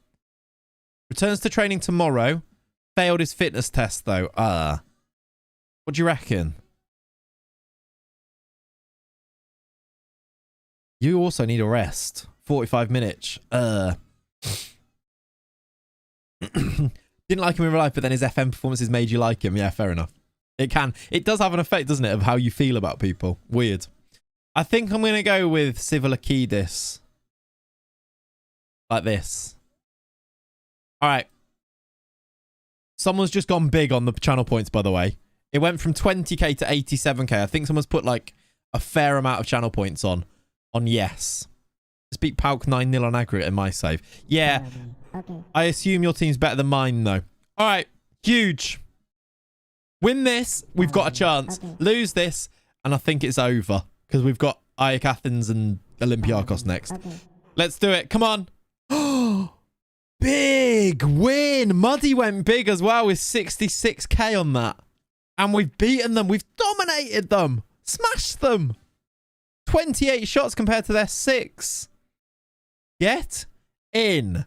Returns to training tomorrow. Failed his fitness test, though. What do you reckon? You also need a rest. 45 minutes. Didn't like him in real life, but then his FM performances made you like him. Yeah, fair enough. It can. It does have an effect, doesn't it, of how you feel about people. Weird. I think I'm going to go with Sivalakidis. Like this. All right. Someone's just gone big on the channel points, by the way. It went from 20k to 87k. I think someone's put like a fair amount of channel points on yes. Just beat Pauk 9-0 on aggregate in my save. Yeah. Okay. I assume your team's better than mine, though. All right. Huge. Win this, we've got a chance. Okay. Lose this, and I think it's over. Because we've got Ajax Athens and Olympiakos next. Okay. Let's do it. Come on. Big win. Muddy went big as well with 66k on that. And we've beaten them. We've dominated them. Smashed them. 28 shots compared to their 6. Get in.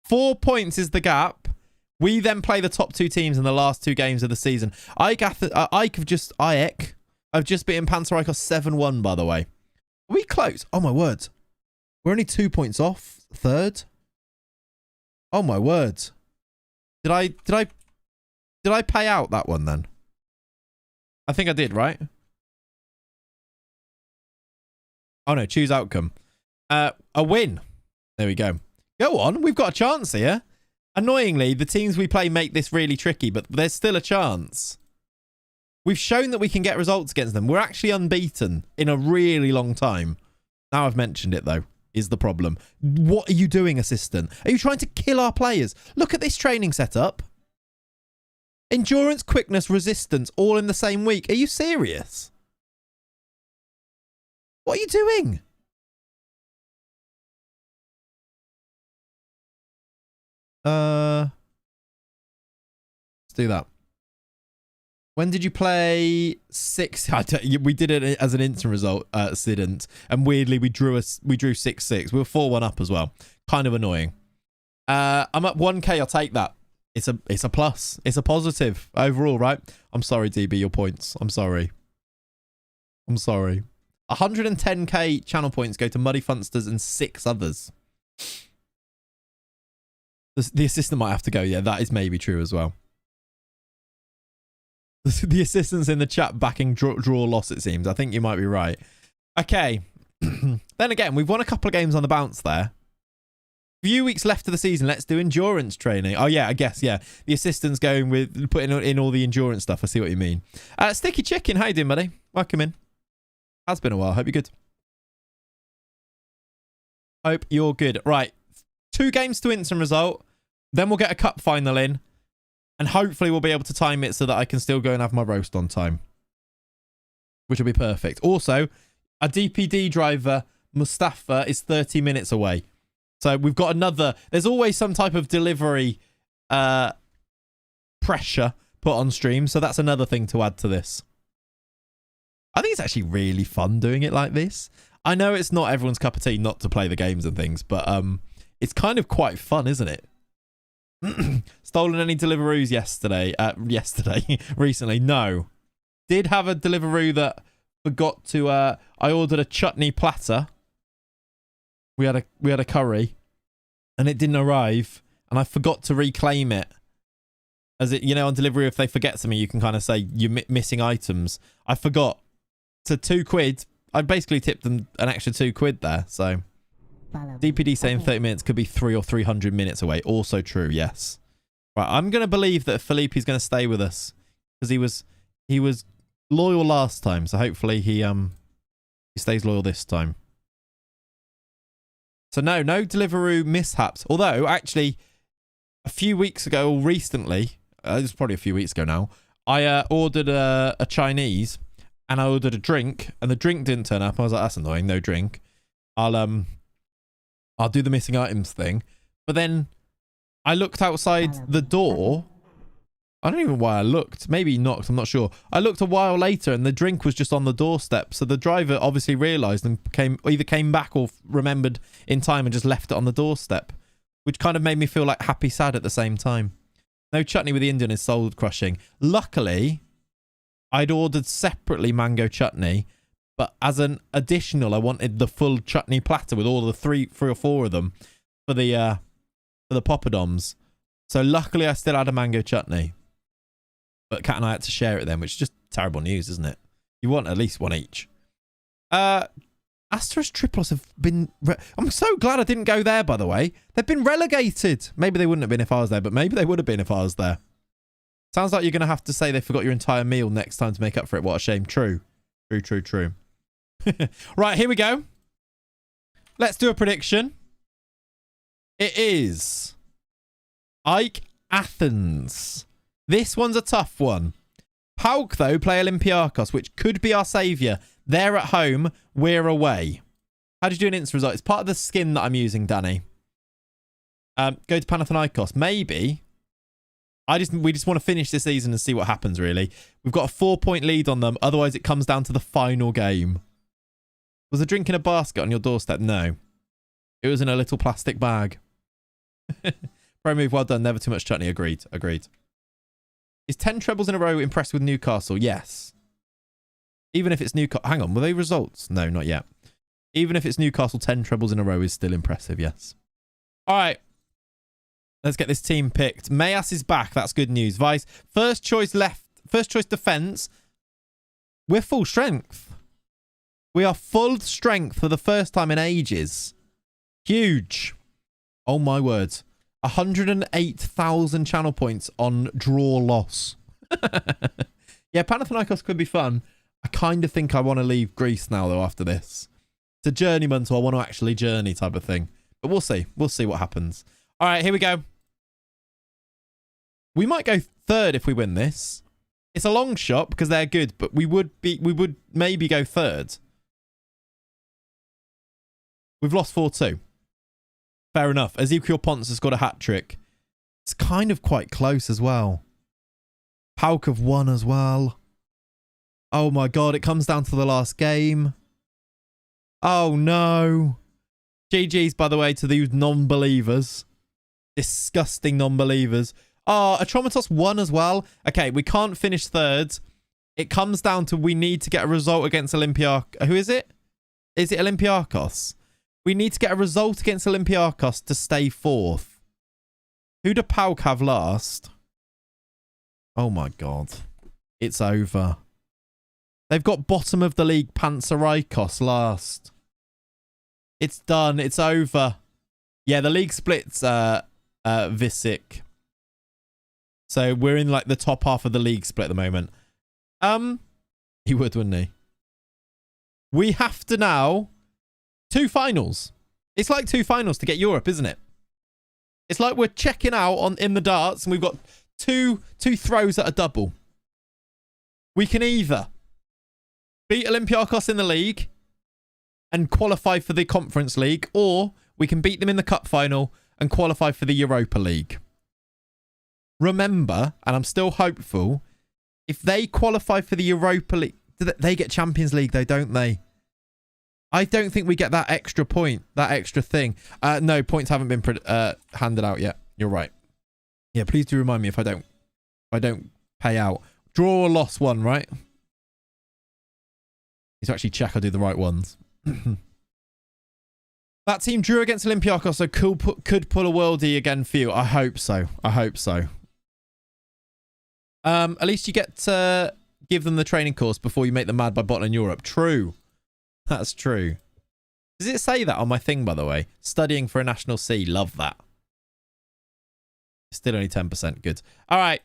4 points is the gap. We then play the top 2 teams in the last 2 games of the season. Ike have just beaten Panathinaikos 7-1, by the way. Are we close? Oh, my word. We're only 2 points off. Third. Oh, my word. Did I pay out that one then? I think I did, right? Oh, no. Choose outcome. A win. There we go. Go on. We've got a chance here. Annoyingly, the teams we play make this really tricky, but there's still a chance. We've shown that we can get results against them. We're actually unbeaten in a really long time. Now I've mentioned it, though, is the problem. What are you doing, assistant? Are you trying to kill our players? Look at this training setup. Endurance, quickness, resistance, all in the same week. Are you serious? What are you doing? Let's do that. When did you play 6? We did it as an instant result, Sident, and weirdly we drew 6-6. We were 4-1 up as well. Kind of annoying. I'm at 1k. I'll take that. It's a plus. It's a positive overall, right? I'm sorry, DB, your points. I'm sorry. 110k channel points go to Muddy Funsters and 6 others. The assistant might have to go. Yeah, that is maybe true as well. The assistant's in the chat backing draw loss, it seems. I think you might be right. Okay. Then again, we've won a couple of games on the bounce there. Few weeks left of the season. Let's do endurance training. Oh, yeah, I guess, yeah. The assistant's going with putting in all the endurance stuff. I see what you mean. Sticky Chicken, how you doing, buddy? Welcome in. Has been a while. Hope you're good. Hope you're good. Right. 2 games to instant result. Then we'll get a cup final in. And hopefully we'll be able to time it so that I can still go and have my roast on time. Which will be perfect. Also, a DPD driver, Mustafa, is 30 minutes away. So we've got another... There's always some type of delivery pressure put on stream. So that's another thing to add to this. I think it's actually really fun doing it like this. I know it's not everyone's cup of tea not to play the games and things, but it's kind of quite fun, isn't it? Stolen any Deliveroos yesterday? Recently? No. Did have a Deliveroo that forgot to... I ordered a chutney platter. We had a curry, and it didn't arrive, and I forgot to reclaim it. As it, you know, on Deliveroo, if they forget something, you can kind of say you're missing items. I forgot. So £2. I basically tipped them an extra £2 there. So DPD saying 30 minutes could be 300 or 300 minutes away. Also true. Yes. Right. I'm going to believe that Felipe's going to stay with us because he was loyal last time. So hopefully he stays loyal this time. So no Deliveroo mishaps. Although actually a few weeks ago or recently, it was probably a few weeks ago now, I ordered a Chinese. And I ordered a drink, and the drink didn't turn up. I was like, that's annoying, no drink. I'll do the missing items thing. But then I looked outside the door. I don't even know why I looked. Maybe he knocked, I'm not sure. I looked a while later, and the drink was just on the doorstep. So the driver obviously realised and either came back or remembered in time and just left it on the doorstep, which kind of made me feel like happy sad at the same time. No chutney with the Indian is soul crushing. Luckily, I'd ordered separately mango chutney, but as an additional, I wanted the full chutney platter with all the three or four of them for the poppadoms. So luckily, I still had a mango chutney, but Kat and I had to share it then, which is just terrible news, isn't it? You want at least one each. Astra's Triplos have been... I'm so glad I didn't go there, by the way. They've been relegated. Maybe they wouldn't have been if I was there, but maybe they would have been if I was there. Sounds like you're going to have to say they forgot your entire meal next time to make up for it. What a shame. True. True. Right, here we go. Let's do a prediction. It is Ike Athens. This one's a tough one. Pauk, though, play Olympiacos, which could be our saviour. They're at home. We're away. How did you do an instant result? It's part of the skin that I'm using, Danny. Go to Panathinaikos. Maybe... we just want to finish this season and see what happens, really. We've got a 4-point lead on them. Otherwise, it comes down to the final game. Was a drink in a basket on your doorstep? No. It was in a little plastic bag. Pro move, well done. Never too much chutney. Agreed. Is 10 trebles in a row impressed with Newcastle? Yes. Even if it's Newcastle... Hang on, were they results? No, not yet. Even if it's Newcastle, 10 trebles in a row is still impressive, yes. All right. Let's get this team picked. Mayas is back. That's good news. Vice, first choice defense. We're full strength. We are full strength for the first time in ages. Huge. Oh, my words. 108,000 channel points on draw loss. Yeah, Panathinaikos could be fun. I kind of think I want to leave Greece now, though, after this. It's a journeyman, so I want to actually journey type of thing. But we'll see. We'll see what happens. All right, here we go. We might go third if we win this. It's a long shot because they're good, but we would maybe go third. We've lost 4-2. Fair enough. Ezekiel Ponce has got a hat-trick. It's kind of quite close as well. Pauk have won as well. Oh my God, it comes down to the last game. Oh no. GG's, by the way, to these non-believers. Disgusting non-believers. Oh, Atromitos won as well. Okay, we can't finish third. It comes down to we need to get a result against Olympiacos. Who is it? Is it Olympiacos? We need to get a result against Olympiacos to stay fourth. Who do Pauk have last? Oh my God. It's over. They've got bottom of the league Panathinaikos last. It's done. It's over. Yeah, the league splits Visic. So we're in like the top half of the league split at the moment. He would, wouldn't he? We have to now 2 finals. It's like 2 finals to get Europe, isn't it? It's like we're checking out in the darts and we've got two throws at a double. We can either beat Olympiacos in the league and qualify for the Conference League, or we can beat them in the cup final and qualify for the Europa League. remember, and I'm still hopeful, if they qualify for the Europa League, they get Champions League though, don't they? I don't think we get that extra point, that extra thing. No, points haven't been handed out yet. You're right. Yeah, please do remind me if I don't pay out. Draw or loss one, right? Need to actually check I do the right ones. That team drew against Olympiacos, so could pull a worldie again for you. I hope so. I hope so. At least you get to give them the training course before you make them mad by bottling Europe. True. That's true. Does it say that on my thing, by the way? Studying for a National C. Love that. Still only 10%. Good. All right.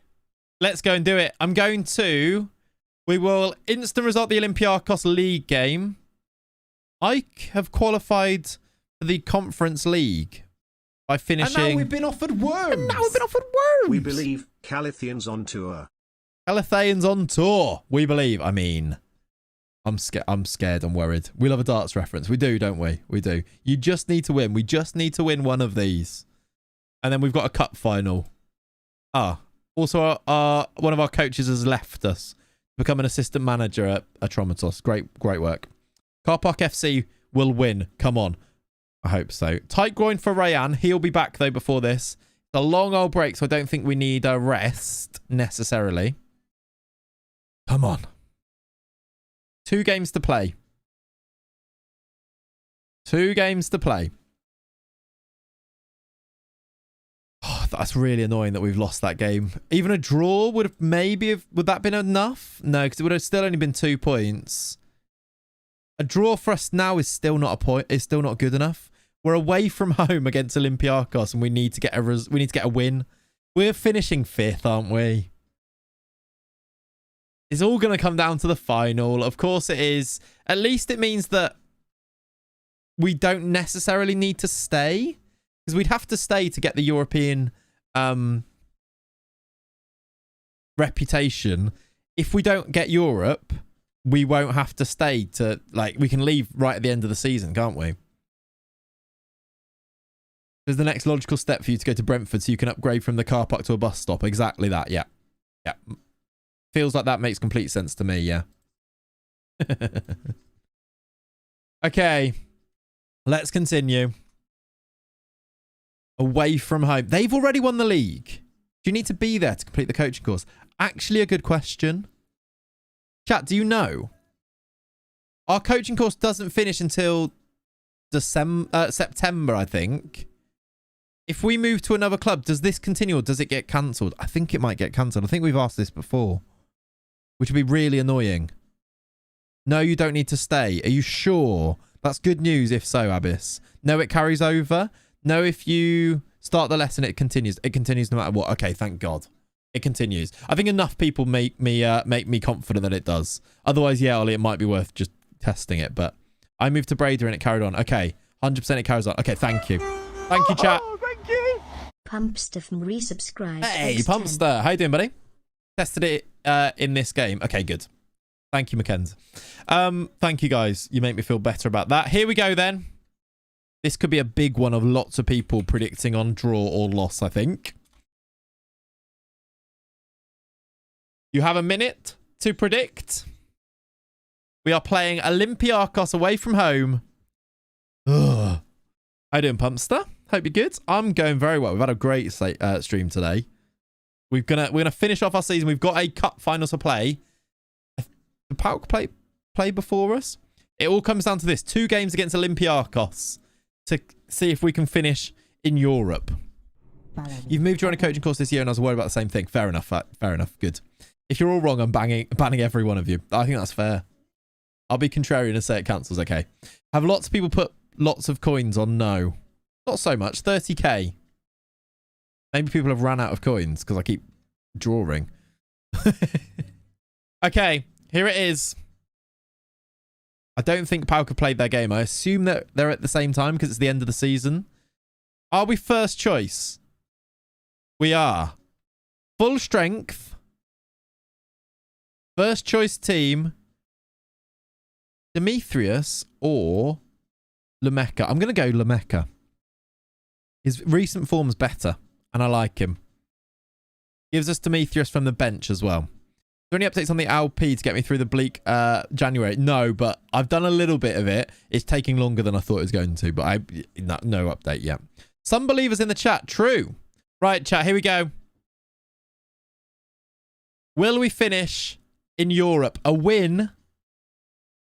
Let's go and do it. We will instant result the Olympiacos League game. I have qualified for the Conference League by finishing... And now we've been offered worms. We believe Calithians on tour. Calithians on tour. We believe. I mean... I'm scared. I'm worried. We love a darts reference. We do, don't we? We do. You just need to win. We just need to win one of these. And then we've got a cup final. Also, one of our coaches has left us. Become an assistant manager at Atromitos. Great work. Car Park FC will win. Come on. I hope so. Tight groin for Rayan. He'll be back, though, before this. It's a long old break, so I don't think we need a rest, necessarily. Come on. 2 games to play. 2 games to play. Oh, that's really annoying that we've lost that game. Even a draw would have would that been enough? No, because it would have still only been 2 points. A draw for us now is still not a point. Is still not good enough. We're away from home against Olympiacos, and we need to get a win. We're finishing 5th, aren't we? It's all going to come down to the final. Of course it is. At least it means that we don't necessarily need to stay. Because we'd have to stay to get the European reputation. If we don't get Europe, we won't have to stay to... we can leave right at the end of the season, can't we? There's the next logical step for you to go to Brentford so you can upgrade from the car park to a bus stop. Exactly that, yeah. Yeah. Feels like that makes complete sense to me, yeah. Okay. Let's continue. Away from home. They've already won the league. Do you need to be there to complete the coaching course? Actually, a good question. Chat, do you know? Our coaching course doesn't finish until September, I think. If we move to another club, does this continue or does it get cancelled? I think it might get cancelled. I think we've asked this before. Which would be really annoying. No, you don't need to stay. Are you sure? That's good news if so, Abyss. No, it carries over. No, if you start the lesson, it continues. It continues no matter what. Okay, thank God. It continues. I think enough people make me confident that it does. Otherwise, yeah, Ollie, it might be worth just testing it. But I moved to Breda and it carried on. Okay, 100% it carries on. Okay, thank you. Thank you, chat. Thank you. Pumpster from resubscribed. Hey, X10. Pumpster. How you doing, buddy? Tested it in this game. Okay, good. Thank you, Mackenzie. Thank you, guys. You make me feel better about that. Here we go, then. This could be a big one of lots of people predicting on draw or loss, I think. You have a minute to predict. We are playing Olympiacos away from home. Ugh. How you doing, Pumpster? Hope you're good. I'm going very well. We've had a great stream today. We're gonna finish off our season. We've got a cup final to play. The Pauk play before us. It all comes down to this: 2 games against Olympiacos to see if we can finish in Europe. You've moved your own coaching course this year, and I was worried about the same thing. Fair enough. Fair enough. Good. If you're all wrong, I'm banning every one of you. I think that's fair. I'll be contrarian and say it cancels. Okay. Have lots of people put lots of coins on no? Not so much. 30k. Maybe people have ran out of coins because I keep drawing. Okay, here it is. I don't think Pauk have played their game. I assume that they're at the same time because it's the end of the season. Are we first choice? We are. Full strength. First choice team. Demetrius or Lameka. I'm going to go Lameka. His recent form's better. And I like him. Gives us Demetrius from the bench as well. Are there any updates on the LP to get me through the bleak January? No, but I've done a little bit of it. It's taking longer than I thought it was going to, but no update yet. Some believers in the chat. True. Right, chat, here we go. Will we finish in Europe? A win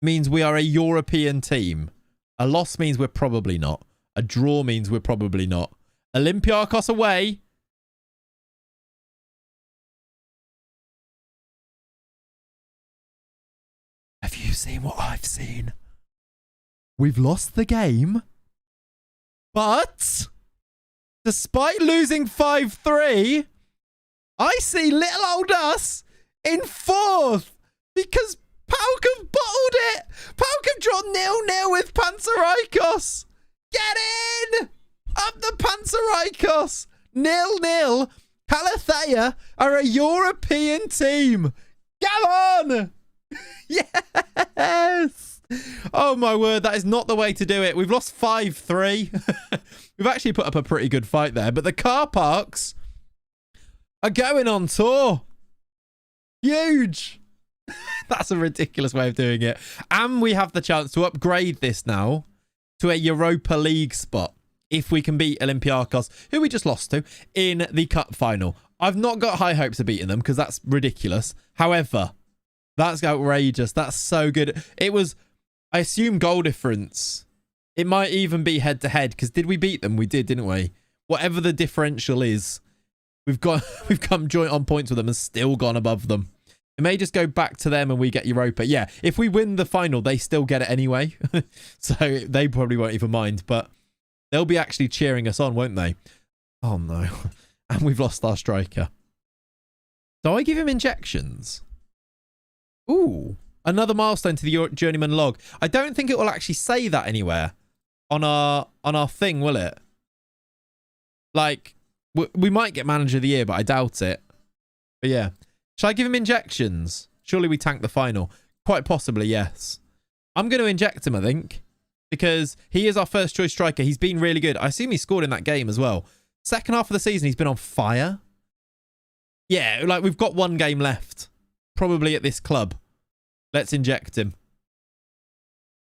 means we are a European team. A loss means we're probably not. A draw means we're probably not. Olympiacos away. Have you seen what I've seen? We've lost the game. But despite losing 5-3, I see little old us in 4th because PAOK have bottled it. PAOK have drawn 0-0 with Panathinaikos. Get in! Up the Panathinaikos. 0-0. Calathea are a European team. Come on! Yes! Oh my word, that is not the way to do it. We've lost 5-3. We've actually put up a pretty good fight there, but the car parks are going on tour. Huge. That's a ridiculous way of doing it. And we have the chance to upgrade this now to a Europa League spot if we can beat Olympiacos, who we just lost to, in the cup final. I've not got high hopes of beating them because that's ridiculous. However, that's outrageous. That's so good. It was, I assume, goal difference. It might even be head-to-head because did we beat them? We did, didn't we? Whatever the differential is, we've come joint on points with them and still gone above them. It may just go back to them and we get Europa. Yeah, if we win the final, they still get it anyway. So they probably won't even mind, but they'll be actually cheering us on, won't they? Oh, no. And we've lost our striker. Do I give him injections? Ooh, another milestone to the Journeyman log. I don't think it will actually say that anywhere on our thing, will it? Like, we might get manager of the year, but I doubt it. But yeah. Should I give him injections? Surely we tank the final. Quite possibly, yes. I'm going to inject him, I think, because he is our first choice striker. He's been really good. I assume he scored in that game as well. Second half of the season, he's been on fire. Yeah, like we've got one game left. Probably at this club. Let's inject him.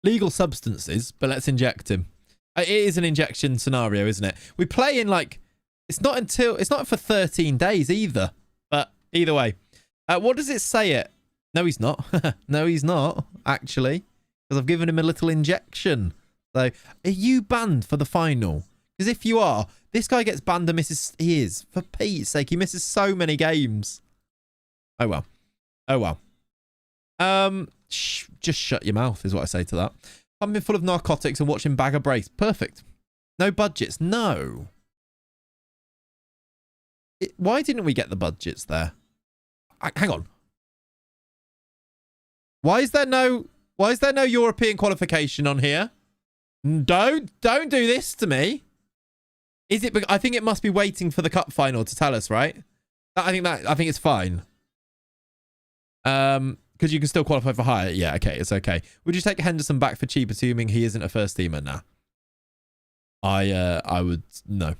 Legal substances, but let's inject him. It is an injection scenario, isn't it? We play in like, it's not for 13 days either. But either way. What does it say it? No, he's not. No, he's not, actually. Because I've given him a little injection. So, are you banned for the final? Because if you are, this guy gets banned and misses. He is. For Pete's sake, he misses so many games. Oh, well. Oh, well. Just shut your mouth is what I say to that. I'm full of narcotics and watching Bag of Brace. Perfect. No budgets. No. Why didn't we get the budgets there? Hang on. Why is there no European qualification on here? Don't do this to me. Is it? I think it must be waiting for the cup final to tell us, right? I think it's fine. Because you can still qualify for higher. Yeah, okay, it's okay. Would you take Henderson back for cheap, assuming he isn't a first teamer? Nah. I would no.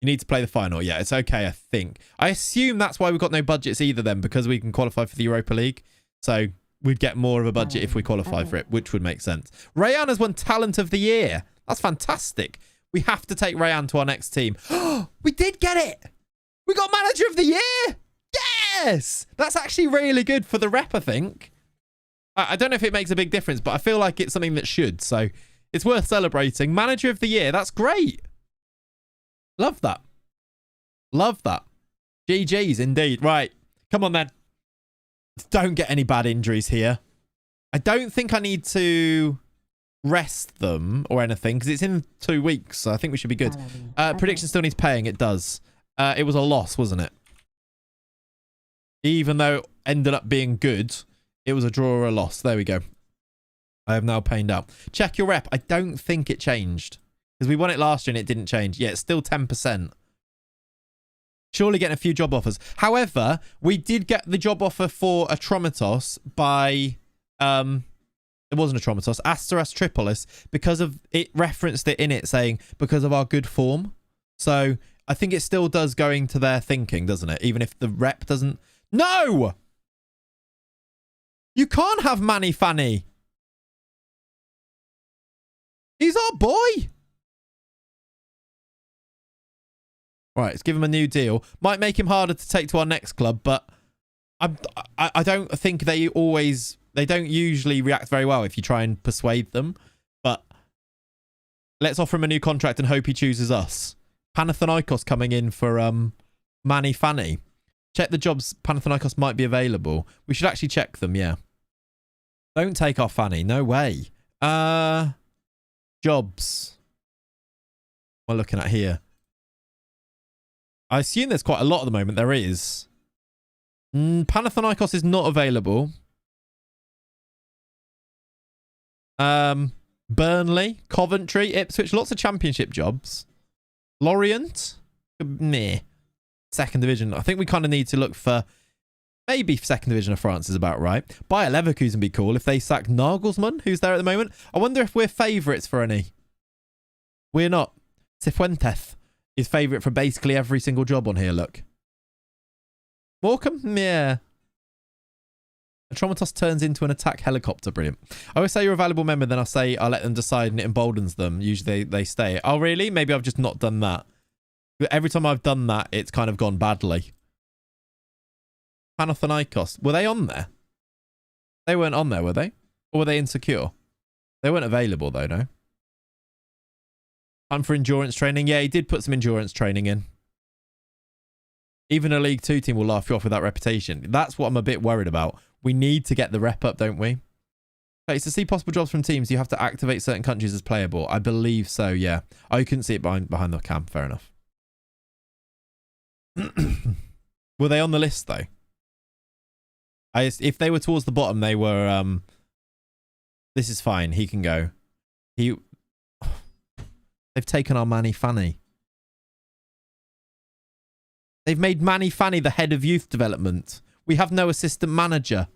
You need to play the final. Yeah, it's okay, I think. I assume that's why we've got no budgets either then, because we can qualify for the Europa League. So we'd get more of a budget if we qualify for it, which would make sense. Rayan has won Talent of the Year. That's fantastic. We have to take Rayan to our next team. We did get it. We got Manager of the Year. Yes. That's actually really good for the rep, I think. I don't know if it makes a big difference, but I feel like it's something that should. So it's worth celebrating. Manager of the Year. That's great. Love that. Love that. GG's indeed. Right. Come on then. Don't get any bad injuries here. I don't think I need to rest them or anything because it's in 2 weeks. So I think we should be good. Prediction still needs paying. It does. It was a loss, wasn't it? Even though it ended up being good, it was a draw or a loss. There we go. I have now paid out. Check your rep. I don't think it changed. Because we won it last year and it didn't change. Yeah, it's still 10%. Surely getting a few job offers. However, we did get the job offer for a Tromitos by... it wasn't a Tromitos. Asteras Tripolis. Because of... It referenced it in it saying, because of our good form. So, I think it still does go into their thinking, doesn't it? Even if the rep doesn't... No! You can't have Manny Fanny. He's our boy. Right, let's give him a new deal. Might make him harder to take to our next club, but I don't think they don't usually react very well if you try and persuade them. But let's offer him a new contract and hope he chooses us. Panathinaikos coming in for Manny Fanny. Check the jobs Panathinaikos might be available. We should actually check them, yeah. Don't take our Fanny. No way. Jobs. What am I looking at here? I assume there's quite a lot at the moment. There is. Panathinaikos is not available. Burnley, Coventry, Ipswich. Lots of championship jobs. Lorient. Meh. Second division. I think we kind of need to look for... Maybe second division of France is about right. Bayer Leverkusen would be cool if they sack Nagelsmann, who's there at the moment. I wonder if we're favourites for any. We're not. Cifuentes is favourite for basically every single job on here, look. Morecambe? Yeah. A Traumatos turns into an attack helicopter. Brilliant. I always say you're a valuable member, then I'll say I'll let them decide and it emboldens them. Usually they stay. Oh, really? Maybe I've just not done that. Every time I've done that, it's kind of gone badly. Panathinaikos. Were they on there? They weren't on there, were they? Or were they insecure? They weren't available, though, no? Time for endurance training. Yeah, he did put some endurance training in. Even a League 2 team will laugh you off with that reputation. That's what I'm a bit worried about. We need to get the rep up, don't we? Okay, to see possible jobs from teams, you have to activate certain countries as playable. I believe so, yeah. Oh, you couldn't see it behind the cam. Fair enough. Were they on the list, though? If they were towards the bottom, they were... This is fine. He can go. They've taken our Manny Fanny. They've made Manny Fanny the head of youth development. We have no assistant manager.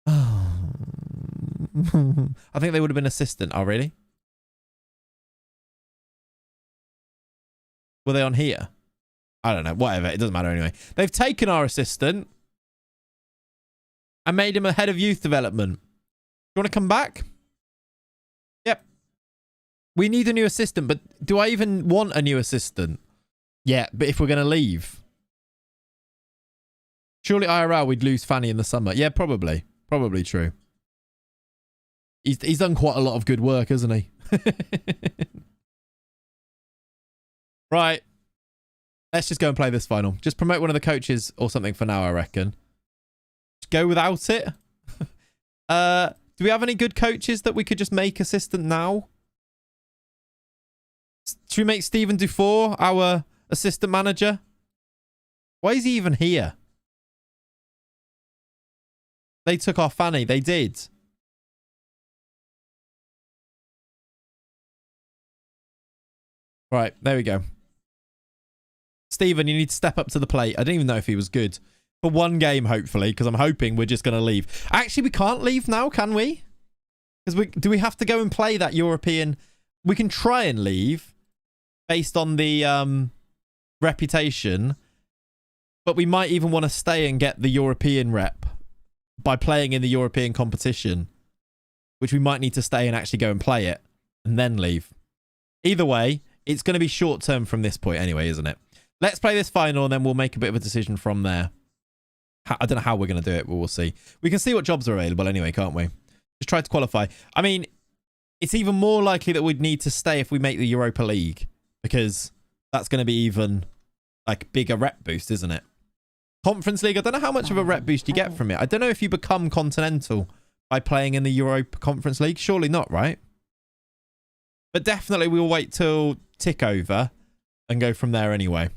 Oh. I think they would have been assistant. Oh, really? Were they on here? I don't know. Whatever. It doesn't matter anyway. They've taken our assistant and made him a head of youth development. You want to come back? Yep. We need a new assistant, but do I even want a new assistant? Yeah, but if we're going to leave. Surely IRL we'd lose Fanny in the summer. Yeah, probably. Probably true. He's done quite a lot of good work, hasn't he? Right. Let's just go and play this final. Just promote one of the coaches or something for now, I reckon. Just go without it. Do we have any good coaches that we could just make assistant now? Should we make Stephen Dufour our assistant manager? Why is he even here? They took our Fanny. They did. Right, there we go. Stephen, you need to step up to the plate. I didn't even know if he was good. For one game, hopefully, because I'm hoping we're just going to leave. Actually, we can't leave now, can we? Because do we have to go and play that European... We can try and leave based on the reputation, but we might even want to stay and get the European rep by playing in the European competition, which we might need to stay and actually go and play it and then leave. Either way, it's going to be short term from this point anyway, isn't it? Let's play this final and then we'll make a bit of a decision from there. I don't know how we're going to do it, but we'll see. We can see what jobs are available anyway, can't we? Just try to qualify. I mean, it's even more likely that we'd need to stay if we make the Europa League, because that's going to be even like bigger rep boost, isn't it? Conference League, I don't know how much of a rep boost you get from it. I don't know if you become continental by playing in the Europa Conference League. Surely not, right? But definitely we'll wait till tick over and go from there anyway.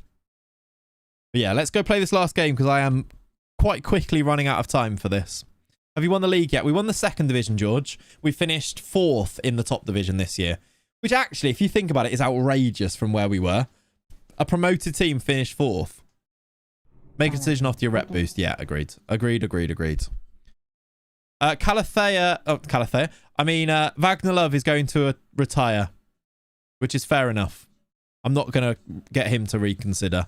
But yeah, let's go play this last game because I am quite quickly running out of time for this. Have you won the league yet? We won the second division, George. We finished 4th in the top division this year, which actually, if you think about it, is outrageous from where we were. A promoted team finished 4th. Make a decision after your rep boost. Yeah, agreed. Agreed. Calathea. Oh, Calathea. I mean, Wagner Love is going to retire. which is fair enough. I'm not going to get him to reconsider.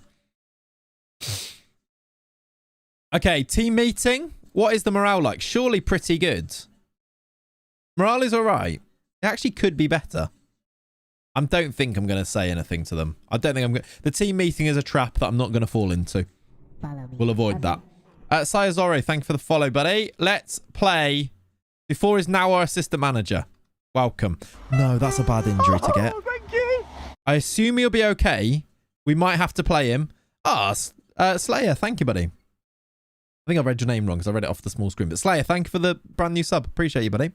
Okay, team meeting. What is the morale like? Surely pretty good. Morale is all right. It actually could be better. I don't think I'm going to say anything to them. I don't think I'm going to... The team meeting is a trap that I'm not going to fall into. We'll avoid that. Sayazore, thank you for the follow, buddy. Let's play. Before is now our assistant manager. Welcome. No, that's a bad injury to get. Thank you. I assume he'll be okay. We might have to play him. Slayer, thank you, buddy. I think I read your name wrong because I read it off the small screen. But Slayer, thank you for the brand new sub. Appreciate you, buddy.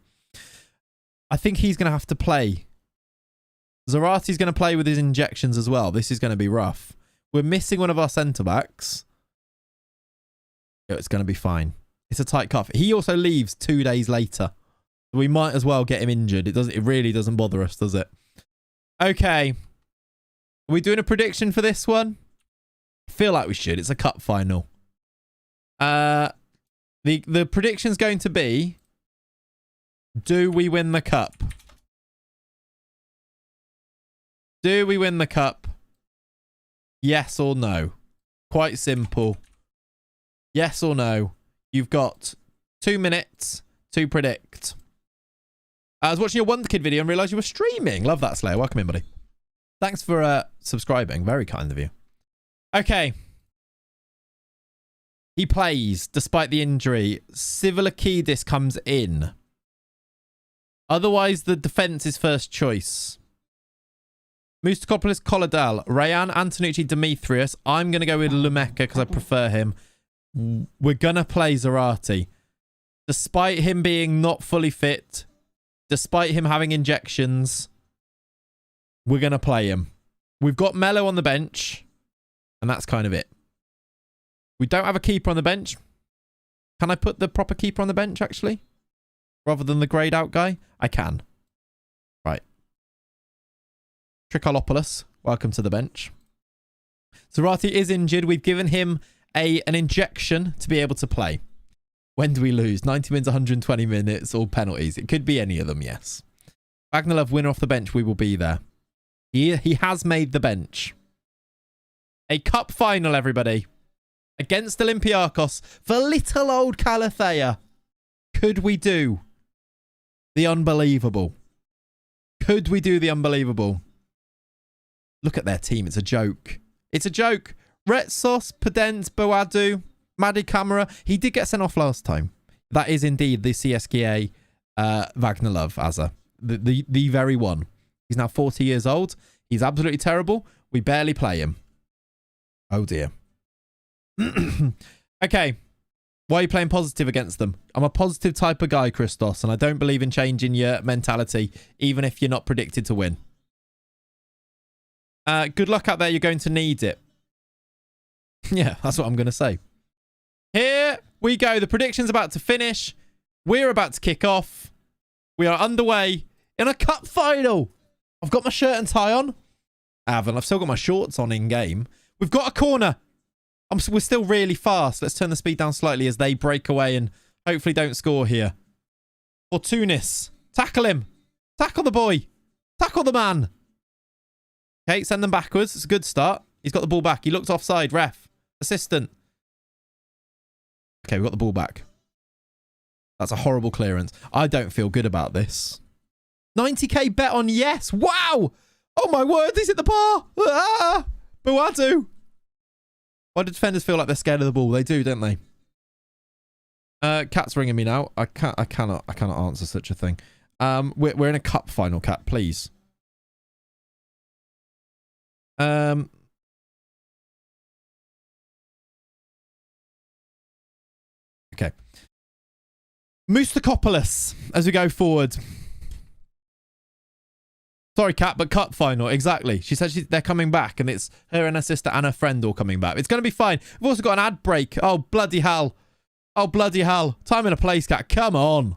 I think he's going to have to play. Zarati's going to play with his injections as well. This is going to be rough. We're missing one of our centre-backs. It's going to be fine. It's a tight cuff. He also leaves 2 days later. We might as well get him injured. It really doesn't bother us, does it? Okay. Are we doing a prediction for this one? I feel like we should. It's a cup final. The prediction's going to be, do we win the cup? Do we win the cup? Yes or no? Quite simple. Yes or no? You've got 2 minutes to predict. I was watching your Wonder Kid video and realised you were streaming. Love that, Slayer. Welcome in, buddy. Thanks for subscribing. Very kind of you. Okay. He plays despite the injury. Civilakidis comes in. Otherwise, the defence is first choice. Moustacopoulos, Kolodal, Rayan, Antonucci, Demetrius. I'm going to go with Lumeka because I prefer him. We're going to play Zarati. Despite him being not fully fit, despite him having injections, we're going to play him. We've got Mello on the bench, and that's kind of it. We don't have a keeper on the bench. Can I put the proper keeper on the bench, actually? Rather than the greyed out guy? I can. Right. Tricolopoulos, welcome to the bench. Zarati is injured. We've given him an injection to be able to play. When do we lose? 90 minutes, 120 minutes, or penalties? It could be any of them, yes. Vagnilov, winner off the bench, we will be there. He has made the bench. A cup final, everybody. Against Olympiacos for little old Calathea. Could we do the unbelievable? Could we do the unbelievable? Look at their team. It's a joke. It's a joke. Retsos, Pedent, Boadu, Madi Camera. He did get sent off last time. That is indeed the CSKA Vagnilov Azza. The very one. He's now 40 years old. He's absolutely terrible. We barely play him. Oh dear. Okay. Why are you playing positive against them? I'm a positive type of guy, Christos, and I don't believe in changing your mentality, even if you're not predicted to win. Good luck out there. You're going to need it. Yeah, that's what I'm going to say. Here we go. The prediction's about to finish. We're about to kick off. We are underway in a cup final. I've got my shirt and tie on. I haven't. I've still got my shorts on in game. We've got a corner. We're still really fast. Let's turn the speed down slightly as they break away and hopefully don't score here. Or Tunis. Tackle him. Tackle the boy. Tackle the man. Okay, send them backwards. It's a good start. He's got the ball back. He looked offside. Ref. Assistant. Okay, we've got the ball back. That's a horrible clearance. I don't feel good about this. 90k bet on yes. Wow. Oh my word. He's hit the bar. Ah! Boadu. Why do defenders feel like they're scared of the ball? They do, don't they? Cat's ringing me now. I cannot answer such a thing. We're in a cup final, Cat, please. Okay. Moustacopoulos as we go forward. Sorry, Kat, but cup final. Exactly. She said they're coming back, and it's her and her sister and her friend all coming back. It's going to be fine. We've also got an ad break. Oh, bloody hell. Oh, bloody hell. Time and a place, Kat. Come on.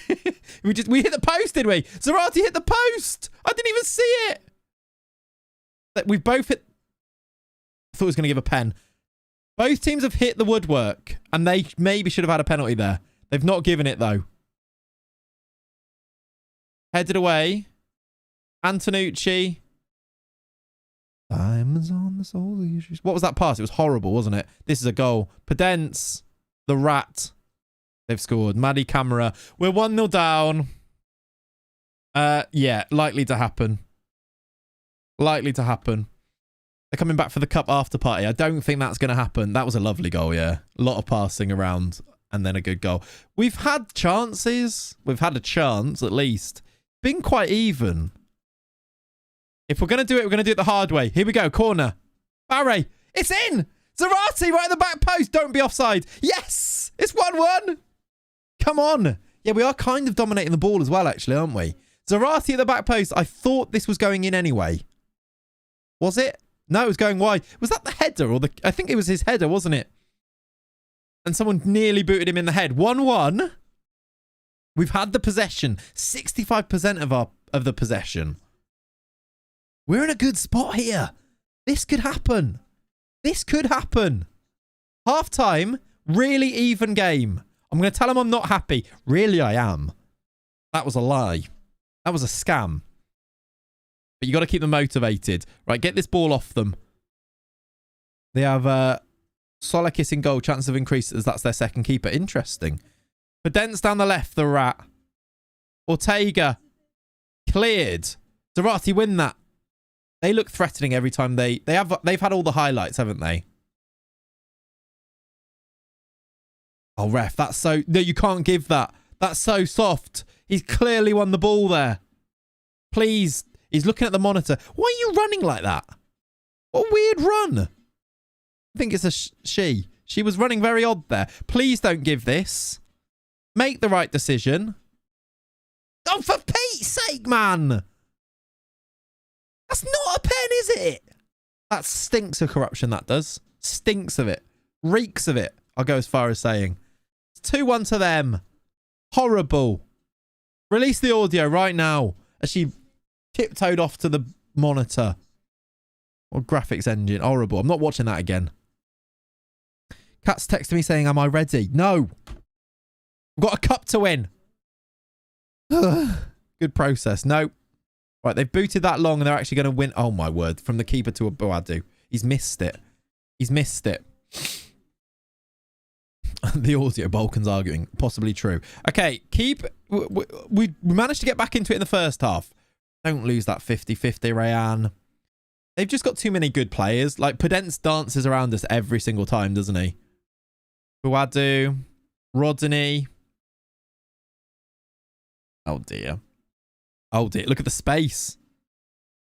we hit the post, did we? Zarati hit the post. I didn't even see it. We've both hit... I thought I was going to give a pen. Both teams have hit the woodwork, and they maybe should have had a penalty there. They've not given it, though. Headed away. Antonucci. Diamonds on the soles of your shoes. What was that pass? It was horrible, wasn't it? This is a goal. Pedence, the rat. They've scored. Maddie Camera. We're 1-0 down. Yeah, likely to happen. Likely to happen. They're coming back for the cup after party. I don't think that's going to happen. That was a lovely goal, yeah. A lot of passing around and then a good goal. We've had chances. We've had a chance, at least. Been quite even. If we're going to do it, we're going to do it the hard way. Here we go. Corner. Barry. It's in. Zarate right at the back post. Don't be offside. Yes. It's 1-1. Come on. Yeah, we are kind of dominating the ball as well, actually, aren't we? Zarate at the back post. I thought this was going in anyway. Was it? No, it was going wide. Was that the header or the... I think it was his header, wasn't it? And someone nearly booted him in the head. 1-1. We've had the possession. 65% of the possession. We're in a good spot here. This could happen. This could happen. Half time, really even game. I'm going to tell them I'm not happy. Really, I am. That was a lie. That was a scam. But you got to keep them motivated. Right, get this ball off them. They have Solakis in goal. Chance of increase as that's their second keeper. Interesting. Pedence down the left, the rat. Ortega. Cleared. Zarate win that. They look threatening every time they've had all the highlights, haven't they? Oh, ref, that's so... No, you can't give that. That's so soft. He's clearly won the ball there. Please. He's looking at the monitor. Why are you running like that? What a weird run. I think it's a she. She was running very odd there. Please don't give this. Make the right decision. Oh, for Pete's sake, man. That's not a pen, is it? That stinks of corruption, that does. Stinks of it. Reeks of it. I'll go as far as saying. It's 2-1 to them. Horrible. Release the audio right now. As she tiptoed off to the monitor. Or graphics engine. Horrible. I'm not watching that again. Cat's texting me saying, am I ready? No. We've got a cup to win. Good process. No. Right, they've booted that long and they're actually going to win. Oh, my word. From the keeper to a Boadu. He's missed it. He's missed it. The audio, Balkan's arguing. Possibly true. Okay, keep... We managed to get back into it in the first half. Don't lose that 50-50, Rayan. They've just got too many good players. Like, Pedence dances around us every single time, doesn't he? Boadu. Rodney. Oh, dear. Oh, dear. Look at the space.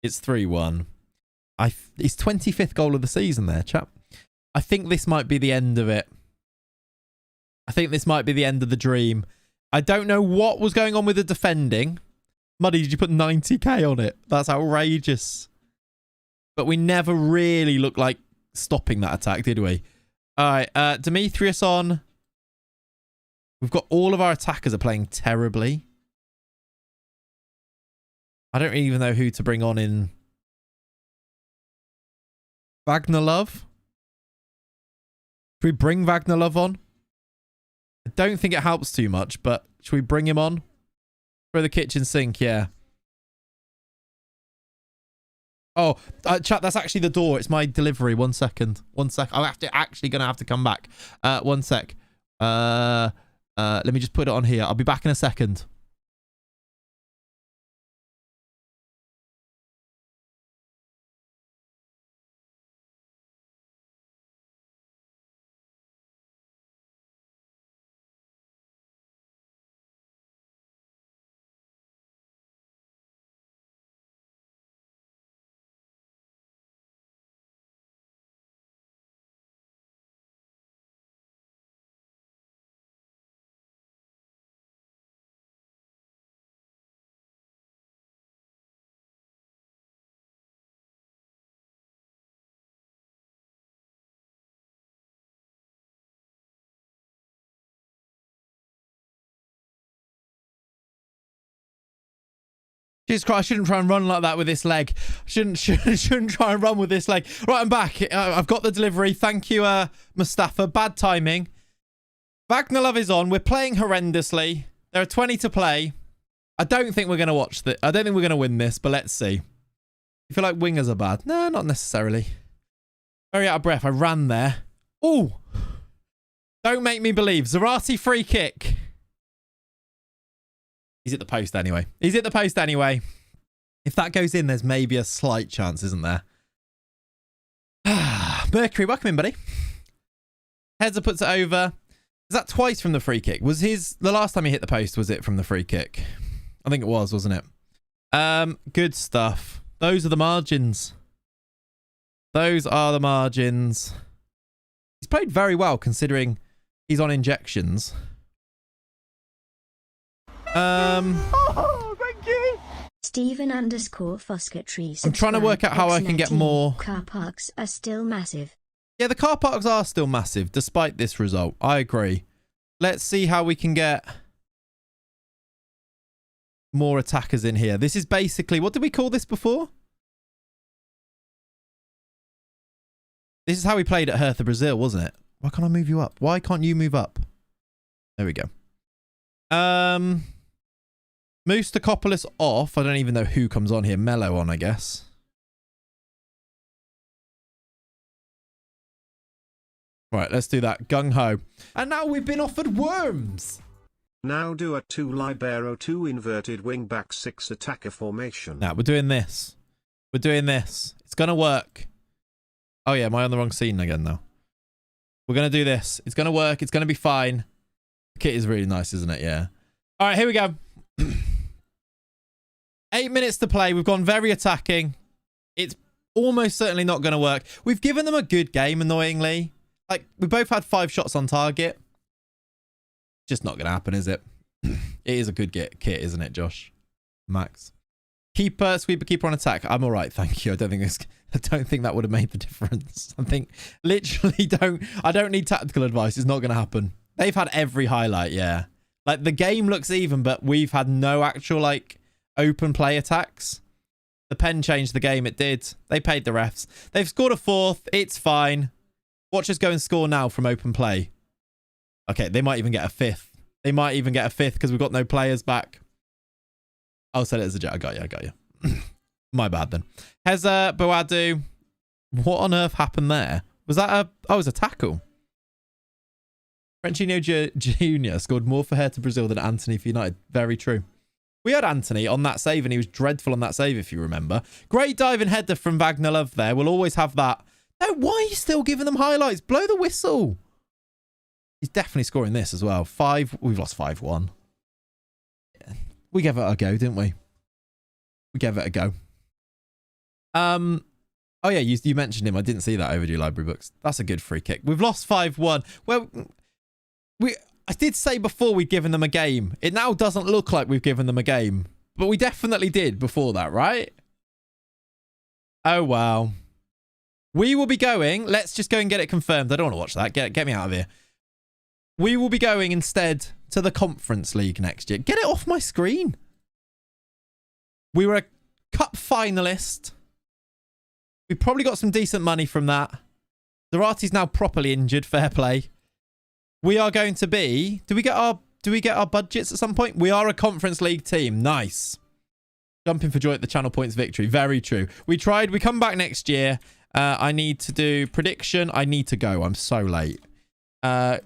It's 3-1. His 25th goal of the season there, chap. I think this might be the end of it. I think this might be the end of the dream. I don't know what was going on with the defending. Muddy, did you put 90k on it? That's outrageous. But we never really looked like stopping that attack, did we? All right, Demetrius on. We've got all of our attackers are playing terribly. I don't even know who to bring on in. Vagnalov? Should we bring Vagnalov on? I don't think it helps too much, but should we bring him on? For the kitchen sink, yeah. Oh, chat, that's actually the door. It's my delivery. 1 second. 1 sec. I'm actually going to have to come back. 1 sec. Let me just put it on here. I'll be back in a second. Jesus Christ, I shouldn't try and run like that with this leg. Shouldn't try and run with this leg. Right, I'm back. I've got the delivery. Thank you, Mustafa. Bad timing. Vagnalov is on. We're playing horrendously. There are 20 to play. I don't think we're going to watch this. I don't think we're going to win this, but let's see. You feel like wingers are bad? No, not necessarily. Very out of breath. I ran there. Oh, don't make me believe. Zarate free kick. He's at the post anyway. He's at the post anyway. If that goes in, there's maybe a slight chance, isn't there? Mercury, welcome in, buddy. Heads puts it over. Is that twice from the free kick? Was the last time he hit the post, was it from the free kick? I think it was, wasn't it? Good stuff. Those are the margins. Those are the margins. He's played very well considering he's on injections. Oh, thank you. Stephen _Fosketry. I'm trying to work out how I can get more. Car parks are still massive. Yeah, the car parks are still massive despite this result. I agree. Let's see how we can get more attackers in here. This is basically, what did we call this before? This is how we played at Hertha Brazil, wasn't it? Why can't I move you up? Why can't you move up? There we go. Moustacopoulos off. I don't even know who comes on here. Mello on, I guess. Right, let's do that. Gung-ho. And now we've been offered worms. Now do a 2 libero 2 inverted wing back 6 attacker formation. Now we're doing this. We're doing this. It's going to work. Oh yeah, am I on the wrong scene again now? We're going to do this. It's going to work. It's going to be fine. The kit is really nice, isn't it? Yeah. All right, here we go. 8 minutes to play. We've gone very attacking. It's almost certainly not going to work. We've given them a good game, annoyingly. Like, we both had 5 shots on target. Just not going to happen, is it? It is a good kit, isn't it, Josh? Max. Keeper, sweeper, keeper on attack. I'm all right, thank you. I don't think that would have made the difference. I think literally I don't need tactical advice. It's not going to happen. They've had every highlight, yeah. Like, the game looks even, but we've had no actual, like, open play attacks. The pen changed the game. It did. They paid the refs. They've scored a 4th. It's fine. Watch us go and score now from open play. Okay, they might even get a 5th. They might even get a 5th because we've got no players back. I'll set it as a jet. I got you. My bad then. Heza, Boadu. What on earth happened there? Was that it was a tackle. Frenchinho Jr. scored more for Hertha Brazil than Anthony for United. Very true. We had Anthony on that save and he was dreadful on that save, if you remember. Great diving header from Wagner Love there. We'll always have that. No, why are you still giving them highlights? Blow the whistle. He's definitely scoring this as well. We've lost 5-1. Yeah. We gave it a go, didn't we? We gave it a go. Oh yeah, you mentioned him. I didn't see that. Overdue library books. That's a good free kick. We've lost 5-1. Well, I did say before we'd given them a game. It now doesn't look like we've given them a game. But we definitely did before that, right? Oh, wow. We will be going. Let's just go and get it confirmed. I don't want to watch that. Get me out of here. We will be going instead to the Conference League next year. Get it off my screen. We were a cup finalist. We probably got some decent money from that. Zarate's now properly injured. Fair play. We are going to be... Do we get our budgets at some point? We are a Conference League team. Nice. Jumping for joy at the channel points victory. Very true. We tried. We come back next year. I need to do prediction. I need to go. I'm so late.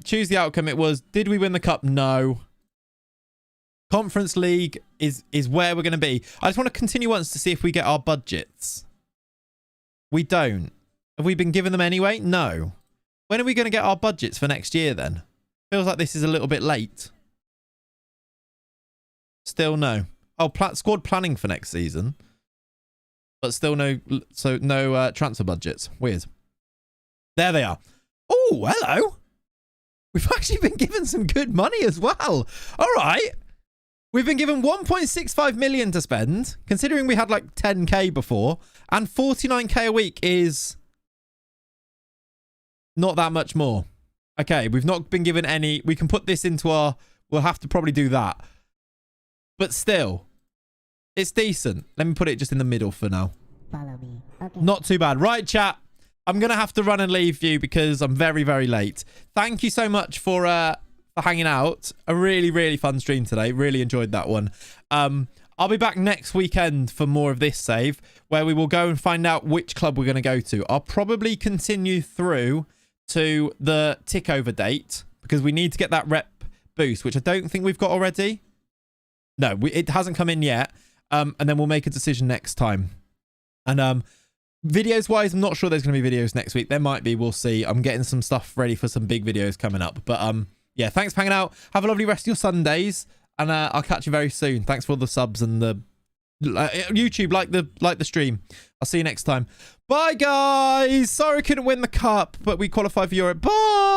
Choose the outcome. It was, did we win the cup? No. Conference League is where we're going to be. I just want to continue once to see if we get our budgets. We don't. Have we been given them anyway? No. When are we going to get our budgets for next year then? Feels like this is a little bit late. Still no. Oh, squad planning for next season. But still no transfer budgets. Weird. There they are. Oh, hello. We've actually been given some good money as well. All right. We've been given 1.65 million to spend, considering we had like 10k before, and 49k a week is not that much more. Okay, we've not been given any. We can put this into our... We'll have to probably do that. But still, it's decent. Let me put it just in the middle for now. Follow me. Okay. Not too bad. Right, chat. I'm going to have to run and leave you because I'm very, very late. Thank you so much for hanging out. A really, really fun stream today. Really enjoyed that one. I'll be back next weekend for more of this save, where we will go and find out which club we're going to go to. I'll probably continue through to the tick over date, because we need to get that rep boost, which I don't think we've got already. No, it hasn't come in yet. And then we'll make a decision next time. And videos wise, I'm not sure there's going to be videos next week. There might be. We'll see. I'm getting some stuff ready for some big videos coming up. But yeah, thanks for hanging out. Have a lovely rest of your Sundays. And I'll catch you very soon. Thanks for all the subs and the YouTube, like the stream. I'll see you next time. Bye, guys. Sorry I couldn't win the cup, but we qualified for Europe. Bye.